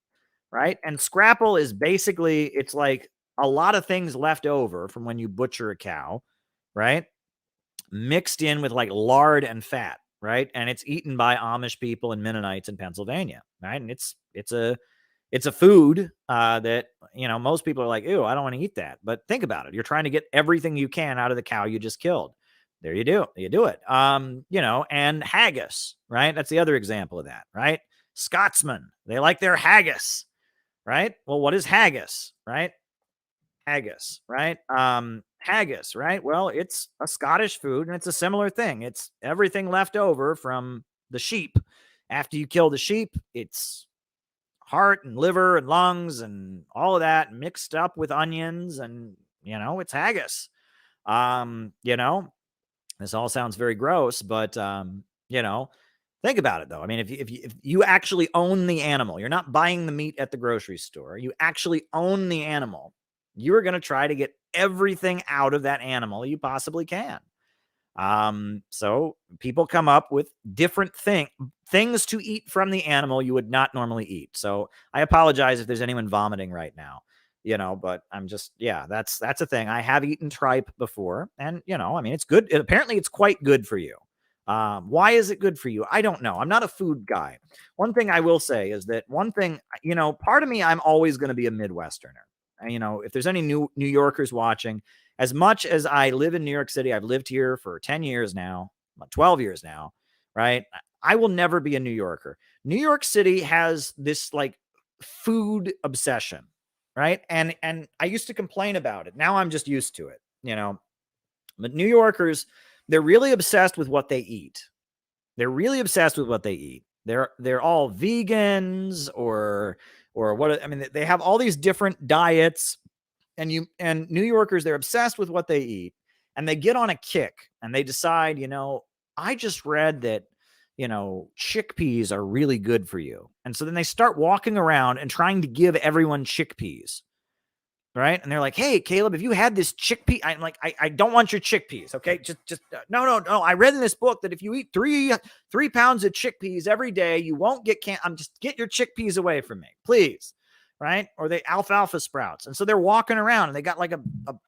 right? And scrapple is basically, it's like a lot of things left over from when you butcher a cow, right? Mixed in with like lard and fat, right? And it's eaten by Amish people and Mennonites in Pennsylvania, right? And it's a food that, you know, most people are like, ew, I don't want to eat that. But think about it. You're trying to get everything you can out of the cow you just killed. There you do. You do it. You know, and haggis, right? That's the other example of that, right? Scotsmen, they like their haggis, right? Well, what is haggis, right? Haggis, right? Haggis, right? Well, it's a Scottish food and it's a similar thing. It's everything left over from the sheep. After you kill the sheep, it's heart and liver and lungs and all of that mixed up with onions, and you know, it's haggis. You know, this all sounds very gross, but you know, think about it though. I mean, if you actually own the animal, you're not buying the meat at the grocery store. You actually own the animal. You are going to try to get everything out of that animal you possibly can. So people come up with different things to eat from the animal you would not normally eat. So I apologize if there's anyone vomiting right now, you know, but I'm just, yeah, that's a thing. I have eaten tripe before, and you know, I mean, it's good. Apparently it's quite good for you. Why is it good for you? I don't know. I'm not a food guy. One thing I will say is that one thing, you know, part of me, I'm always going to be a Midwesterner. You know, if there's any New Yorkers watching, as much as I live in New York City, I've lived here for 10 years now, 12 years now, right? I will never be a New Yorker. New York City has this like food obsession, right? And I used to complain about it. Now I'm just used to it, you know. But New Yorkers, they're really obsessed with what they eat. They're really obsessed with what they eat. They're all vegans or what, I mean, they have all these different diets, and New Yorkers, they're obsessed with what they eat, and they get on a kick and they decide, you know, I just read that, you know, chickpeas are really good for you. And so then they start walking around and trying to give everyone chickpeas. Right. And they're like, hey, Caleb, if you had this chickpea, I'm like, I don't want your chickpeas. Okay. Just no. I read in this book that if you eat three pounds of chickpeas every day, you won't get just get your chickpeas away from me, please. Right. Or they alfalfa sprouts. And so they're walking around and they got like a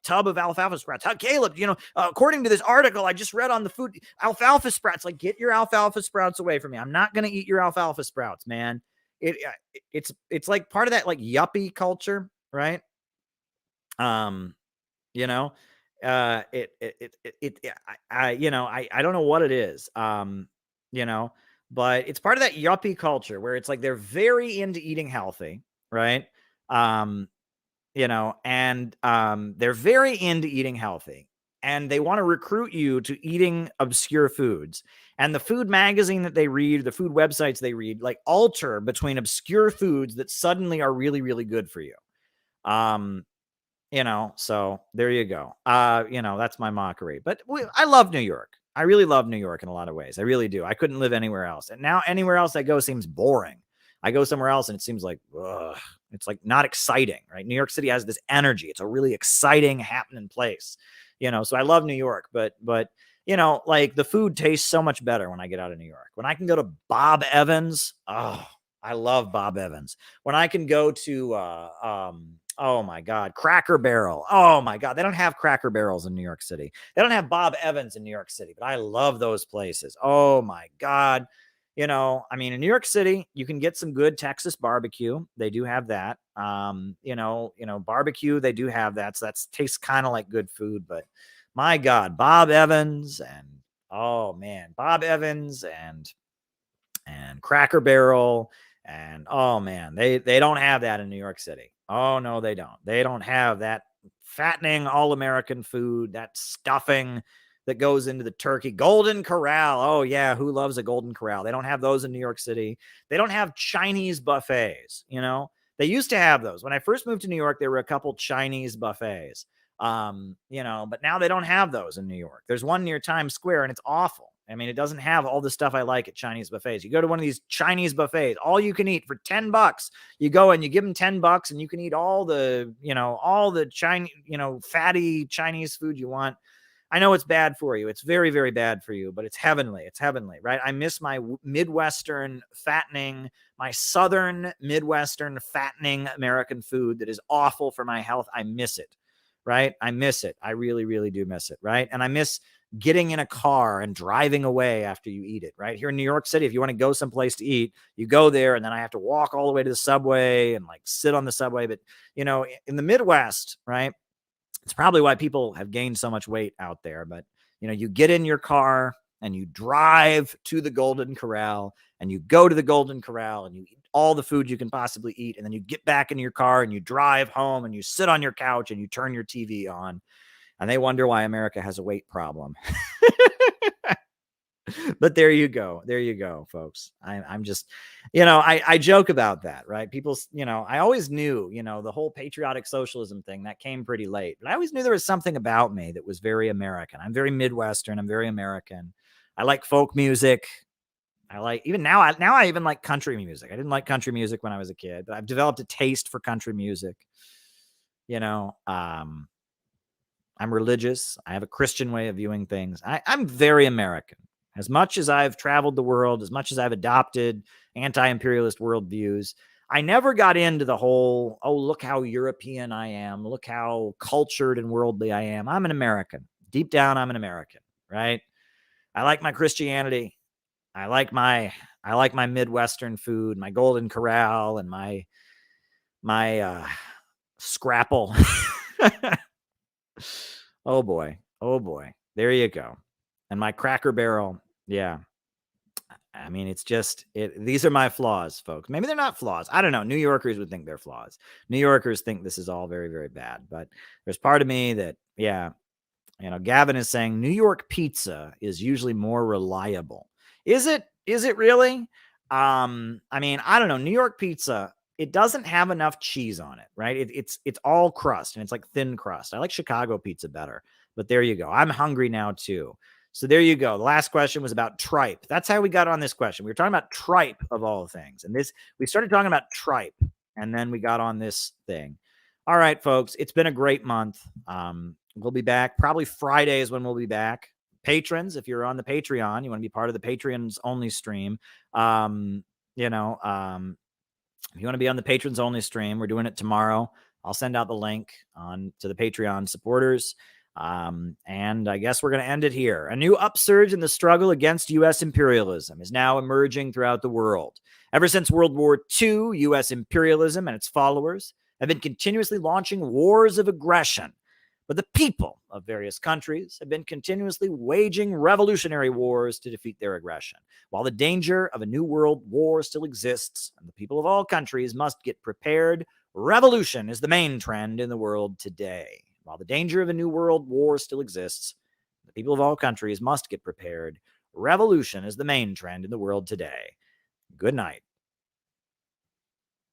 tub of alfalfa sprouts. Caleb, you know, according to this article I just read on the food, alfalfa sprouts, like get your alfalfa sprouts away from me. I'm not going to eat your alfalfa sprouts, man. It's like part of that like yuppie culture. Right. You know, I don't know what it is, you know, but it's part of that yuppie culture where it's like they're very into eating healthy, right? You know, and they're very into eating healthy, and they want to recruit you to eating obscure foods. And the food magazine that they read, the food websites they read, like alter between obscure foods that suddenly are really, really good for you. You know, so there you go. You know, that's my mockery. But I love New York. I really love New York in a lot of ways. I really do. I couldn't live anywhere else. And now anywhere else I go seems boring. I go somewhere else and it seems like, ugh, it's like not exciting, right? New York City has this energy. It's a really exciting, happening place, you know. So I love New York, but you know, like the food tastes so much better when I get out of New York. When I can go to Bob Evans, oh, I love Bob Evans. When I can go to oh my God, Cracker Barrel. Oh my God, they don't have Cracker Barrels in New York City. They don't have Bob Evans in New York City, but I love those places. Oh my God. You know, I mean, in New York City, you can get some good Texas barbecue. They do have that. You know, barbecue, they do have that. So that's tastes kind of like good food, but my God, Bob Evans and oh man, Bob Evans and Cracker Barrel. And oh man, they don't have that in New York City. Oh no, they don't. They don't have that fattening all-American food, that stuffing that goes into the turkey. Golden Corral. Oh yeah, who loves a Golden Corral? They don't have those in New York City. They don't have Chinese buffets, you know. They used to have those. When I first moved to New York, there were a couple Chinese buffets. You know, but now they don't have those in New York. There's one near Times Square and it's awful. I mean, it doesn't have all the stuff I like at Chinese buffets. You go to one of these Chinese buffets, all you can eat for $10. You go and you give them $10 and you can eat all the, you know, all the Chinese, you know, fatty Chinese food you want. I know it's bad for you. It's very, very bad for you, but it's heavenly. It's heavenly, right? I miss my Midwestern fattening, my Southern Midwestern fattening American food that is awful for my health. I miss it, right? I miss it. I really, really do miss it, right? And I miss getting in a car and driving away after you eat it, right? Here in New York City, if you want to go someplace to eat, you go there and then I have to walk all the way to the subway and like sit on the subway. But, you know, in the Midwest, right? It's probably why people have gained so much weight out there. But, you know, you get in your car and you drive to the Golden Corral and you go to the Golden Corral and you eat all the food you can possibly eat. And then you get back in your car and you drive home and you sit on your couch and you turn your TV on. And they wonder why America has a weight problem. But there you go. There you go, folks. I'm just, you know, I joke about that, right? People, you know, I always knew, you know, the whole patriotic socialism thing that came pretty late, but I always knew there was something about me that was very American. I'm very Midwestern. I'm very American. I like folk music. I like, even now I even like country music. I didn't like country music when I was a kid, but I've developed a taste for country music. You know, I'm religious. I have a Christian way of viewing things. I'm very American. As much as I've traveled the world, as much as I've adopted anti-imperialist worldviews, I never got into the whole, oh, look how European I am. Look how cultured and worldly I am. I'm an American. Deep down, I'm an American, right? I like my Christianity. I like my Midwestern food, my Golden Corral, and my scrapple. Oh boy. Oh boy. There you go. And my Cracker Barrel. Yeah. I mean, it's just, these are my flaws, folks. Maybe they're not flaws. I don't know. New Yorkers would think they're flaws. New Yorkers think this is all very, very bad. But there's part of me that, yeah, you know, Gavin is saying New York pizza is usually more reliable. Is it really? I mean, I don't know. New York pizza, it doesn't have enough cheese on it, right? It's all crust and it's like thin crust. I like Chicago pizza better, but there you go. I'm hungry now too. So there you go. The last question was about tripe. That's how we got on this question. We were talking about tripe of all things. And we started talking about tripe and then we got on this thing. All right, folks, it's been a great month. We'll be back. Probably Friday is when we'll be back. Patrons, if you're on the Patreon, you want to be part of the Patreons only stream. If you want to be on the Patrons only stream, we're doing it tomorrow. I'll send out the link to the Patreon supporters. And I guess we're going to end it here. A new upsurge in the struggle against U.S. imperialism is now emerging throughout the world. Ever since World War II, U.S. imperialism and its followers have been continuously launching wars of aggression. But the people of various countries have been continuously waging revolutionary wars to defeat their aggression. While the danger of a new world war still exists, and the people of all countries must get prepared, revolution is the main trend in the world today. While the danger of a new world war still exists, the people of all countries must get prepared. Revolution is the main trend in the world today. Good night.